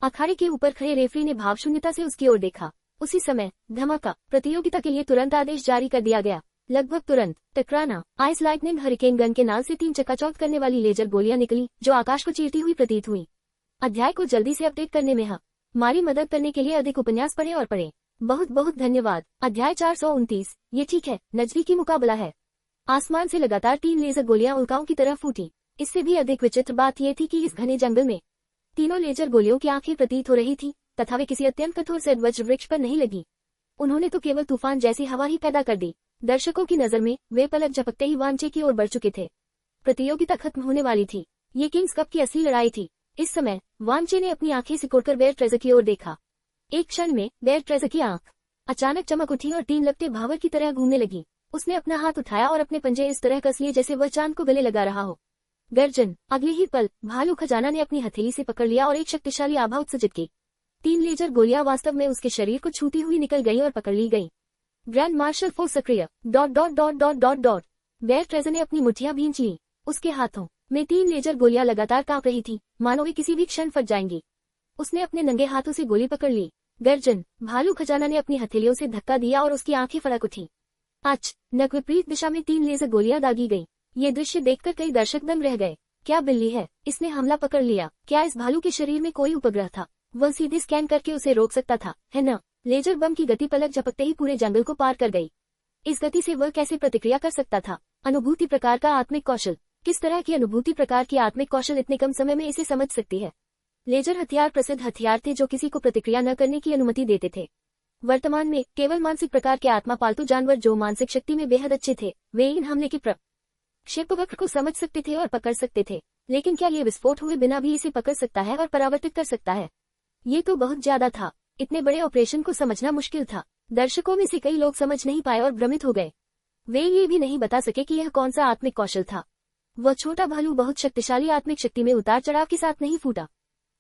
अखाड़े के ऊपर खड़े रेफरी ने भावशून्यता से उसकी ओर देखा। उसी समय धमाका, प्रतियोगिता के लिए तुरंत आदेश जारी कर दिया गया। लगभग तुरंत टकराना। आइस लाइटनिंग हरिकेन गन के नाल से 3 चकाचौंध करने वाली लेजर गोलियां निकली जो आकाश को चीरती हुई प्रतीत हुई। अध्याय को जल्दी से अपडेट करने में हमारी मदद करने के लिए अधिक उपन्यास पढ़ें और पढ़ें। बहुत बहुत धन्यवाद। अध्याय 429। ये ठीक है, नजदीकी मुकाबला है। आसमान से लगातार 3 लेजर गोलियां उल्काओं की तरह फूटी। इससे भी अधिक विचित्र बात यह थी कि इस घने जंगल में तीनों लेजर गोलियों की आंखें प्रतीत हो रही थी तथा वे किसी अत्यंत कठोर सेड वज्र वृक्ष पर नहीं लगी। उन्होंने तो केवल तूफान जैसी हवा ही पैदा कर दी। दर्शकों की नजर में वे पलक झपकते ही वांचे की ओर बढ़ चुके थे। प्रतियोगिता खत्म होने वाली थी। ये किंग्स कप की असली लड़ाई थी। इस समय वांचे ने अपनी आंखें सिकोड़कर बेयर ट्रेजर की ओर देखा। एक क्षण में बेयर ट्रेजर की आंख अचानक चमक उठी और 3 लपटे भावर की तरह घूमने लगी। उसने अपना हाथ उठाया और अपने पंजे इस तरह कस लिए जैसे वह चांद को गले लगा रहा हो। गर्जन। अगले ही पल भालू खजाना ने अपनी हथेली से पकड़ लिया और एक शक्तिशाली आभा उत्सर्जित की। 3 लेजर गोलियां वास्तव में उसके शरीर को छूती हुई निकल गई और पकड़ ली गई। ग्रैंड मार्शल फोर्स सक्रिय। ... बेयर ट्रेजर ने अपनी मुठ्ठियां भींच ली। उसके हाथों में 3 लेजर गोलियां लगातार कांप रही थी, मानो वे किसी भी क्षण फट जाएंगी। उसने अपने नंगे हाथों से गोली पकड़ ली। गर्जन। भालू खजाना ने अपनी हथेलियों से धक्का दिया और उसकी आंखें फड़क उठी। नक विपरीत दिशा में 3 लेजर गोलियां दागी गई। ये दृश्य देखकर कई दर्शक दंग रह गए। क्या बिल्ली है? इसने हमला पकड़ लिया। क्या इस भालू के शरीर में कोई उपग्रह था? वह सीधे स्कैन करके उसे रोक सकता था, है न? लेजर बम की गति पलक झपकते ही पूरे जंगल को पार कर गई। इस गति से वह कैसे प्रतिक्रिया कर सकता था? अनुभूति प्रकार का आत्मिक कौशल। किस तरह की अनुभूति प्रकार की आत्मिक कौशल इतने कम समय में इसे समझ सकती है? लेजर हथियार प्रसिद्ध हथियार थे जो किसी को प्रतिक्रिया न करने की अनुमति देते थे। वर्तमान में केवल मानसिक प्रकार के आत्मा पालतू जानवर जो मानसिक शक्ति में बेहद अच्छे थे वे इन हमले के प्रक्षेपवक्र को समझ सकते थे और पकड़ सकते थे। लेकिन क्या ये विस्फोट हुए बिना भी इसे पकड़ सकता है और परावर्तित कर सकता है? ये तो बहुत ज्यादा था। इतने बड़े ऑपरेशन को समझना मुश्किल था। दर्शकों में से कई लोग समझ नहीं पाए और भ्रमित हो गए। वे ये भी नहीं बता सके कि यह कौन सा आत्मिक कौशल था। वह छोटा भालू बहुत शक्तिशाली आत्मिक शक्ति में उतार चढ़ाव के साथ नहीं फूटा।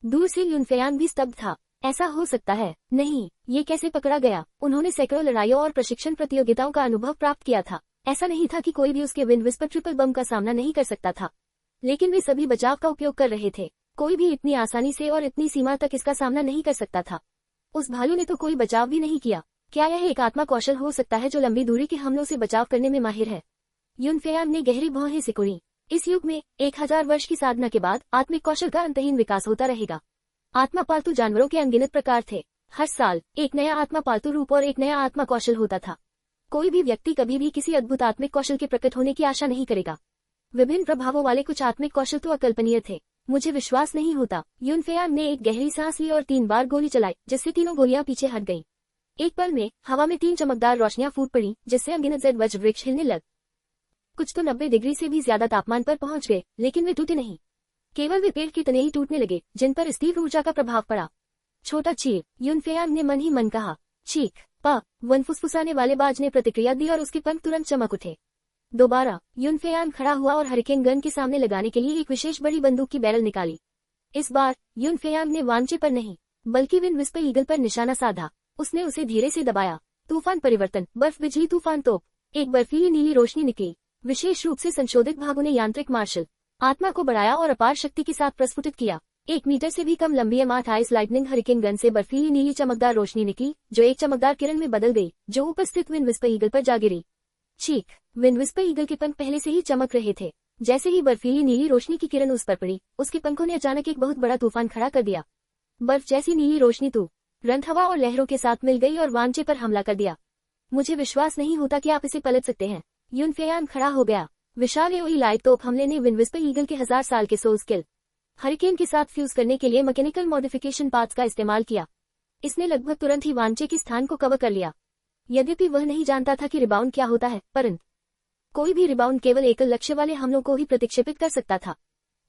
दूर से युनफेयांग भी स्तब्ध था। ऐसा हो सकता है? नहीं, ये कैसे पकड़ा गया? उन्होंने सैकड़ों लड़ाइयों और प्रशिक्षण प्रतियोगिताओं का अनुभव प्राप्त किया था। ऐसा नहीं था कि कोई भी उसके विंड विस्पर ट्रिपल बम का सामना नहीं कर सकता था। लेकिन वे सभी बचाव का उपयोग कर रहे थे। कोई भी इतनी आसानी से और इतनी सीमा तक इसका सामना नहीं कर सकता था। उस भालू ने तो कोई बचाव भी नहीं किया। क्या यह एक आत्मा कौशल हो सकता है जो लंबी दूरी के हमलों से बचाव करने में माहिर है? युनफेयांग ने गहरी भौहें सिकोड़ी। इस युग में 1000 वर्ष की साधना के बाद आत्मिक कौशल का अंतहीन विकास होता रहेगा। आत्मा पालतू जानवरों के अनगिनत प्रकार थे। हर साल एक नया आत्मा पालतू रूप और एक नया आत्मा कौशल होता था। कोई भी व्यक्ति कभी भी किसी अद्भुत आत्मिक कौशल के प्रकट होने की आशा नहीं करेगा। विभिन्न प्रभावों वाले कुछ आत्मिक कौशल तो अकल्पनीय थे। मुझे विश्वास नहीं होता। युनफेयांग ने एक गहरी सांस ली और 3 बार गोली चलाई जिससे तीनों गोलियां पीछे हट गईं। एक पल में हवा में 3 चमकदार रोशनियां फूट पड़ी जिससे अनगिनत जेड वज्र वृक्ष हिलने लग। कुछ तो 90 डिग्री से भी ज्यादा तापमान पर पहुंच गए, लेकिन वे टूटे नहीं। केवल वे पेड़ के तने ही टूटने लगे जिन पर स्थिर ऊर्जा का प्रभाव पड़ा। छोटा चीख, युनफेयांग ने मन ही मन कहा। चीख, वन फुसफुसाने वाले बाज ने प्रतिक्रिया दी और उसके पंख तुरंत चमक उठे। दोबारा युनफेयांग खड़ा हुआ और हरिकेन गन के सामने लगाने के लिए एक विशेष बड़ी बंदूक की बैरल निकाली। इस बार युनफेयांग ने वांचे पर नहीं बल्कि विंड विस्पर ईगल पर निशाना साधा। उसने उसे धीरे से दबाया। तूफान परिवर्तन, बर्फ बिजली तूफान तोप। एक बर्फीली नीली रोशनी निकली। विशेष रूप से संशोधित भागों ने यांत्रिक मार्शल आत्मा को बढ़ाया और अपार शक्ति के साथ प्रस्फुटित किया। 1 मीटर से भी कम लंबी M8 ice lightning hurricane gun से बर्फीली नीली चमकदार रोशनी निकली, जो एक चमकदार किरण में बदल गई, जो ऊपर स्थित विंड विस्पर ईगल पर जा गिरी। चीख। विंड विस्पर ईगल के पंख पहले से ही चमक रहे थे। जैसे ही बर्फीली नीली रोशनी की किरण उस पर पड़ी, उसके पंखों ने अचानक एक बहुत बड़ा तूफान खड़ा कर दिया। बर्फ जैसी नीली रोशनी तुरंत हवा और लहरों के साथ मिल गई और वांचे पर हमला कर दिया। मुझे विश्वास नहीं होता कि आप इसे पलट सकते हैं। यूनफेयान खड़ा हो गया। विशाल एओई लाइट तोप हमले ने विंड विस्पर ईगल के 1000 साल के सोल स्किल हरिकेन के साथ फ्यूज करने के लिए मैकेनिकल मॉडिफिकेशन पार्ट्स का इस्तेमाल किया। इसने लगभग तुरंत ही वांचे के स्थान को कवर कर लिया। यद्यपि वह नहीं जानता था कि रिबाउंड क्या होता है, परंतु कोई भी रिबाउंड केवल एकल लक्ष्य वाले हमलों को ही प्रतिक्षेपित कर सकता था।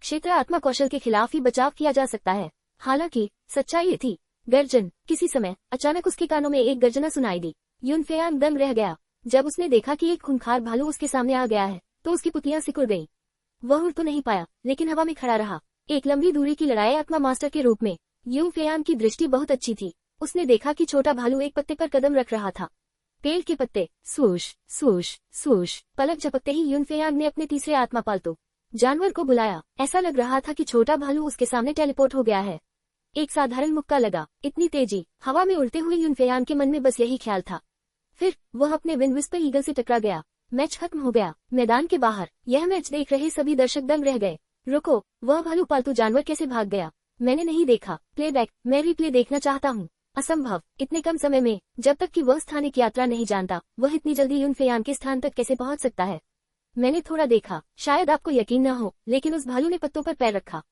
क्षेत्र आत्मा कौशल के खिलाफ ही बचाव किया जा सकता है। हालांकि सच्चाई ये थी। गर्जन। किसी समय अचानक उसके कानों में एक गर्जना सुनाई दी। यूनफेयान दंग रह गया। जब उसने देखा कि एक खूंखार भालू उसके सामने आ गया है, तो उसकी पुतलियां सिकुड़ गईं। वह उड़ तो नहीं पाया, लेकिन हवा में खड़ा रहा। एक लंबी दूरी की लड़ाई आत्मा मास्टर के रूप में। यूनफेयान की दृष्टि बहुत अच्छी थी। उसने देखा कि छोटा भालू एक पत्ते पर कदम रख रहा था। पेड़ के पत्ते स्वूश स्वूश स्वूश। पलक झपकते ही यूनफेयान ने अपने तीसरे आत्मा पालतू जानवर को बुलाया। ऐसा लग रहा था कि छोटा भालू उसके सामने टेलीपोर्ट हो गया है। एक साधारण मुक्का लगा। इतनी तेजी। हवा में उड़ते हुए यूनफेयान के मन में बस यही ख्याल था। फिर वह अपने विंड विस्पर ईगल से टकरा गया। मैच खत्म हो गया। मैदान के बाहर यह मैच देख रहे सभी दर्शक दंग रह गए। रुको, वह भालू पालतू जानवर कैसे भाग गया? मैंने नहीं देखा। प्लेबैक। मैं रिप्ले देखना चाहता हूँ। असंभव। इतने कम समय में, जब तक कि वह स्थानिक यात्रा नहीं जानता, वह इतनी जल्दी यूनफेयान के स्थान तक कैसे पहुंच सकता है? मैंने थोड़ा देखा। शायद आपको यकीन न हो, लेकिन उस भालू ने पत्तों पर पैर रखा।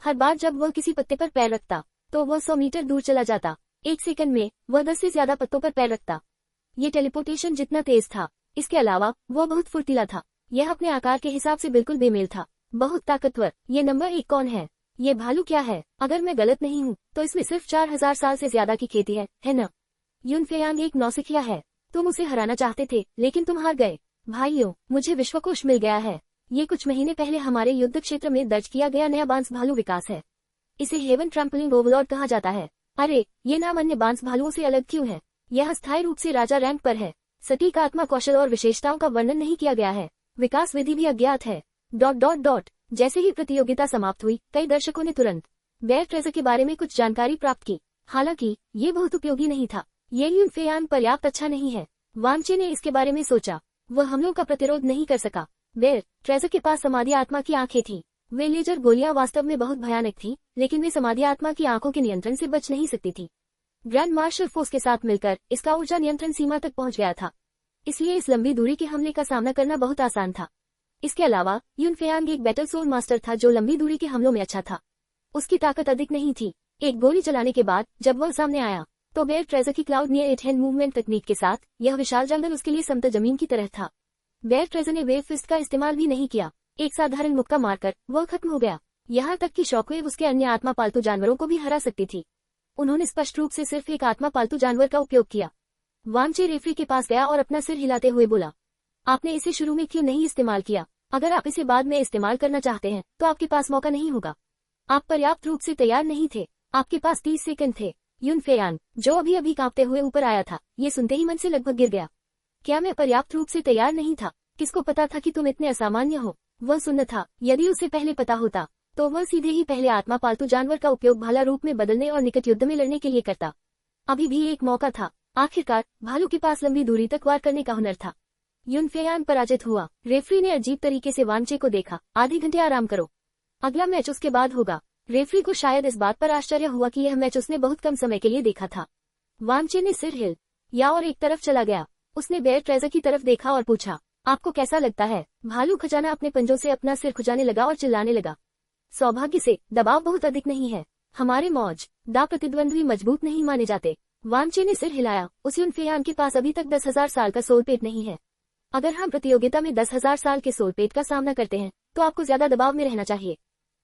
हर बार जब वह किसी पत्ते पर पैर रखता, तो वह 100 मीटर दूर चला जाता। 1 सेकंड में वह 10 से ज्यादा पत्तों पर पैर रखता। ये टेलीपोर्टेशन जितना तेज था, इसके अलावा वह बहुत फुर्तीला था। यह अपने आकार के हिसाब से बिल्कुल बेमेल था। बहुत ताकतवर। ये नंबर 1 कौन है? ये भालू क्या है? अगर मैं गलत नहीं हूँ, तो इसमें सिर्फ 4000 साल से ज्यादा की खेती है न? यूनफेयान एक नौसिखिया है। तुम उसे हराना चाहते थे, लेकिन तुम हार गए। भाइयों, मुझे विश्वकोश मिल गया है। ये कुछ महीने पहले हमारे युद्ध क्षेत्र में दर्ज किया गया नया बांस भालू विकास है। इसे हेवन ट्रैम्पलिंग ओवरलॉर्ड कहा जाता है। अरे, ये नाम अन्य बांस भालुओं से अलग क्यों है? यह अस्थायी रूप से राजा रैंक पर है। सटीक आत्मा कौशल और विशेषताओं का वर्णन नहीं किया गया है। विकास विधि भी अज्ञात है। ... जैसे ही प्रतियोगिता समाप्त हुई, कई दर्शकों ने तुरंत बेयर ट्रेजर के बारे में कुछ जानकारी प्राप्त की। हालांकि ये बहुत उपयोगी नहीं था। ये यूनफेयान पर्याप्त अच्छा नहीं है। वांचे ने इसके बारे में सोचा। वह हमलों का प्रतिरोध नहीं कर सका। बेयर ट्रेजर के पास समाधि आत्मा की आंखें थी। वे लेजर गोलियां वास्तव में बहुत भयानक थी, लेकिन वे समाधि आत्मा की आंखों के नियंत्रण से बच नहीं सकती थी। ग्रैंड मार्शल फोर्स के साथ मिलकर इसका ऊर्जा नियंत्रण सीमा तक पहुंच गया था। इसलिए इस लंबी दूरी के हमले का सामना करना बहुत आसान था। इसके अलावा यूनफेयान एक बैटल सोल मास्टर था जो लंबी दूरी के हमलों में अच्छा था। उसकी ताकत अधिक नहीं थी। एक गोली चलाने के बाद जब वह सामने आया, तो बेयर ट्रेजर की cloud near it hand movement तकनीक के साथ यह विशाल जंगल उसके लिए समतल जमीन की तरह था। बेयर ट्रेजर ने वेव फिस्ट का इस्तेमाल भी नहीं किया। एक साधारण मुक्का मारकर वह खत्म हो गया। यहाँ तक कि शॉकवेव उसके अन्य आत्मा पालतू जानवरों को भी हरा सकती थी। उन्होंने स्पष्ट रूप से सिर्फ एक आत्मा पालतू जानवर का उपयोग किया। वांचे रेफरी के पास गया और अपना सिर हिलाते हुए बोला, आपने इसे शुरू में क्यों नहीं इस्तेमाल किया? अगर आप इसे बाद में इस्तेमाल करना चाहते हैं, तो आपके पास मौका नहीं होगा। आप पर्याप्त रूप से तैयार नहीं थे। आपके पास 30 सेकंड थे। यूनफेयान, जो अभी अभी कांपते हुए ऊपर आया था, ये सुनते ही मन से लगभग गिर गया। क्या मैं पर्याप्त रूप से तैयार नहीं था? किसको पता था कि तुम इतने असामान्य हो? वह सुन्न था। यदि उसे पहले पता होता, तो वह सीधे ही पहले आत्मा पालतू जानवर का उपयोग भाला रूप में बदलने और निकट युद्ध में लड़ने के लिए करता। अभी भी एक मौका था। आखिरकार भालू के पास लंबी दूरी तक वार करने का हुनर था। यूनफेयान पराजित हुआ। रेफरी ने अजीब तरीके से वांचे को देखा। आधे घंटे आराम करो, अगला मैच उसके बाद होगा। रेफरी को शायद इस बात पर आश्चर्य हुआ कि यह मैच उसने बहुत कम समय के लिए देखा था। वांचे ने सिर हिल या और एक तरफ चला गया। उसने बेयर ट्रेजर की तरफ देखा और पूछा, आपको कैसा लगता है? भालू खजाना अपने पंजों से अपना सिर खुजाने लगा और चिल्लाने लगा, सौभाग्य से दबाव बहुत अधिक नहीं है। हमारे मौज दा प्रतिद्वंद्वी मजबूत नहीं माने जाते। वांचे ने सिर हिलाया। उस यूनफेयान के पास अभी तक 10,000 साल का सोलपेट नहीं है। अगर हम प्रतियोगिता में 10,000 साल के सोलपेट का सामना करते हैं, तो आपको ज्यादा दबाव में रहना चाहिए।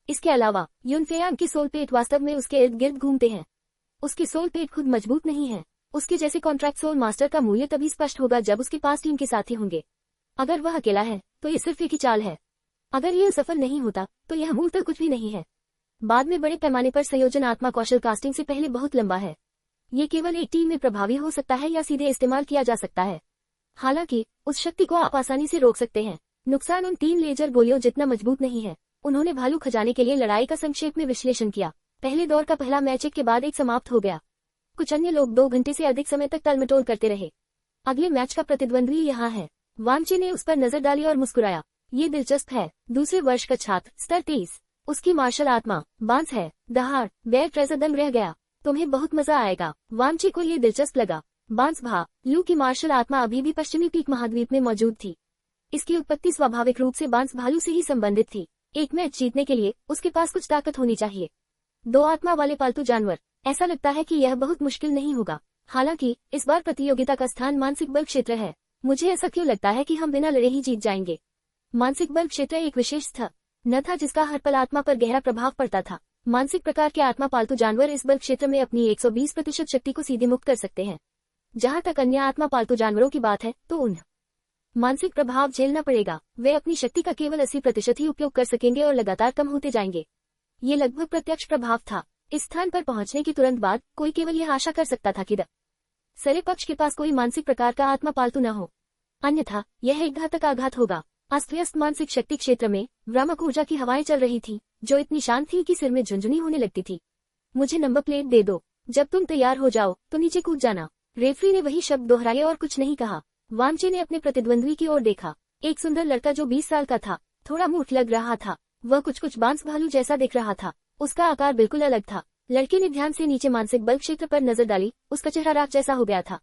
इसके अलावा यूनफेयान के सोलपेट वास्तव में उसके इर्द गिर्द घूमते हैं। उसके सोलपेट खुद मजबूत नहीं है। उसके जैसे कॉन्ट्रैक्ट सोल मास्टर का मूल्य तभी स्पष्ट होगा जब उसके पास टीम के साथी होंगे। अगर वह अकेला है, तो ये सिर्फ एक ही चाल है। अगर यह सफल नहीं होता, तो यह मूलतः कुछ भी नहीं है। बाद में बड़े पैमाने पर संयोजन आत्मा कौशल कास्टिंग से पहले बहुत लंबा है। ये केवल एक टीम में प्रभावी हो सकता है या सीधे इस्तेमाल किया जा सकता है। हालांकि उस शक्ति को आप आसानी से रोक सकते हैं। नुकसान उन 3 लेजर गोलियों जितना मजबूत नहीं है। उन्होंने भालू खजाने के लिए लड़ाई का संक्षेप में विश्लेषण किया। पहले दौर का पहला मैच एक के बाद एक समाप्त हो गया। कुछ अन्य लोग 2 घंटे से अधिक समय तक टालमटोल करते रहे। अगले मैच का प्रतिद्वंद्वी यहाँ है। वांचे ने उस पर नजर डाली और मुस्कुराया। ये दिलचस्प है। दूसरे वर्ष का छात्र, स्तर 30। उसकी मार्शल आत्मा बांस है। दहाड़ बेयर ट्रेजर दंग रह गया। तुम्हें बहुत मजा आएगा। वांचे को ये दिलचस्प लगा। बांस भा लू की मार्शल आत्मा अभी भी पश्चिमी पीक महाद्वीप में मौजूद थी। इसकी उत्पत्ति स्वाभाविक रूप से बांस भालू से ही संबंधित थी। एक मैच जीतने के लिए उसके पास कुछ ताकत होनी चाहिए। 2 आत्मा वाले पालतू जानवर। ऐसा लगता है कि यह बहुत मुश्किल नहीं होगा। हालांकि इस बार प्रतियोगिता का स्थान मानसिक बल क्षेत्र है। मुझे ऐसा क्यों लगता है कि हम बिना लड़े ही जीत जाएंगे। मानसिक बल क्षेत्र एक विशेष स्तर न था जिसका हर पल आत्मा पर गहरा प्रभाव पड़ता था। मानसिक प्रकार के आत्मा पालतू जानवर इस बल क्षेत्र में अपनी 120% शक्ति को सीधे मुक्त कर सकते हैं। जहां तक अन्य आत्मा पालतू जानवरों की बात है तो उन्हें मानसिक प्रभाव झेलना पड़ेगा। वे अपनी शक्ति का केवल 80% ही उपयोग कर सकेंगे और लगातार कम होते जाएंगे। ये लगभग प्रत्यक्ष प्रभाव था। इस स्थान पर पहुंचने की तुरंत बाद कोई केवल यह आशा कर सकता था कि सरे पक्ष के पास कोई मानसिक प्रकार का आत्मा पालतू न हो, अन्यथा यह एक घातक आघात होगा। अस्त-व्यस्त मानसिक शक्ति क्षेत्र में भ्रामक ऊर्जा की हवाएं चल रही थी जो इतनी शांत थी कि सिर में झुंझुनी होने लगती थी। मुझे नंबर प्लेट दे दो। जब तुम तैयार हो जाओ तो नीचे कूद जाना। रेफरी ने वही शब्द दोहराए और कुछ नहीं कहा। वांचे ने अपने प्रतिद्वंद्वी की ओर देखा। एक सुंदर लड़का जो 20 साल का था, थोड़ा मूर्ख लग रहा था। वह कुछ बांस भालू जैसा दिख रहा था। उसका आकार बिल्कुल अलग था। लड़के ने ध्यान से नीचे मानसिक बल क्षेत्र पर नजर डाली। उसका चेहरा राख जैसा हो गया था।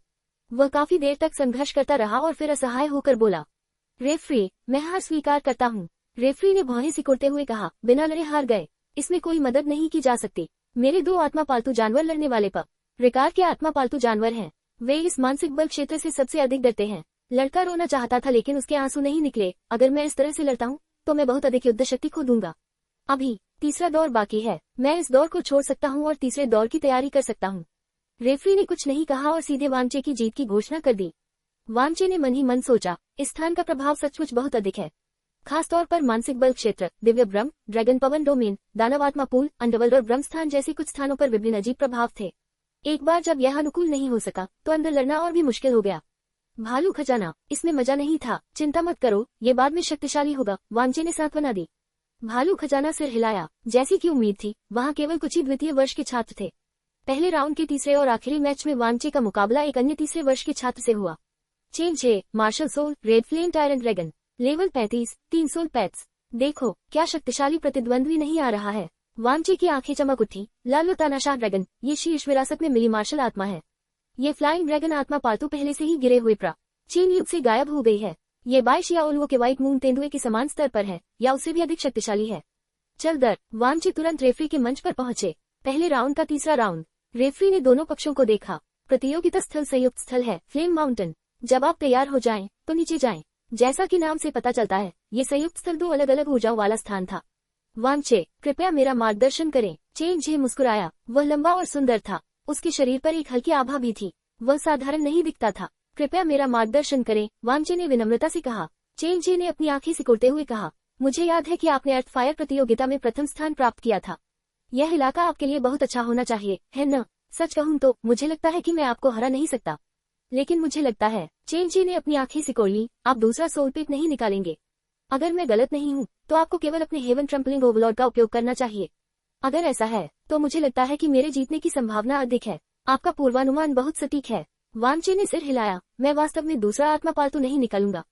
वह काफी देर तक संघर्ष करता रहा और फिर असहाय होकर बोला, रेफरी, मैं हार स्वीकार करता हूँ। रेफरी ने भौहें सिकुड़ते हुए कहा, बिना लड़े हार गए। इसमें कोई मदद नहीं की जा सकती। मेरे 2 आत्मा पालतू जानवर लड़ने वाले प्रकार के आत्मा पालतू जानवर हैं। वे इस मानसिक बल क्षेत्र से सबसे अधिक डरते हैं। लड़का रोना चाहता था लेकिन उसके आंसू नहीं निकले। अगर मैं इस तरह से लड़ता हूँ तो मैं बहुत अधिक युद्ध शक्ति खो दूंगा। अभी तीसरा दौर बाकी है। मैं इस दौर को छोड़ सकता हूँ और तीसरे दौर की तैयारी कर सकता हूँ। रेफरी ने कुछ नहीं कहा और सीधे वांचे की जीत की घोषणा कर दी। वांचे ने मन ही मन सोचा, इस स्थान का प्रभाव सचमुच बहुत अधिक है। खासतौर पर मानसिक बल क्षेत्र, दिव्य ब्रह्म, ड्रैगन पवन डोमेन, दानवात्मा पूल, अंडरवर्ल्ड और ब्रह्म स्थान जैसे कुछ स्थानों पर विभिन्न अजीब प्रभाव थे। एक बार जब यह अनुकूल नहीं हो सका तो अंदर लड़ना और भी मुश्किल हो गया। भालू खजाना, इसमें मजा नहीं था। चिंता मत करो, ये बाद में शक्तिशाली होगा, वांचे ने सांत्वना दी। भालू खजाना सिर हिलाया। जैसी की उम्मीद थी, वहाँ केवल कुछ ही द्वितीय वर्ष के छात्र थे। पहले राउंड के तीसरे और आखिरी मैच में वांचे का मुकाबला एक अन्य तीसरे वर्ष के छात्र से हुआ। चेंज है, martial soul, red flame tyrant dragon, level 35, 3 soul pets. देखो क्या शक्तिशाली प्रतिद्वंद्वी नहीं आ रहा है। वांचे की आंखें चमक उठी। लालू तानाशाह ड्रैगन, ये शीर्ष विरासत में मिली मार्शल आत्मा है। ये फ्लाइंग ड्रैगन आत्मा पालतू पहले से ही गिरे हुए प्राचीन युग से गायब हो गई है। ये बाइश या ओलवो के व्हाइट मून तेंदुए के समान स्तर पर है या उससे भी अधिक शक्तिशाली है। चल दर। वांचे तुरंत रेफरी के मंच पर पहुंचे। पहले राउंड का तीसरा राउंड। रेफरी ने दोनों पक्षों को देखा। प्रतियोगिता स्थल संयुक्त स्थल है, फ्लेम माउंटेन। जब आप तैयार हो जाएं, तो नीचे जाएं। जैसा कि नाम से पता चलता है, ये संयुक्त स्थल 2 अलग अलग ऊर्जाओं वाला स्थान था। वांचे, कृपया मेरा मार्गदर्शन करें। चेंज मुस्कुराया। वह लंबा और सुंदर था। उसके शरीर पर एक हल्की आभा भी थी। वह साधारण नहीं दिखता था। कृपया मेरा मार्गदर्शन करें, वांचे ने विनम्रता से कहा। चेंज ने अपनी आंखें सिकुड़ते हुए कहा, मुझे याद है कि आपने अर्थ फायर प्रतियोगिता में प्रथम स्थान प्राप्त किया था। यह इलाका आपके लिए बहुत अच्छा होना चाहिए, है न? सच कहूँ तो मुझे लगता है कि मैं आपको हरा नहीं सकता, लेकिन मुझे लगता है, चेंज ने अपनी आंखें सिकोड़ ली, आप दूसरा सोल पिट नहीं निकालेंगे। अगर मैं गलत नहीं हूँ तो आपको केवल अपने हेवन ट्रम्पलिंग ओवरलॉर्ड का उपयोग करना चाहिए। अगर ऐसा है तो मुझे लगता है कि मेरे जीतने की संभावना अधिक है। आपका पूर्वानुमान बहुत सटीक है। वांचे ने सिर हिलाया। मैं वास्तव में दूसरा आत्मा पालतू नहीं निकालूंगा।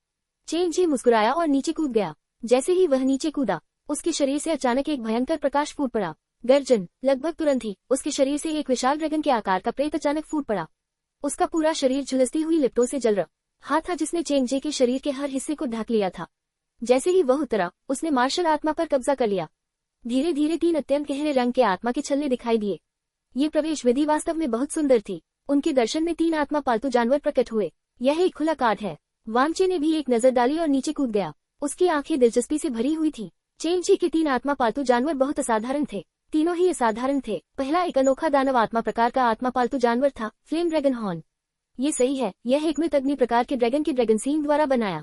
चेंज मुस्कुराया और नीचे कूद गया। जैसे ही वह नीचे कूदा, उसके शरीर से अचानक एक भयंकर प्रकाश फूट पड़ा। गर्जन। लगभग तुरंत ही उसके शरीर से एक विशाल ड्रैगन के आकार का प्रेत अचानक फूट पड़ा। उसका पूरा शरीर झुलसती हुई लिपटों से जल रहा था जिसने चेंगजे के शरीर के हर हिस्से को ढक लिया था। जैसे ही वह उतरा, उसने मार्शल आत्मा पर कब्जा कर लिया। धीरे धीरे 3 अत्यंत गहरे रंग के आत्मा के छल्ले दिखाई दिए। ये प्रवेश विधि वास्तव में बहुत सुंदर थी। उनके दर्शन में 3 आत्मा पालतू जानवर प्रकट हुए। यह एक खुला कार्ड है। वांचे ने भी एक नजर डाली और नीचे कूद गया। उसकी आंखें दिलचस्पी से भरी हुई थी। चेंगजे के 3 आत्मा पालतू जानवर बहुत असाधारण थे। तीनों ही असाधारण थे। पहला एक अनोखा दानव आत्मा प्रकार का आत्मा पालतू जानवर था, फ्लेम ड्रैगन हॉर्न। ये सही है, यह एक मृत अग्नि प्रकार के ड्रैगन के ड्रैगन सींग द्वारा बनाया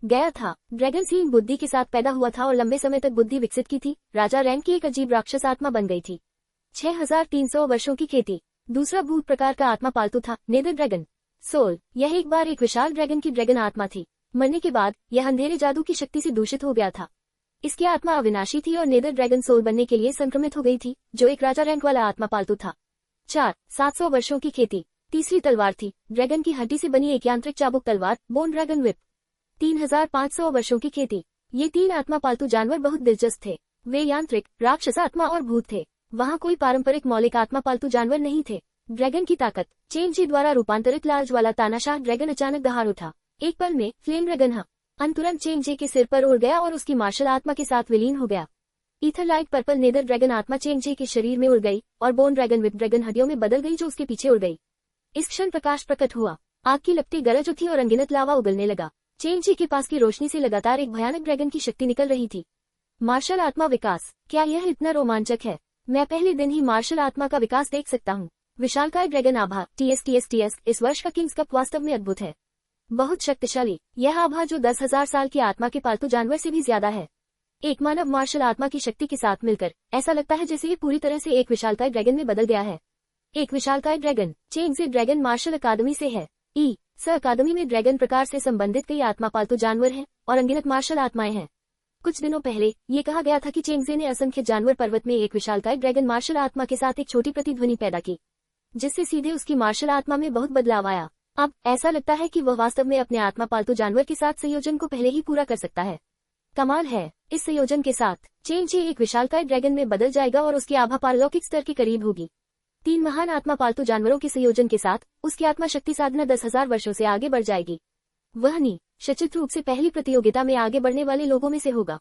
गया था। ड्रैगन सींग बुद्धि के साथ पैदा हुआ था और लंबे समय तक बुद्धि विकसित की थी। राजा रैंक की एक अजीब राक्षस आत्मा बन गई थी। 6300 वर्षों की खेती। दूसरा भूत प्रकार का आत्मा पालतू था, नेदर ड्रैगन सोल। यह एक बार एक विशाल ड्रैगन की ड्रैगन आत्मा थी। मरने के बाद यह अंधेरे जादू की शक्ति से दूषित हो गया था। इसकी आत्मा अविनाशी थी और नेदर ड्रैगन सोल बनने के लिए संक्रमित हो गई थी, जो एक राजा रैंक वाला आत्मा पालतू था। 4. 700 वर्षों की खेती। तीसरी तलवार थी ड्रैगन की हड्डी से बनी एक यांत्रिक चाबुक तलवार, बोन ड्रैगन विप। 3500 वर्षों की खेती। ये 3 आत्मा पालतू जानवर बहुत दिलचस्प थे। वे यांत्रिक, राक्षस आत्मा और भूत थे। वहाँ कोई पारंपरिक मौलिक आत्मा पालतू जानवर नहीं थे। ड्रैगन की ताकत। चेंग जी द्वारा रूपांतरित लार्ज वाला तानाशाह ड्रैगन अचानक दहाड़ उठा। एक पल में फ्लेम ड्रैगन तुरंत चेंग जी के सिर पर उड़ गया और उसकी मार्शल आत्मा के साथ विलीन हो गया। ईथरलाइट पर्पल नेदर ड्रैगन आत्मा चेंग जी के शरीर में उड़ गई और बोन ड्रैगन विप ड्रैगन हड्डियों में बदल गई, जो उसके पीछे उड़ गई। इस क्षण प्रकाश प्रकट हुआ। आग की लपटें गरज उठी और अनगिनत लावा उगलने लगा। चेंग जी के पास की रोशनी से लगातार एक भयानक ड्रैगन की शक्ति निकल रही थी। मार्शल आत्मा विकास। क्या यह इतना रोमांचक है? मैं पहले दिन ही मार्शल आत्मा का विकास देख सकता हूँ। विशालकाय ड्रैगन आभा TS इस वर्ष का किंग्स कप वास्तव में अद्भुत है। बहुत शक्तिशाली यह आभा, जो 10,000 साल की आत्मा के पालतू जानवर से भी ज्यादा है। एक मानव मार्शल आत्मा की शक्ति के साथ मिलकर ऐसा लगता है जैसे ये पूरी तरह से एक विशालकाय ड्रैगन में बदल गया है। एक विशालकाय ड्रैगन। चेंग जी ड्रैगन मार्शल अकादमी से है। अकादमी में ड्रैगन प्रकार से संबंधित कई आत्मा पालतू जानवर हैं और अनगिनत मार्शल आत्माएं हैं। कुछ दिनों पहले ये कहा गया था कि चेंगजे ने असंख्य जानवर पर्वत में एक विशालकाय ड्रैगन मार्शल आत्मा के साथ एक छोटी प्रतिध्वनि पैदा की, जिससे सीधे उसकी मार्शल आत्मा में बहुत बदलाव आया। अब ऐसा लगता है कि वह वास्तव में अपने आत्मा पालतू जानवर के साथ संयोजन को पहले ही पूरा कर सकता है। कमाल है, इस संयोजन के साथ चेंगजे एक विशालकाय ड्रैगन में बदल जाएगा और उसकी आभा पारलौकिक स्तर के करीब होगी। 3 महान आत्मा पालतू जानवरों के संयोजन के साथ उसकी आत्मा शक्ति साधना 10,000 वर्षों से आगे बढ़ जाएगी। वह निश्चित रूप से पहली प्रतियोगिता में आगे बढ़ने वाले लोगों में से होगा।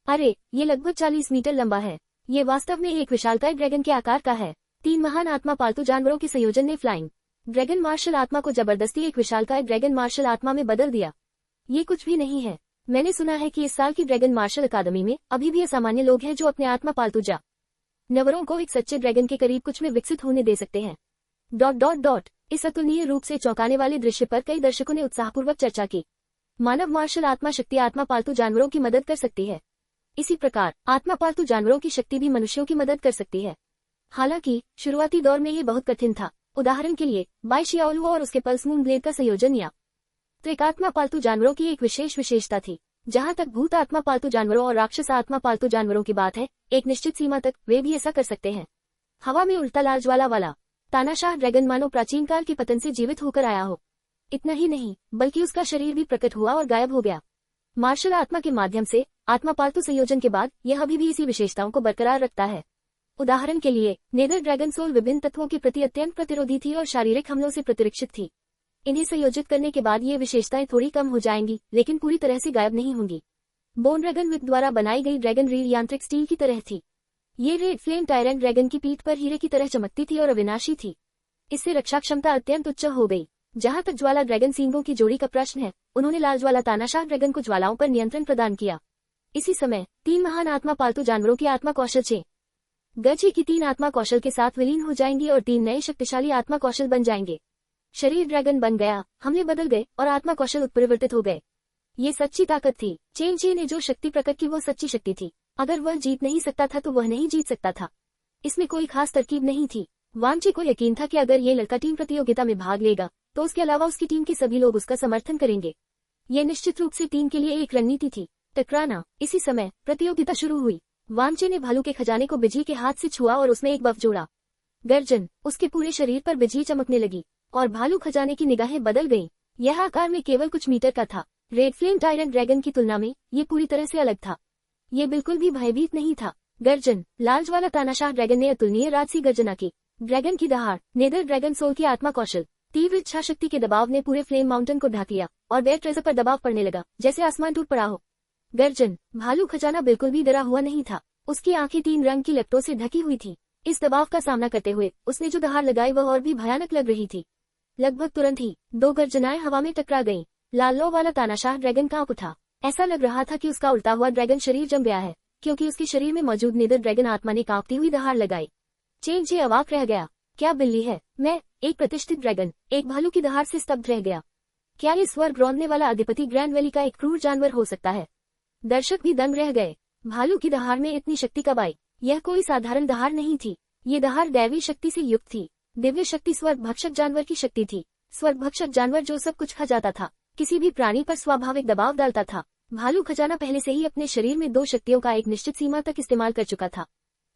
अरे, ये लगभग 40 मीटर लंबा है। ये वास्तव में एक विशालकाय ड्रैगन के आकार का है। 3 महान आत्मा पालतू जानवरों के संयोजन ने फ्लाइंग ड्रैगन मार्शल आत्मा को जबरदस्ती एक विशालकाय ड्रैगन मार्शल आत्मा में बदल दिया। ये कुछ भी नहीं है। मैंने सुना है कि इस साल की ड्रैगन मार्शल अकादमी में अभी भी असामान्य लोग हैं जो अपने आत्मा पालतू जानवरों को एक सच्चे ड्रैगन के करीब कुछ में विकसित होने दे सकते हैं। इस अतुलनीय रूप से चौंकाने वाले दृश्य पर कई दर्शकों ने उत्साहपूर्वक चर्चा की। मानव मार्शल आत्मा शक्ति आत्मा पालतू जानवरों की मदद कर सकती है। इसी प्रकार आत्मा पालतू जानवरों की शक्ति भी मनुष्यों की मदद कर सकती है। हालांकि शुरुआती दौर में ये बहुत कठिन था। उदाहरण के लिए बाई शियाओलुओ और उसके पल्स मून ब्लेड का संयोजन या त्रिकात्मा पालतू जानवरों की एक विशेषता थी। जहां तक भूत आत्मा पालतू जानवरों और राक्षस आत्मा पालतू जानवरों की बात है, एक निश्चित सीमा तक वे भी ऐसा कर सकते हैं। हवा में उल्टा लार्जवाला वाला तानाशाह ड्रैगन मानो प्राचीन काल के पतन से जीवित होकर आया हो। इतना ही नहीं, बल्कि उसका शरीर भी प्रकट हुआ और गायब हो गया। मार्शल आत्मा के माध्यम से आत्मा पालतू संयोजन के बाद यह अभी भी इसी विशेषताओं को बरकरार रखता है। उदाहरण के लिए नेदर ड्रैगन सोल विभिन्न तत्वों के प्रति अत्यंत प्रतिरोधी थी और शारीरिक हमलों से प्रतिरक्षित थी। इन्हें संयोजित करने के बाद ये विशेषताएं थोड़ी कम हो जाएंगी, लेकिन पूरी तरह से गायब नहीं होंगी। बोन ड्रैगन विप द्वारा बनाई गई ड्रैगन रीढ़ यांत्रिक स्टील की तरह थी। ये रेड फ्लेम टायरेंट ड्रैगन की पीठ पर हीरे की तरह चमकती थी और अविनाशी थी। इससे रक्षा क्षमता अत्यंत उच्च हो गई। जहां तक ज्वाला ड्रैगन सींगों की जोड़ी का प्रश्न है, उन्होंने लाल ज्वाला तानाशाह ड्रैगन को ज्वालाओं पर नियंत्रण प्रदान किया। इसी समय 3 महान आत्मा पालतू जानवरों की आत्मा कौशल गजी की 3 आत्मा कौशल के साथ विलीन हो जाएंगी और 3 नए शक्तिशाली आत्मा कौशल बन जाएंगे। शरीर ड्रैगन बन गया, हमले बदल गए और आत्मा कौशल उत्परिवर्तित हो गए। ये सच्ची ताकत थी। चेंग जी ने जो शक्ति प्रकट की वो सच्ची शक्ति थी। अगर वह जीत नहीं सकता था तो वह नहीं जीत सकता था। इसमें कोई खास तरकीब नहीं थी। वांची को यकीन था कि अगर ये लड़का टीम प्रतियोगिता में भाग लेगा तो उसके अलावा उसकी टीम के सभी लोग उसका समर्थन करेंगे। ये निश्चित रूप से टीम के लिए एक रणनीति थी। टकराना। इसी समय प्रतियोगिता शुरू हुई। वांचे ने भालू के खजाने को बिजली के हाथ से छुआ और उसमें एक बफ जोड़ा। गर्जन। उसके पूरे शरीर पर बिजली चमकने लगी और भालू खजाने की निगाहें बदल गईं। यह आकार में केवल कुछ मीटर का था। रेड फ्लेम टायरेंट ड्रैगन की तुलना में ये पूरी तरह से अलग था। ये बिल्कुल भी भयभीत नहीं था। गर्जन। लाल ज्वाला तानाशाह ड्रैगन ने अतुलनीय राजसी गर्जना की। ड्रैगन की दहाड़। नेदर ड्रैगन सोल की आत्मा कौशल। तीव्र इच्छा शक्ति के दबाव ने पूरे फ्लेम माउंटेन को ढक लिया और बेयर ट्रेजर पर दबाव पड़ने लगा, जैसे आसमान टूट पड़ा हो। गर्जन। भालू खजाना बिल्कुल भी डरा हुआ नहीं था। उसकी आंखें 3 रंग की लपटों से ढकी हुई थी। इस दबाव का सामना करते हुए उसने जो दहाड़ लगाई वह और भी भयानक लग रही थी। लगभग तुरंत ही 2 गर्जनाएं हवा में टकरा गईं। लालो वाला तानाशाह ड्रैगन कांप उठा। ऐसा लग रहा था कि उसका उल्टा हुआ ड्रैगन शरीर जम गया है, क्योंकि उसके शरीर में मौजूद नेदर ड्रैगन आत्मा ने कांपती हुई दहाड़ लगाई। चेंग जे अवाक रह गया। क्या बिल्ली है मैं? एक प्रतिष्ठित ड्रैगन एक भालू की दहाड़ से स्तब्ध रह गया। क्या ये स्वर्ग रौंदने वाला अधिपति ग्रैंड वैली का एक क्रूर जानवर हो सकता है? दर्शक भी दंग रह गए। भालू की दहाड़ में इतनी शक्ति कब आई? यह कोई साधारण दहाड़ नहीं थी। ये दहाड़ दैवी शक्ति से युक्त थी। दिव्य शक्ति स्वर्ग भक्षक जानवर की शक्ति थी। स्वर्ग भक्षक जानवर जो सब कुछ खा जाता था, किसी भी प्राणी पर स्वाभाविक दबाव डालता था भालू खजाना पहले से ही अपने शरीर में 2 शक्तियों का एक निश्चित सीमा तक इस्तेमाल कर चुका था।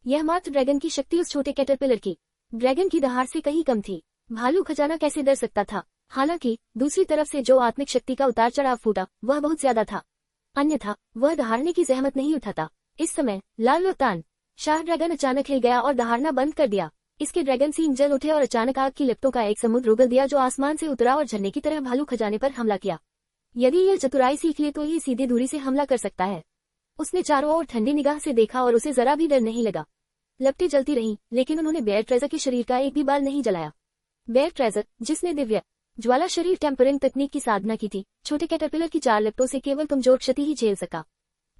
यह मात्र ड्रैगन की शक्ति उस छोटे कैटरपिलर की ड्रैगन की दहाड़ से कहीं कम थी। भालू खजाना कैसे डर सकता था? हालांकि दूसरी तरफ से जो आत्मिक शक्ति का उतार चढ़ाव फूटा वह बहुत ज्यादा था, अन्यथा वह दहाड़ने की जहमत नहीं उठाता। इस समय लाल लोतान शाह ड्रैगन अचानक हिल गया और दहाड़ना बंद कर दिया। इसके ड्रैगन सींग जल उठे और अचानक आग की लपटों का एक समुद्र उगल दिया जो आसमान से उतरा और झरने की तरह भालू खजाने पर हमला किया। यदि यह चतुराई सीख ले तो ये सीधे दूरी से हमला कर सकता है। उसने चारों ओर ठंडी निगाह से देखा और उसे जरा भी डर नहीं लगा। लपटें जलती रहीं, लेकिन उन्होंने बेयर ट्रेजर के शरीर का एक भी बाल नहीं जलाया। बेयर ट्रेजर, जिसने दिव्य ज्वाला शरीर टेम्परिंग तकनीक की साधना की थी, छोटे कैटरपिलर की 4 लपटों से केवल कमजोर क्षति ही झेल सका।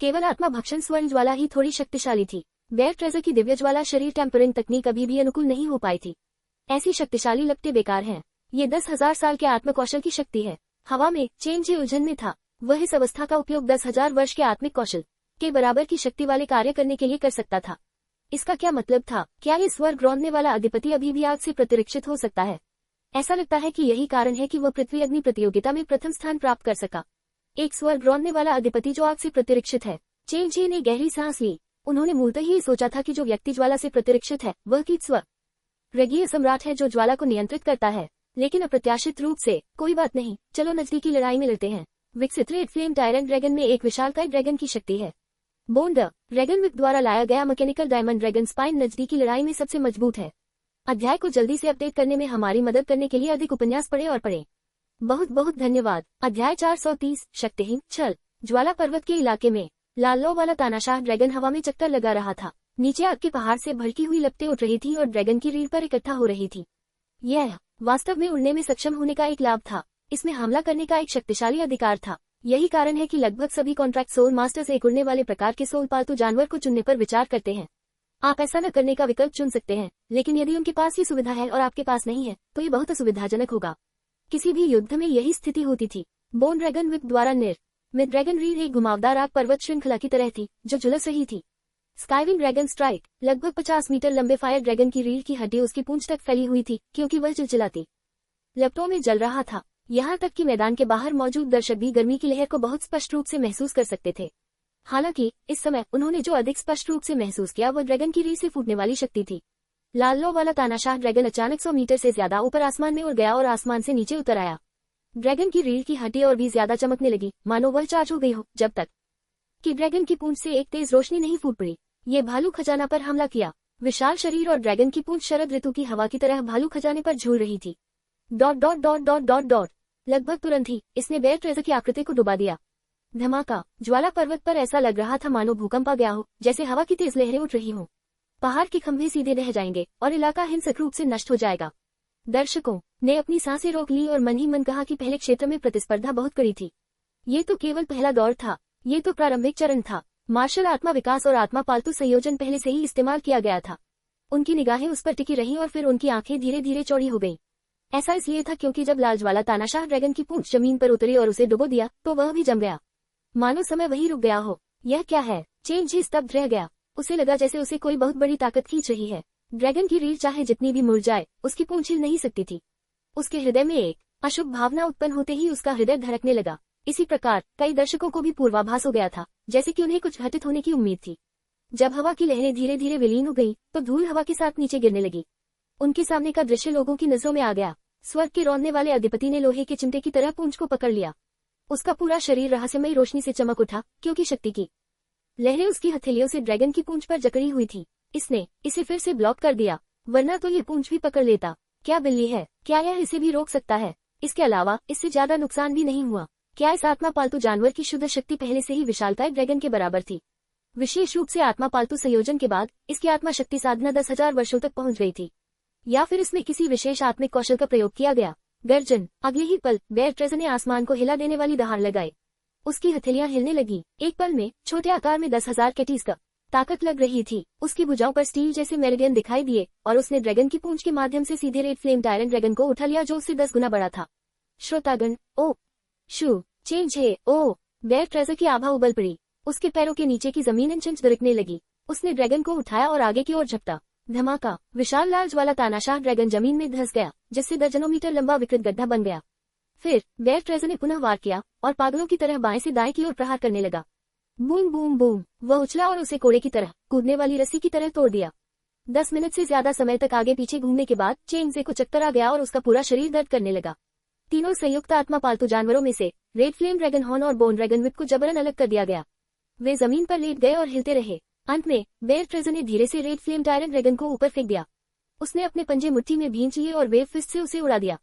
केवल आत्मा भक्षण स्वर्ण ज्वाला ही थोड़ी शक्तिशाली थी। बेयर ट्रेजर की दिव्य ज्वाला शरीर टेम्परिंग तकनीक अभी भी अनुकूल नहीं हो पाई थी। ऐसी शक्तिशाली लपटें बेकार हैं। ये 10,000 साल के आत्मकौशल की शक्ति है। हवा में चेंज उलझन में था। वह इस अवस्था का उपयोग 10,000 वर्ष के आत्मिक कौशल के बराबर की शक्ति वाले कार्य करने के लिए कर सकता था। इसका क्या मतलब था? क्या ये स्वर्ग रौंदने वाला अधिपति अभी भी आग से प्रतिरक्षित हो सकता है? ऐसा लगता है कि यही कारण है कि वह पृथ्वी अग्नि प्रतियोगिता में प्रथम स्थान प्राप्त कर सका। एक स्वर्ग रौंदने वाला अधिपति जो आग से प्रतिरक्षित है। चेंजी ने गहरी सांस ली। उन्होंने मूलतः ही सोचा था कि जो व्यक्ति ज्वाला से प्रतिरक्षित है वह कीट स्वर्गीय सम्राट है जो ज्वाला को नियंत्रित करता है, लेकिन अप्रत्याशित रूप से कोई बात नहीं, चलो नजदीकी लड़ाई में लड़ते हैं। विकसित रेड फ्लेम टायरेंट ड्रैगन में एक विशालकाय ड्रैगन की शक्ति है। बोन द ड्रैगन विक द्वारा लाया गया मैकेनिकल डायमंड ड्रैगन स्पाइन नजदीकी लड़ाई में सबसे मजबूत है। अध्याय को जल्दी से अपडेट करने में हमारी मदद करने के लिए अधिक उपन्यास पढ़ें और पढ़ें। बहुत बहुत धन्यवाद। अध्याय 430 शक्तिहीन छल। ज्वाला पर्वत के इलाके में लाल्लो वाला तानाशाह ड्रैगन हवा में चक्कर लगा रहा था। नीचे आग के पहाड़ से भड़की हुई लपटें उठ रही थी और ड्रैगन की रीढ़ पर इकट्ठा हो रही थी। यह वास्तव में उड़ने में सक्षम होने का एक लाभ था। इसमें हमला करने का एक शक्तिशाली अधिकार था। यही कारण है कि लगभग सभी कॉन्ट्रैक्ट सोल मास्टर्स एक उड़ने वाले प्रकार के सोल पालतू जानवर को चुनने पर विचार करते हैं। आप ऐसा न करने का विकल्प चुन सकते हैं, लेकिन यदि उनके पास ये सुविधा है और आपके पास नहीं है तो ये बहुत असुविधाजनक होगा। किसी भी युद्ध में यही स्थिति होती थी। बोन ड्रैगन विक द्वारा में ड्रैगन रीढ़ एक घुमावदार आग पर्वत श्रृंखला की तरह थी जो झुलस रही थी। स्काईविंग ड्रैगन स्ट्राइक लगभग 50 मीटर लंबे फायर ड्रैगन की रीढ़ की हड्डी उसकी पूंछ तक फैली हुई थी क्योंकि वह चिलचिलाती लपटों में जल रहा था। यहाँ तक कि मैदान के बाहर मौजूद दर्शक भी गर्मी की लहर को बहुत स्पष्ट रूप से महसूस कर सकते थे। हालांकि इस समय उन्होंने जो अधिक स्पष्ट रूप से महसूस किया वह ड्रैगन की रीढ़ से फूटने वाली शक्ति थी। लाल्लो वाला तानाशाह ड्रैगन अचानक 100 मीटर से ज्यादा ऊपर आसमान में उड़ गया और आसमान से नीचे उतर आया। ड्रैगन की रीढ़ की हड्डी और भी ज्यादा चमकने लगी, मानो वह चार्ज हो गई हो, जब तक कि ड्रैगन की पूंछ से एक तेज रोशनी नहीं फूट पड़ी। ये भालू खजाना पर हमला किया। विशाल शरीर और ड्रैगन की पूंछ शरद ऋतु की हवा की तरह भालू खजाने पर झूल रही थी। Dot dot dot dot dot dot लगभग तुरंत ही इसने बेयर ट्रेजर की आकृति को डुबा दिया। धमाका। ज्वाला पर्वत पर ऐसा लग रहा था मानो भूकंप आ गया हो, जैसे हवा की तेज लहरें उठ रही हों। पहाड़ के खंभे सीधे रह जाएंगे और इलाका हिंसक रूप से नष्ट हो जाएगा। दर्शकों ने अपनी सांसें रोक ली और मन ही मन कहा कि पहले क्षेत्र में प्रतिस्पर्धा बहुत कड़ी थी। ये तो केवल पहला दौर था, ये तो प्रारंभिक चरण था। मार्शल आत्मा विकास और आत्मा पालतू संयोजन पहले से ही इस्तेमाल किया गया था। उनकी निगाहें उस पर टिकी रहीं और फिर उनकी आंखें धीरे धीरे चौड़ी हो गईं। ऐसा इसलिए था क्योंकि जब लालज्वाला तानाशाह ड्रैगन की पूंछ जमीन पर उतरी और उसे डुबो दिया तो वह भी जम गया, मानो समय वही रुक गया हो। यह क्या है? चेंज ही स्तब्ध रह गया। उसे लगा जैसे उसे कोई बहुत बड़ी ताकत खींच रही है। ड्रैगन की रीढ़ चाहे जितनी भी मुरझाए उसकी पूंछ हिल नहीं सकती थी। उसके हृदय में एक अशुभ भावना उत्पन्न होते ही उसका हृदय धड़कने लगा। इसी प्रकार कई दर्शकों को भी पूर्वाभास हो गया था, जैसे कि उन्हें कुछ घटित होने की उम्मीद थी। जब हवा की लहरें धीरे धीरे विलीन हो गई तो धूल हवा के साथ नीचे गिरने लगी। उनके सामने का दृश्य लोगों की नजरों में आ गया। स्वर्ग के रौंदने वाले अधिपति ने लोहे के चिमटे की तरह पूंछ को पकड़ लिया। उसका पूरा शरीर रहस्यमयी रोशनी से चमक उठा क्योंकि शक्ति की लहरें उसकी हथेलियों से ड्रैगन की पूंछ पर जकड़ी हुई थी। इसने इसे फिर से ब्लॉक कर दिया, वरना तो ये पूंछ भी पकड़ लेता। क्या बिल्ली है? क्या यह इसे भी रोक सकता है? इसके अलावा इससे ज्यादा नुकसान भी नहीं हुआ। क्या इस आत्मा पालतू जानवर की शुद्ध शक्ति पहले से ही विशालकाय ड्रैगन के बराबर थी? विशेष रूप से आत्मा पालतू संयोजन के बाद इसकी आत्मा शक्ति साधना 10,000 वर्षों तक पहुंच गई थी, या फिर इसमें किसी विशेष आत्मिक कौशल का प्रयोग किया गया? गर्जन। अगले ही पल बेयर ट्रेजर ने आसमान को हिला देने वाली दहाड़ लगाई। उसकी हथेलियां हिलने लगी। एक पल में छोटे आकार में 10,000 कैटीज का ताकत लग रही थी। उसकी भुजाओं पर स्टील जैसे मेरिडियन दिखाई दिए और उसने ड्रैगन की पूंछ के माध्यम से सीधे रेड फ्लेम टायरेंट ड्रैगन को उठा लिया जो उससे 10 गुना बड़ा था। श्रोतागण, ओ शू चेंज है। ओ बेयर ट्रेजर की आभा उबल पड़ी। उसके पैरों के नीचे की जमीन इंच दरकने लगी। उसने ड्रैगन को उठाया और आगे की ओर झपटा। धमाका। विशाल लाल ज्वाला तानाशाह ड्रैगन जमीन में धंस गया, जिससे दर्जनों मीटर लंबा विकृत गड्ढा बन गया। फिर बेयर ट्रेजर ने पुनः वार किया और पागलों की तरह बाएं से दाएं की ओर प्रहार करने लगा। बूम बूम बूम, वह उछला और उसे कोड़े की तरह, कूदने वाली रस्सी की तरह तोड़ दिया। 10 मिनट से ज्यादा समय तक आगे पीछे घूमने के बाद चेंगजे को चक्कर आ गया और उसका पूरा शरीर दर्द करने लगा। तीनों संयुक्त आत्मा पालतू जानवरों में से रेड फ्लेम ड्रैगन हॉर्न और बोन ड्रैगन विप को जबरन अलग कर दिया गया। वे जमीन पर लेट गए और हिलते रहे। अंत में बेयर ट्रेजर ने धीरे से रेड फ्लेम टायरन ड्रैगन को ऊपर फेंक दिया। उसने अपने पंजे मुट्ठी में भींच लिए और वेव फिस्ट से उसे उड़ा दिया।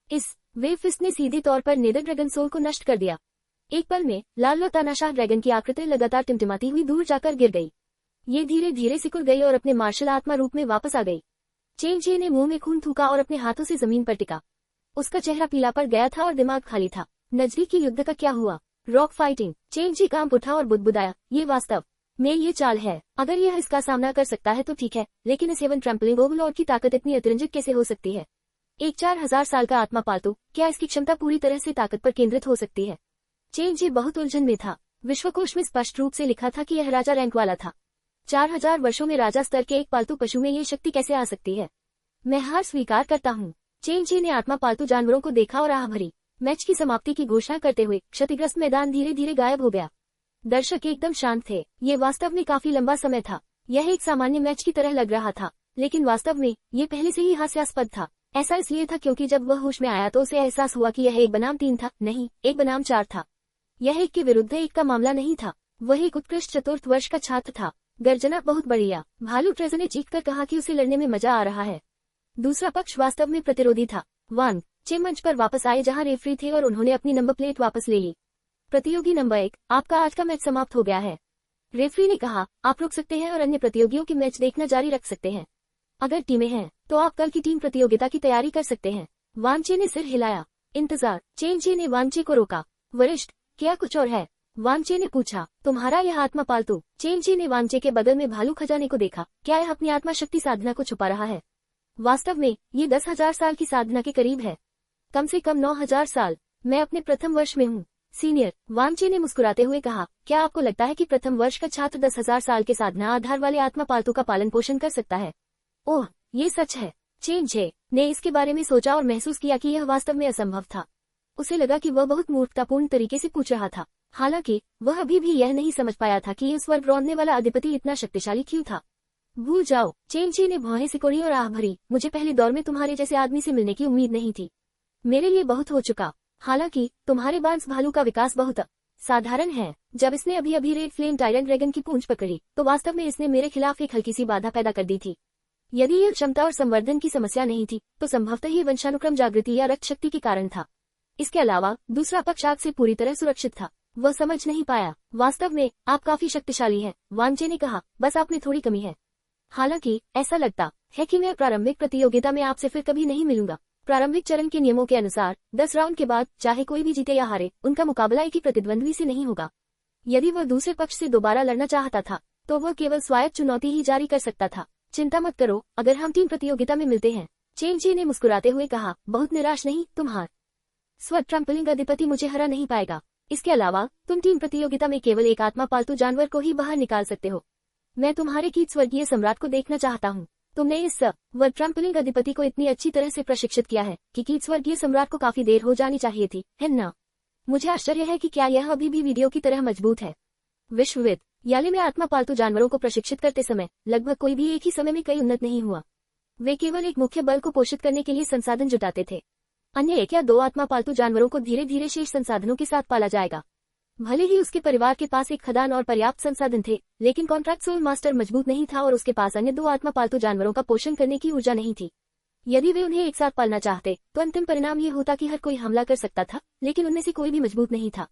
इस वेव फिस्ट ने सीधे तौर पर नेदर ड्रैगन सोल को नष्ट कर दिया। एक पल में लाल व तानाशाह ड्रैगन की आकृति लगातार टिमटिमाती हुई दूर जाकर गिर गई। ये धीरे धीरे सिकुड़ गई और अपने मार्शल आत्मा रूप में वापस आ गई। चेंगजे ने मुंह में खून थूका और अपने हाथों से जमीन पर टिका। उसका चेहरा पीला पड़ गया था और दिमाग खाली था। नजदीकी युद्ध का क्या हुआ? Rock fighting. चेंगजे कांप उठा और बुदबुदाया, ये वास्तव में ये चाल है। अगर यह इसका सामना कर सकता है तो ठीक है, लेकिन इस हेवन ट्रैम्पलिंग ओवरलॉर्ड की ताकत इतनी अतिरंजित कैसे हो सकती है? एक 4000 साल का आत्मा पालतू, क्या इसकी क्षमता पूरी तरह से ताकत पर केंद्रित हो सकती है? चेंगजे बहुत उलझन में था। विश्वकोश में स्पष्ट रूप से लिखा था कि यह राजा रैंक वाला था। 4000 वर्षों में राजा स्तर के एक पालतू पशु में ये शक्ति कैसे आ सकती है? मैं हार स्वीकार करता हूँ। चेंगजे ने आत्मा पालतू जानवरों को देखा और आह भरी। मैच की समाप्ति की घोषणा करते हुए क्षतिग्रस्त मैदान धीरे धीरे गायब हो गया। दर्शक एकदम शांत थे। ये वास्तव में काफी लंबा समय था। यह एक सामान्य मैच की तरह लग रहा था, लेकिन वास्तव में ये पहले से ही हास्यास्पद था। ऐसा इसलिए था क्योंकि जब वह होश में आया तो उसे एहसास हुआ कि यह 1 बनाम 3 था, नहीं 1 बनाम 4 था। यह 1 के विरुद्ध 1 का मामला नहीं था। वह एक उत्कृष्ट चतुर्थ वर्ष का छात्र था। गर्जना बहुत बढ़िया, भालू ट्रेजर ने चीख कर कहा कि उसे लड़ने में मजा आ रहा है। दूसरा पक्ष वास्तव में प्रतिरोधी था। वांग चे मंच पर वापस आए जहां रेफरी थे और उन्होंने अपनी नंबर प्लेट वापस ले ली। प्रतियोगी नंबर 1, आपका आज का मैच समाप्त हो गया है। रेफरी ने कहा, आप रुक सकते हैं और अन्य प्रतियोगियों की मैच देखना जारी रख सकते हैं। अगर टीमें हैं तो आप कल की टीम प्रतियोगिता की तैयारी कर सकते हैं। वांचे ने सिर हिलाया। इंतजार। चेंगजे ने वांचे को रोका। वरिष्ठ, क्या कुछ और है? वांचे ने पूछा। तुम्हारा यह आत्मा पालतू? चेंगजे ने वांचे के बगल में भालू खजाने को देखा। क्या यह अपनी आत्मा शक्ति साधना को छुपा रहा है? वास्तव में ये 10,000 साल की साधना के करीब है। कम से कम 9,000 साल। मैं अपने प्रथम वर्ष में हूँ। सीनियर, वांचे ने मुस्कुराते हुए कहा, क्या आपको लगता है कि प्रथम वर्ष का छात्र 10,000 साल के साधना आधार वाले आत्मा पालतू का पालन पोषण कर सकता है? ओह, ये सच है। चेंगजे ने इसके बारे में सोचा और महसूस किया कि यह वास्तव में असंभव था। उसे लगा कि वह बहुत मूर्खतापूर्ण तरीके से पूछ रहा था। हालांकि वह अभी भी यह नहीं समझ पाया था कि इस स्वर्ग रौंदने वाला अधिपति इतना शक्तिशाली क्यों था। भूल जाओ। चेंगजे ने भौहें सिकोड़ी और आह भरी। मुझे पहले दौर में तुम्हारे जैसे आदमी से मिलने की उम्मीद नहीं थी। मेरे लिए बहुत हो चुका। हालांकि तुम्हारे बांस भालू का विकास बहुत साधारण है। जब इसने अभी अभी रेड फ्लेम टायरन ड्रैगन की पूंछ पकड़ी तो वास्तव में इसने मेरे खिलाफ एक हल्की सी बाधा पैदा कर दी थी। यदि यह क्षमता और संवर्धन की समस्या नहीं थी तो संभवतः ही वंशानुक्रम जागृति या रक्त शक्ति के कारण था। इसके अलावा दूसरा पक्ष आग से पूरी तरह सुरक्षित था। वह समझ नहीं पाया। वास्तव में आप काफी शक्तिशाली हैं, वांचे ने कहा, बस आप में थोड़ी कमी है। हालांकि ऐसा लगता है कि मैं प्रारंभिक प्रतियोगिता में आपसे फिर कभी नहीं मिलूंगा। प्रारंभिक चरण के नियमों के अनुसार 10 राउंड के बाद चाहे कोई भी जीते या हारे, उनका मुकाबला एक ही प्रतिद्वंद्वी से नहीं होगा। यदि वह दूसरे पक्ष से दोबारा लड़ना चाहता था तो वह केवल स्वायत्त चुनौती ही जारी कर सकता था। चिंता मत करो, अगर हम टीम प्रतियोगिता में मिलते हैं, चेंगजे ने मुस्कुराते हुए कहा। बहुत निराश नहीं, तुम हार। स्वर्ग ट्रैम्पलिंग अधिपति मुझे हरा नहीं पाएगा। इसके अलावा तुम टीम प्रतियोगिता में केवल एक आत्मा पालतू जानवर को ही बाहर निकाल सकते हो। मैं तुम्हारे कीट स्वर्गीय सम्राट को देखना चाहता हूँ। तुमने इस वर्ग ट्रैम्पलिंग अधिपति को इतनी अच्छी तरह से प्रशिक्षित किया है कि कीट स्वर्गीय सम्राट को काफी देर हो जानी चाहिए थी, है ना? मुझे आश्चर्य है कि क्या यह अभी भी वीडियो की तरह मजबूत है। विश्वविद याले में आत्मा पालतू जानवरों को प्रशिक्षित करते समय लगभग कोई भी एक ही समय में कई उन्नत नहीं हुआ। वे केवल एक मुख्य बल को पोषित करने के लिए संसाधन जुटाते थे। अन्य 1 या 2 आत्मा पालतू जानवरों को धीरे धीरे शेष संसाधनों के साथ पाला जाएगा। भले ही उसके परिवार के पास एक खदान और पर्याप्त संसाधन थे, लेकिन कॉन्ट्रैक्ट सोल मास्टर मजबूत नहीं था और उसके पास अन्य 2 आत्मा पालतू जानवरों का पोषण करने की ऊर्जा नहीं थी। यदि वे उन्हें एक साथ पालना चाहते तो अंतिम परिणाम ये होता कि हर कोई हमला कर सकता था, लेकिन उनमें से कोई भी मजबूत नहीं था।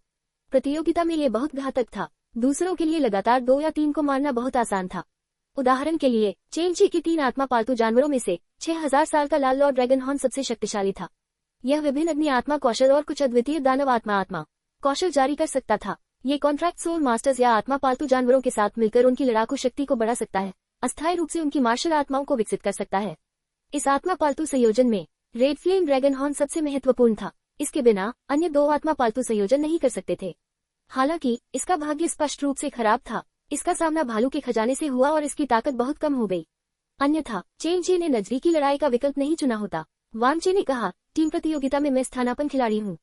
प्रतियोगिता में ये बहुत घातक था। दूसरों के लिए लगातार 2 या 3 को मारना बहुत आसान था। उदाहरण के लिए चेंगजे के 3 आत्मा पालतू जानवरों में से 6000 साल का लाल लॉर्ड ड्रैगन हॉर्न सबसे शक्तिशाली था। यह विभिन्न अग्नि आत्मा कौशल और कुछ अद्वितीय दानव आत्मा कौशल जारी कर सकता था। ये कॉन्ट्रैक्ट सोल मास्टर्स या आत्मा पालतू जानवरों के साथ मिलकर उनकी लड़ाकू शक्ति को बढ़ा सकता है, अस्थायी रूप से उनकी मार्शल आत्माओं को विकसित कर सकता है। इस आत्मा पालतू संयोजन में रेड फ्लेम ड्रैगन हॉर्न सबसे महत्वपूर्ण था। इसके बिना अन्य 2 आत्मा पालतू संयोजन नहीं कर सकते थे। हालांकि इसका भाग्य स्पष्ट रूप से खराब था। इसका सामना भालू के खजाने से हुआ और इसकी ताकत बहुत कम हो गई। अन्यथा चेंगजे ने नजदीकी लड़ाई का विकल्प नहीं चुना होता। वांचे ने कहा, टीम प्रतियोगिता में मैं स्थानापन्न खिलाड़ी हूँ।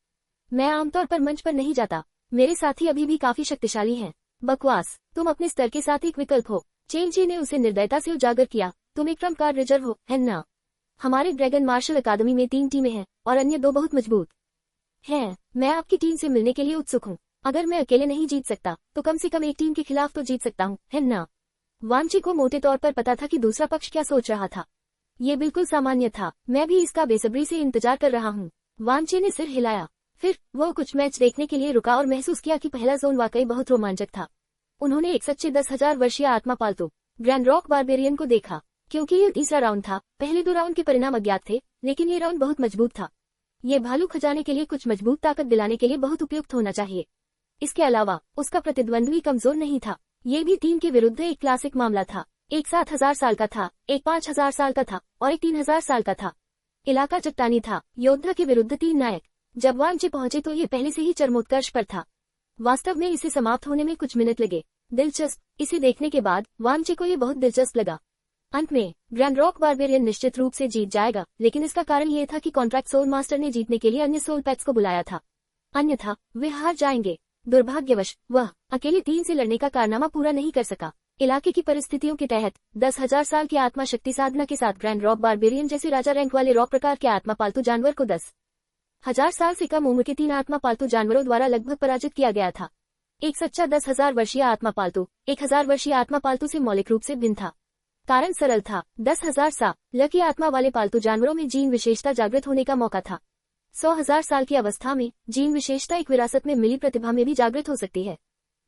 मैं आमतौर पर मंच पर नहीं जाता, मेरे साथी अभी भी काफी शक्तिशाली हैं। बकवास, तुम अपने स्तर के साथ एक विकल्प हो। चेंजी ने उसे निर्दयता से उजागर किया। तुम एक ट्रम्प कार्ड रिजर्व हो, है ना? हमारे ड्रैगन मार्शल अकादमी में 3 टीमें हैं और अन्य 2 बहुत मजबूत हैं। मैं आपकी टीम से मिलने के लिए उत्सुक हूँ। अगर मैं अकेले नहीं जीत सकता तो कम से कम एक टीम के खिलाफ तो जीत सकता हूँ, है ना? वांची को मोटे तौर पर पता था कि दूसरा पक्ष क्या सोच रहा था। ये बिल्कुल सामान्य था। मैं भी इसका बेसब्री से इंतजार कर रहा हूँ। वांची ने सिर हिलाया। फिर वो कुछ मैच देखने के लिए रुका और महसूस किया कि पहला जोन वाकई बहुत रोमांचक था। उन्होंने एक सच्चे 10,000 वर्षीय आत्मा पालतू ग्रैंड रॉक बारबेरियन को देखा। क्योंकि ये तीसरा राउंड था, पहले 2 राउंड के परिणाम अज्ञात थे, लेकिन ये राउंड बहुत मजबूत था। ये भालू खजाने के लिए कुछ मजबूत ताकत दिलाने के लिए बहुत उपयुक्त होना चाहिए। इसके अलावा उसका प्रतिद्वंद्वी कमजोर नहीं था। ये भी टीम के विरुद्ध एक क्लासिक मामला था। एक 7,000 साल का था, एक 5,000 साल का था और एक 3,000 साल का था। इलाका चट्टानी था। योद्धा के विरुद्ध 3 नायक। जब वांचे पहुंचे तो ये पहले से ही चरमोत्कर्ष पर था। वास्तव में इसे समाप्त होने में कुछ मिनट लगे। दिलचस्प। इसे देखने के बाद वांचे को ये बहुत दिलचस्प लगा। अंत में ग्रैंड रॉक बारबेरियन निश्चित रूप से जीत जाएगा, लेकिन इसका कारण ये था कि कॉन्ट्रैक्ट सोल मास्टर ने जीतने के लिए अन्य सोल पैक्स को बुलाया था। अन्यथा वे हार जाएंगे। दुर्भाग्यवश वह अकेले 3 से लड़ने का कारनामा पूरा नहीं कर सका। इलाके की परिस्थितियों के तहत 10,000 साल की आत्मा शक्ति साधना के साथ ग्रैंड रॉक बारबेरियन जैसे राजा रैंक वाले रॉक प्रकार के आत्मा पालतू जानवर को 10,000 साल से कम उम्र के 3 आत्मा पालतू जानवरों द्वारा लगभग पराजित किया गया था। एक सच्चा 10,000 वर्षीय आत्मा पालतू 1,000 वर्षीय आत्मा पालतू से मौलिक रूप से भिन्न था। कारण सरल था। 10,000 साल की आत्मा वाले पालतू जानवरों में जीन विशेषता जागृत होने का मौका था। 100,000 साल की अवस्था में जीन विशेषता एक विरासत में मिली प्रतिभा में भी जागृत हो सकती है।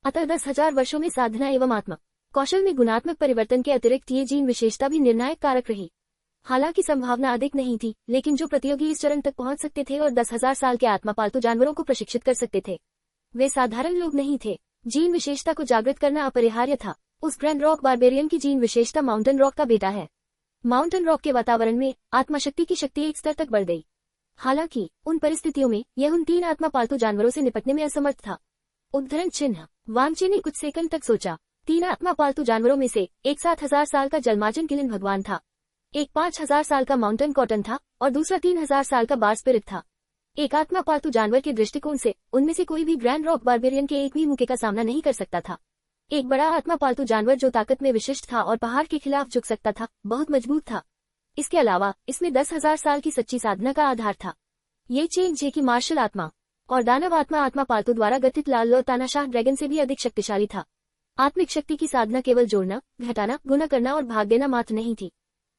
अतः 10,000 वर्षों में साधना एवं आत्मा कौशल में गुणात्मक परिवर्तन के अतिरिक्त ये जीन विशेषता भी निर्णायक कारक रही। हालांकि संभावना अधिक नहीं थी, लेकिन जो प्रतियोगी इस चरण तक पहुंच सकते थे और 10,000 साल के आत्मा पालतू जानवरों को प्रशिक्षित कर सकते थे, वे साधारण लोग नहीं थे। जीन विशेषता को जागृत करना अपरिहार्य था। उस ग्रैंड रॉक बारबेरियन की जीन विशेषता माउंटेन रॉक का बेटा है। माउंटेन रॉक के वातावरण में आत्मशक्ति की शक्ति एक स्तर तक बढ़ गई। हालांकि उन परिस्थितियों में यह उन 3 आत्मा पालतू जानवरों से निपटने में असमर्थ था। उद्धरण चिन्ह। वांचे ने कुछ सेकंड तक सोचा। 3 आत्मा पालतू जानवरों में से एक 7,000 साल का जलमाजन किलिन भगवान था, एक 5,000 साल का माउंटेन कॉटन था और दूसरा 3,000 साल का बार स्पिरिट था। एक आत्मा पालतू जानवर के दृष्टिकोण से उनमें से कोई भी ग्रैंड रॉक बारबेरियन के एक भी मुके का सामना नहीं कर सकता था। एक बड़ा आत्मा पालतू जानवर जो ताकत में विशिष्ट था और पहाड़ के खिलाफ झुक सकता था, बहुत मजबूत था। इसके अलावा इसमें 10,000 साल की सच्ची साधना का आधार था। ये चेंज जे की मार्शल आत्मा और दानव आत्मा पालतू द्वारा गठित लाल और तानाशाह ड्रैगन से भी अधिक शक्तिशाली था। आत्मिक शक्ति की साधना केवल जोड़ना, घटाना, गुणा करना और भाग देना मात्र नहीं थी।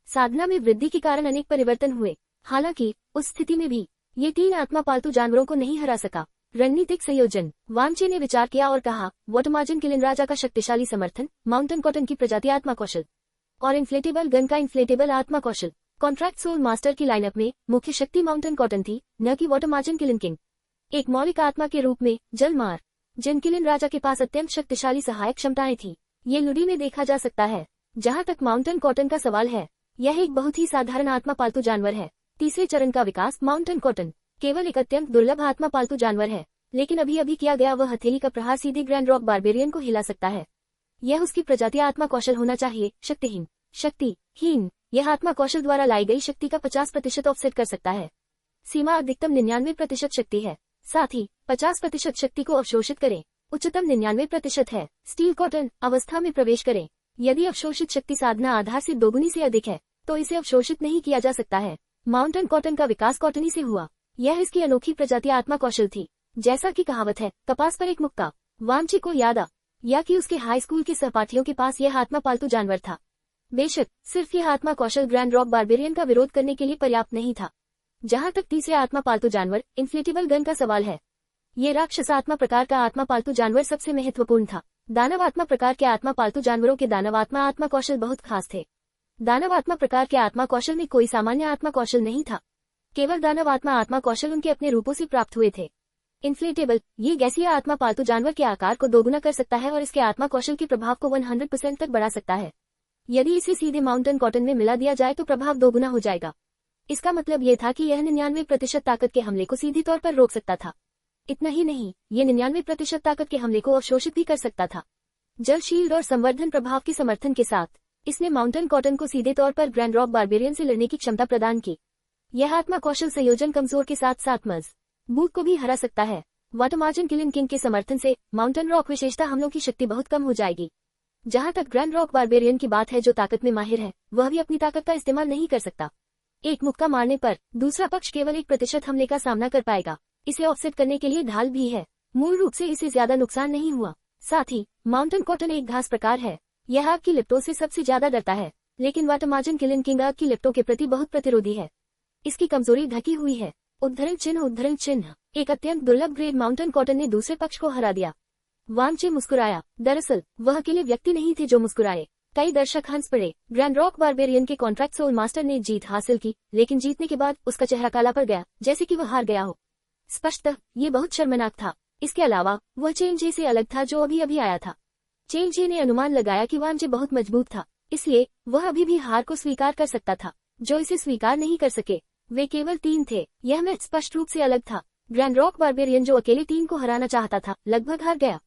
साधना में वृद्धि के कारण अनेक परिवर्तन हुए। हालांकि उस स्थिति में भी ये 3 आत्मा पालतू जानवरों को नहीं हरा सका। रणनीतिक संयोजन। वांचे ने विचार किया और कहा, वॉटमाजन किलिन राजा का शक्तिशाली समर्थन, माउंटेन कॉटन की प्रजाति आत्मा कौशल और इन्फ्लेटेबल गन का इन्फ्लेटेबल आत्मा कौशल। कॉन्ट्रैक्ट सोल मास्टर की लाइनअप में मुख्य शक्ति माउंटेन कॉटन थी, न कि वॉटमाजन किलिन किंग। एक मौलिक आत्मा के रूप में जलमार जिन किलिन राजा के पास अत्यंत शक्तिशाली सहायक क्षमताएं थी, ये लुडी में देखा जा सकता है। जहां तक माउंटेन कॉटन का सवाल है, यह एक बहुत ही साधारण आत्मा पालतू जानवर है। तीसरे चरण का विकास। माउंटेन कॉटन केवल एक अत्यंत दुर्लभ आत्मा पालतू जानवर है, लेकिन अभी अभी किया गया वह हथेली का प्रहार सीधे ग्रैंड रॉक बारबेरियन को हिला सकता है। यह उसकी प्रजाति आत्मा कौशल होना चाहिए। शक्तिहीन। शक्तिहीन यह आत्मा कौशल द्वारा लाई गई शक्ति का 50% ऑफसेट कर सकता है। सीमा अधिकतम 99% शक्ति है। साथ ही 50% शक्ति को अवशोषित करें। उच्चतम 99% है। स्टील कॉटन अवस्था में प्रवेश करें। यदि अवशोषित शक्ति साधना आधार से 2 गुनी से अधिक है, तो इसे अवशोषित नहीं किया जा सकता है। माउंटेन कॉटन का विकास कॉटनी से हुआ। यह इसकी अनोखी प्रजाति आत्मा कौशल थी। जैसा कि कहावत है, कपास पर एक मुक्का। वांची को याद या कि उसके हाई स्कूल के सहपाठियों के पास यह आत्मा पालतू जानवर था। बेशक सिर्फ यह आत्मा कौशल ग्रैंड रॉक बारबेरियन का विरोध करने के लिए पर्याप्त नहीं था। जहां तक तीसरे आत्मा पालतू जानवर इन्फ्लेटेबल गन का सवाल है, ये राक्षस आत्मा प्रकार का आत्मा पालतू जानवर सबसे महत्वपूर्ण था। दानव आत्मा प्रकार के आत्मा पालतू जानवरों के दानव आत्मा कौशल बहुत खास थे। दानव आत्मा प्रकार के आत्मा कौशल में कोई सामान्य आत्मा कौशल नहीं था। केवल दानव आत्मा कौशल उनके अपने रूपों से प्राप्त हुए थे। इन्फ्लेटेबल ये गैसीय आत्मा पालतू जानवर के आकार को दोगुना कर सकता है और इसके आत्मा कौशल के प्रभाव को 100% तक बढ़ा सकता है। यदि इसे सीधे माउंटेन कॉटन में मिला दिया जाए तो प्रभाव दोगुना हो जाएगा। इसका मतलब यह था कि यह 99% ताकत के हमले को सीधी तौर पर रोक सकता था। इतना ही नहीं, ये 99% ताकत के हमले को अवशोषित भी कर सकता था। जल शील्ड और संवर्धन प्रभाव के समर्थन के साथ इसने माउंटेन कॉटन को सीधे तौर पर ग्रैंड रॉक बारबेरियन से लड़ने की क्षमता प्रदान की। यह आत्मा कौशल संयोजन कमजोर के साथ साथ बूट को भी हरा सकता है। वाटरमार्जन किलिन किंग के समर्थन से माउंटेन रॉक विशेषता हमलों की शक्ति बहुत कम हो जाएगी। जहां तक ग्रैंड रॉक बारबेरियन की बात है जो ताकत में माहिर है, वह भी अपनी ताकत का इस्तेमाल नहीं कर सकता। एक मुक्का मारने पर दूसरा पक्ष केवल 1% हमले का सामना कर पाएगा। इसे ऑफसेट करने के लिए ढाल भी है। मूल रूप से इसे ज्यादा नुकसान नहीं हुआ। साथ ही माउंटेन कॉटन एक घास प्रकार है। यह आग की लिपटों से सबसे ज्यादा डरता है, लेकिन वाटरमार्जन किलिन किंग आग की लिपटों के प्रति बहुत प्रतिरोधी है। इसकी कमजोरी ढकी हुई है। उद्धरण चिन्ह एक अत्यंत दुर्लभ ग्रेड माउंटेन कॉटन ने दूसरे पक्ष को हरा दिया। वांचे मुस्कुराया। दरअसल वह अकेले व्यक्ति नहीं थे जो मुस्कुराए, कई दर्शक हंस पड़े। ग्रैंड रॉक बारबेरियन के कॉन्ट्रैक्ट सोल मास्टर ने जीत हासिल की, लेकिन जीतने के बाद उसका चेहरा काला पड़ गया, जैसे कि वह हार गया हो। स्पष्टतः ये बहुत शर्मनाक था। इसके अलावा वह चेंजे से अलग था जो अभी अभी आया था। चेंजे ने अनुमान लगाया कि वांचे बहुत मजबूत था, इसलिए वह अभी भी हार को स्वीकार कर सकता था। जो इसे स्वीकार नहीं कर सके वे केवल 3 थे। यह मैच स्पष्ट रूप से अलग था। ग्रैंड रॉक बारबेरियन जो अकेले 3 को हराना चाहता था, लगभग हार गया।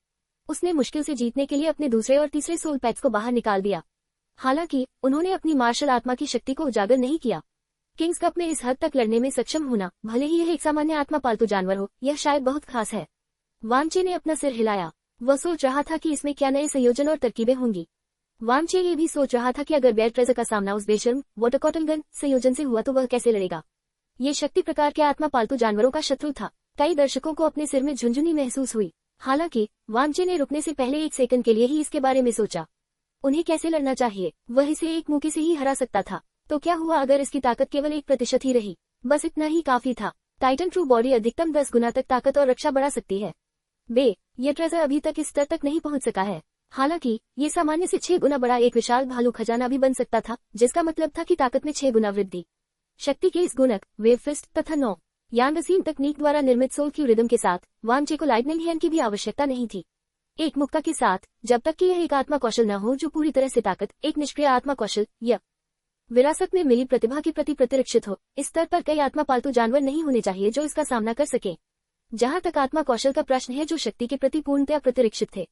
उसने मुश्किल से जीतने के लिए अपने दूसरे और तीसरे सोल पैक्स को बाहर निकाल दिया। हालांकि उन्होंने अपनी मार्शल आत्मा की शक्ति को उजागर नहीं किया। किंग्स कप में इस हद तक लड़ने में सक्षम होना, भले ही यह एक सामान्य आत्मा पालतू जानवर हो, यह शायद बहुत खास है। वांचे ने अपना सिर हिलाया। वह सोच रहा था कि इसमें क्या नए संयोजन और तरकीबें होंगी। वांचे ये भी सोच रहा था कि अगर बेयर ट्रेजर का सामना उस बेशर्म वाटर कॉटन गन संयोजन से हुआ तो वह कैसे लड़ेगा। ये शक्ति प्रकार के आत्मा पालतू जानवरों का शत्रु था। कई दर्शकों को अपने सिर में झुंझुनी महसूस हुई। हालांकि वांचे ने रुकने से पहले 1 सेकंड के लिए ही इसके बारे में सोचा। उन्हें कैसे लड़ना चाहिए। वह इसे एक मुक्के से ही हरा सकता था, तो क्या हुआ अगर इसकी ताकत केवल 1% ही रही। बस इतना ही काफी था। टाइटन ट्रू बॉडी अधिकतम 10 गुना तक ताकत और रक्षा बढ़ा सकती है। ये ट्रेजर अभी तक इस स्तर तक नहीं पहुंच सका है। हालांकि ये सामान्य से 6 गुना बड़ा एक विशाल भालू खजाना भी बन सकता था, जिसका मतलब था कि ताकत में 6 गुना वृद्धि। शक्ति के इस गुणक वेव फिस्ट तथा 9 यांगसीन तकनीक द्वारा निर्मित सोल क्यू रिदम के साथ वांचे को लाइटनिंग हैंड की भी आवश्यकता नहीं थी। एक मुक्का के साथ, जब तक कि यह एक आत्मा कौशल न हो जो पूरी तरह से ताकत, एक निष्क्रिय आत्मा कौशल या विरासत में मिली प्रतिभा के प्रति प्रतिरक्षित हो। इस स्तर पर कई आत्मा पालतू जानवर नहीं होने चाहिए जो इसका सामना कर सके। जहां तक आत्मा कौशल का प्रश्न है, जो शक्ति के प्रति पूर्णतया प्रतिरक्षित थे,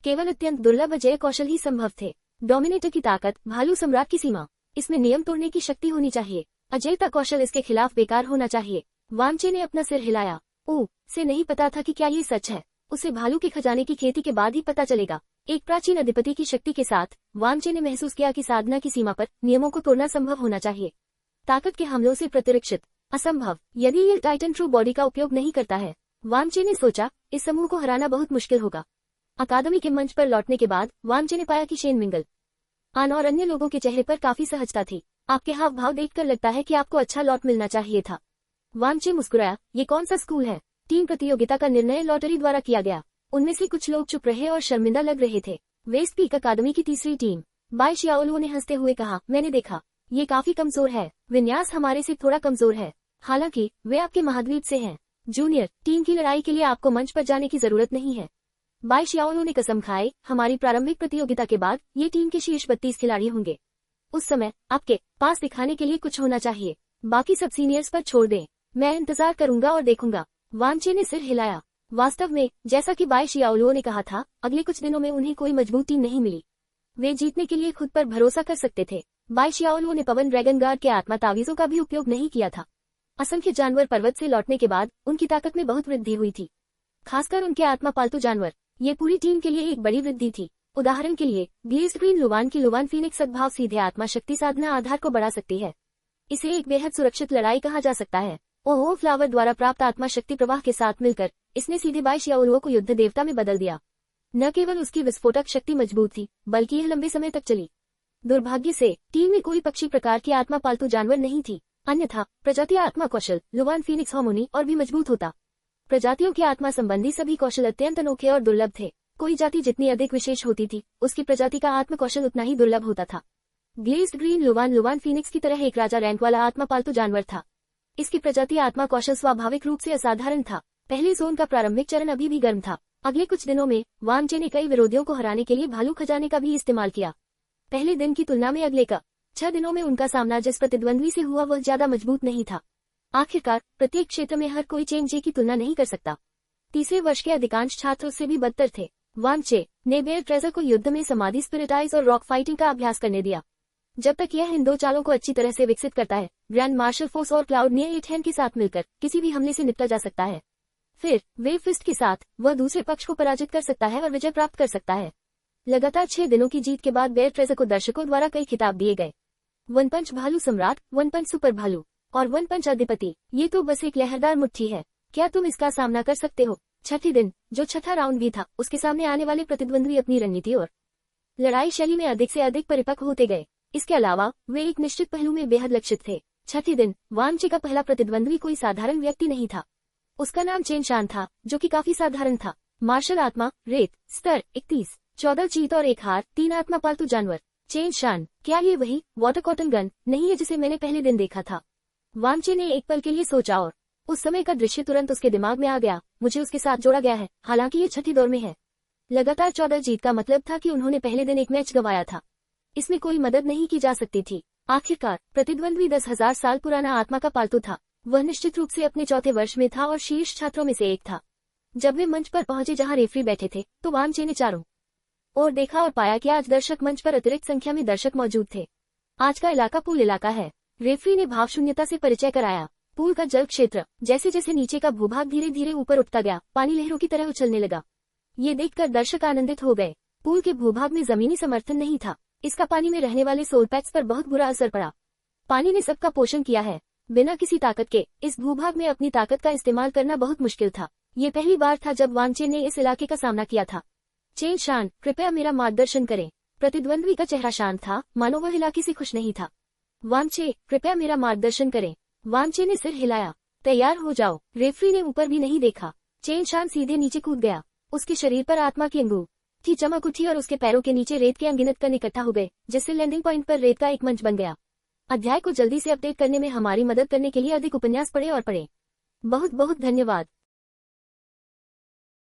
केवल अत्यंत दुर्लभ अजय कौशल ही संभव थे। डोमिनेटर की ताकत, भालू सम्राट की सीमा, इसमें नियम तोड़ने की शक्ति होनी चाहिए। अजयता कौशल इसके खिलाफ बेकार होना चाहिए। वांचे ने अपना सिर हिलाया। से नहीं पता था कि क्या ये सच है। उसे भालू के खजाने की खेती के बाद ही पता चलेगा। एक प्राचीन अधिपति की शक्ति के साथ वांचे ने महसूस किया कि साधना की सीमा पर नियमों को तोड़ना संभव होना चाहिए। ताकत के हमलों से प्रतिरक्षित, असंभव। यदि ये टाइटन ट्रू बॉडी का उपयोग नहीं करता है, वांचे ने सोचा, इस समूह को हराना बहुत मुश्किल होगा। अकादमी के मंच पर लौटने के बाद वांचे ने पाया कि शेन मिंगल आन और अन्य लोगों के चेहरे पर काफी सहजता थी। आपके हाव भाव देखकर लगता है कि आपको अच्छा लॉट मिलना चाहिए था। वांचे मुस्कुराया। ये कौन सा स्कूल है। टीम प्रतियोगिता का निर्णय लॉटरी द्वारा किया गया। उनमें से कुछ लोग चुप रहे और शर्मिंदा लग रहे थे। वेस्ट पीक अकादमी की तीसरी टीम, बाई शियाओलुओ ने हंसते हुए कहा, मैंने देखा, ये काफी कमजोर है। विन्यास हमारे से थोड़ा कमजोर है, हालांकि वे आपके महाद्वीप से हैं। जूनियर टीम की लड़ाई के लिए आपको मंच पर जाने की जरूरत नहीं है। बाई शियाओलुओ ने कसम खाई, हमारी प्रारंभिक प्रतियोगिता के बाद ये टीम के शीर्ष 32 खिलाड़ी होंगे। उस समय आपके पास दिखाने के लिए कुछ होना चाहिए। बाकी सब सीनियर्स पर छोड़ दें। मैं इंतजार करूंगा और देखूंगा। वांचे ने सिर हिलाया। वास्तव में, जैसा कि बाई शियाओलुओ ने कहा था, अगले कुछ दिनों में उन्हें कोई मजबूत टीम नहीं मिली। वे जीतने के लिए खुद पर भरोसा कर सकते थे। बाई शियाओलुओ ने पवन ड्रैगन गार्ड के आत्मा तावीजों का भी उपयोग नहीं किया था। असंख्य जानवर पर्वत से लौटने के बाद उनकी ताकत में बहुत वृद्धि हुई थी, खासकर उनके आत्मा पालतू जानवर। ये पूरी टीम के लिए एक बड़ी वृद्धि थी। उदाहरण के लिए, ग्लेज्ड ग्रीन लुवान की लुवान फीनिक्स सद्भाव सीधे आत्मा शक्ति साधना आधार को बढ़ा सकती है। इसे एक बेहद सुरक्षित लड़ाई कहा जा सकता है। ओहो फ्लावर द्वारा प्राप्त आत्मा शक्ति प्रवाह के साथ मिलकर इसने सीधे बाई शियाओलुओ को युद्ध देवता में बदल दिया। न केवल उसकी विस्फोटक शक्ति मजबूत थी, बल्कि यह लंबे समय तक चली। दुर्भाग्य से टीम में कोई पक्षी प्रकार की आत्मा पालतू जानवर नहीं थी, अन्यथा प्रजातीय आत्मा कौशल लुवान फीनिक्स हार्मोनी और भी मजबूत होता। प्रजातियों के आत्मा संबंधी सभी कौशल अत्यंत अनोखे और दुर्लभ थे। कोई जाति जितनी अधिक विशेष होती थी, उसकी प्रजाति का आत्म कौशल उतना ही दुर्लभ होता था। ग्लेज्ड ग्रीन लुवान फीनिक्स की तरह एक राजा रैंक वाला आत्मा पालतू जानवर था। इसकी प्रजाति आत्मा कौशल स्वाभाविक रूप से असाधारण था। पहले जोन का प्रारंभिक चरण अभी भी गर्म था। अगले कुछ दिनों में वांचे ने कई विरोधियों को हराने के लिए भालू खजाने का भी इस्तेमाल किया। पहले दिन की तुलना में अगले 6 दिनों में उनका सामना जिस प्रतिद्वंद्वी से हुआ वह ज्यादा मजबूत नहीं था। आखिरकार प्रत्येक क्षेत्र में हर कोई चेंजे की तुलना नहीं कर सकता। तीसरे वर्ष के अधिकांश छात्र उससे भी बदतर थे। वांचे ने बेयर ट्रेजर को युद्ध में समाधि स्पिरिटाइज और रॉक फाइटिंग का अभ्यास करने दिया। जब तक यह इन 2 चालों को अच्छी तरह से विकसित करता है, ग्रैंड मार्शल फोर्स और क्लाउड नियर 8 हैंड के साथ मिलकर किसी भी हमले से निपटा जा सकता है। फिर वेव फिस्ट के साथ वह दूसरे पक्ष को पराजित कर सकता है और विजय प्राप्त कर सकता है। लगातार 6 दिनों की जीत के बाद बेयर ट्रेजर को दर्शकों द्वारा कई खिताब दिए गए। वन पंच भालू सम्राट, वन पंच सुपर भालू और वन पंच अधिपति, ये तो बस एक लहरदार मुट्ठी है। क्या तुम इसका सामना कर सकते हो? छठे दिन, जो छठा राउंड भी था, उसके सामने आने वाले प्रतिद्वंद्वी अपनी रणनीति और लड़ाई शैली में अधिक से अधिक परिपक्व होते गए। इसके अलावा वे एक निश्चित पहलू में बेहद लक्षित थे। छठे दिन वांग ची का पहला प्रतिद्वंद्वी कोई साधारण व्यक्ति नहीं था। उसका नाम चेन शान था, जो कि काफी साधारण था। मार्शल आत्मा, रेत, स्तर 31, 14 चीत और 1 हार, 3 आत्मा पालतू जानवर। चेन शान, क्या ये वही वाटर कॉटन गन नहीं है जिसे मैंने पहले दिन देखा था? वांग ची ने एक पल के लिए सोचा और उस समय का दृश्य तुरंत उसके दिमाग में आ गया। मुझे उसके साथ जोड़ा गया है, हालांकि ये छठी दौर में है। लगातार 14 जीत का मतलब था कि उन्होंने पहले दिन एक मैच गंवाया था। इसमें कोई मदद नहीं की जा सकती थी। आखिरकार प्रतिद्वंद्वी 10,000 साल पुराना आत्मा का पालतू था। वह निश्चित रूप से अपने चौथे वर्ष में था और शीर्ष छात्रों में से एक था। जब वे मंच पर पहुंचे जहां रेफरी बैठे थे, तो वांग ची ने चारों और देखा और पाया कि आज दर्शक मंच पर अतिरिक्त संख्या में दर्शक मौजूद थे। आज का इलाका पूल इलाका है। रेफरी ने भावशून्यता से परिचय कराया। पूल का जल क्षेत्र, जैसे जैसे नीचे का भूभाग धीरे धीरे ऊपर उठता गया, पानी लहरों की तरह उछलने लगा। ये देखकर दर्शक आनंदित हो गए। पूल के भूभाग में जमीनी समर्थन नहीं था। इसका पानी में रहने वाले सोलपैक्स पर बहुत बुरा असर पड़ा। पानी ने सबका पोषण किया है। बिना किसी ताकत के इस भूभाग में अपनी ताकत का इस्तेमाल करना बहुत मुश्किल था। ये पहली बार था जब वांग ची ने इस इलाके का सामना किया था। चेन शान, कृपया मेरा मार्गदर्शन करें। प्रतिद्वंद्वी का चेहरा शांत था, मानो वह इलाके से खुश नहीं था। वांग ची, कृपया मेरा मार्गदर्शन करें। वांग ची ने सिर हिलाया। तैयार हो जाओ। रेफरी ने ऊपर भी नहीं देखा। चेन शान सीधे नीचे कूद गया। उसके शरीर पर आत्मा की अंगूठी चमक उठी और उसके पैरों के नीचे रेत के अनगिनत कण इकट्ठा हो गए, जिससे लैंडिंग पॉइंट पर रेत का एक मंच बन गया। अध्याय को जल्दी से अपडेट करने में हमारी मदद करने के लिए अधिक उपन्यास पढ़ें और पढ़ें। बहुत बहुत धन्यवाद।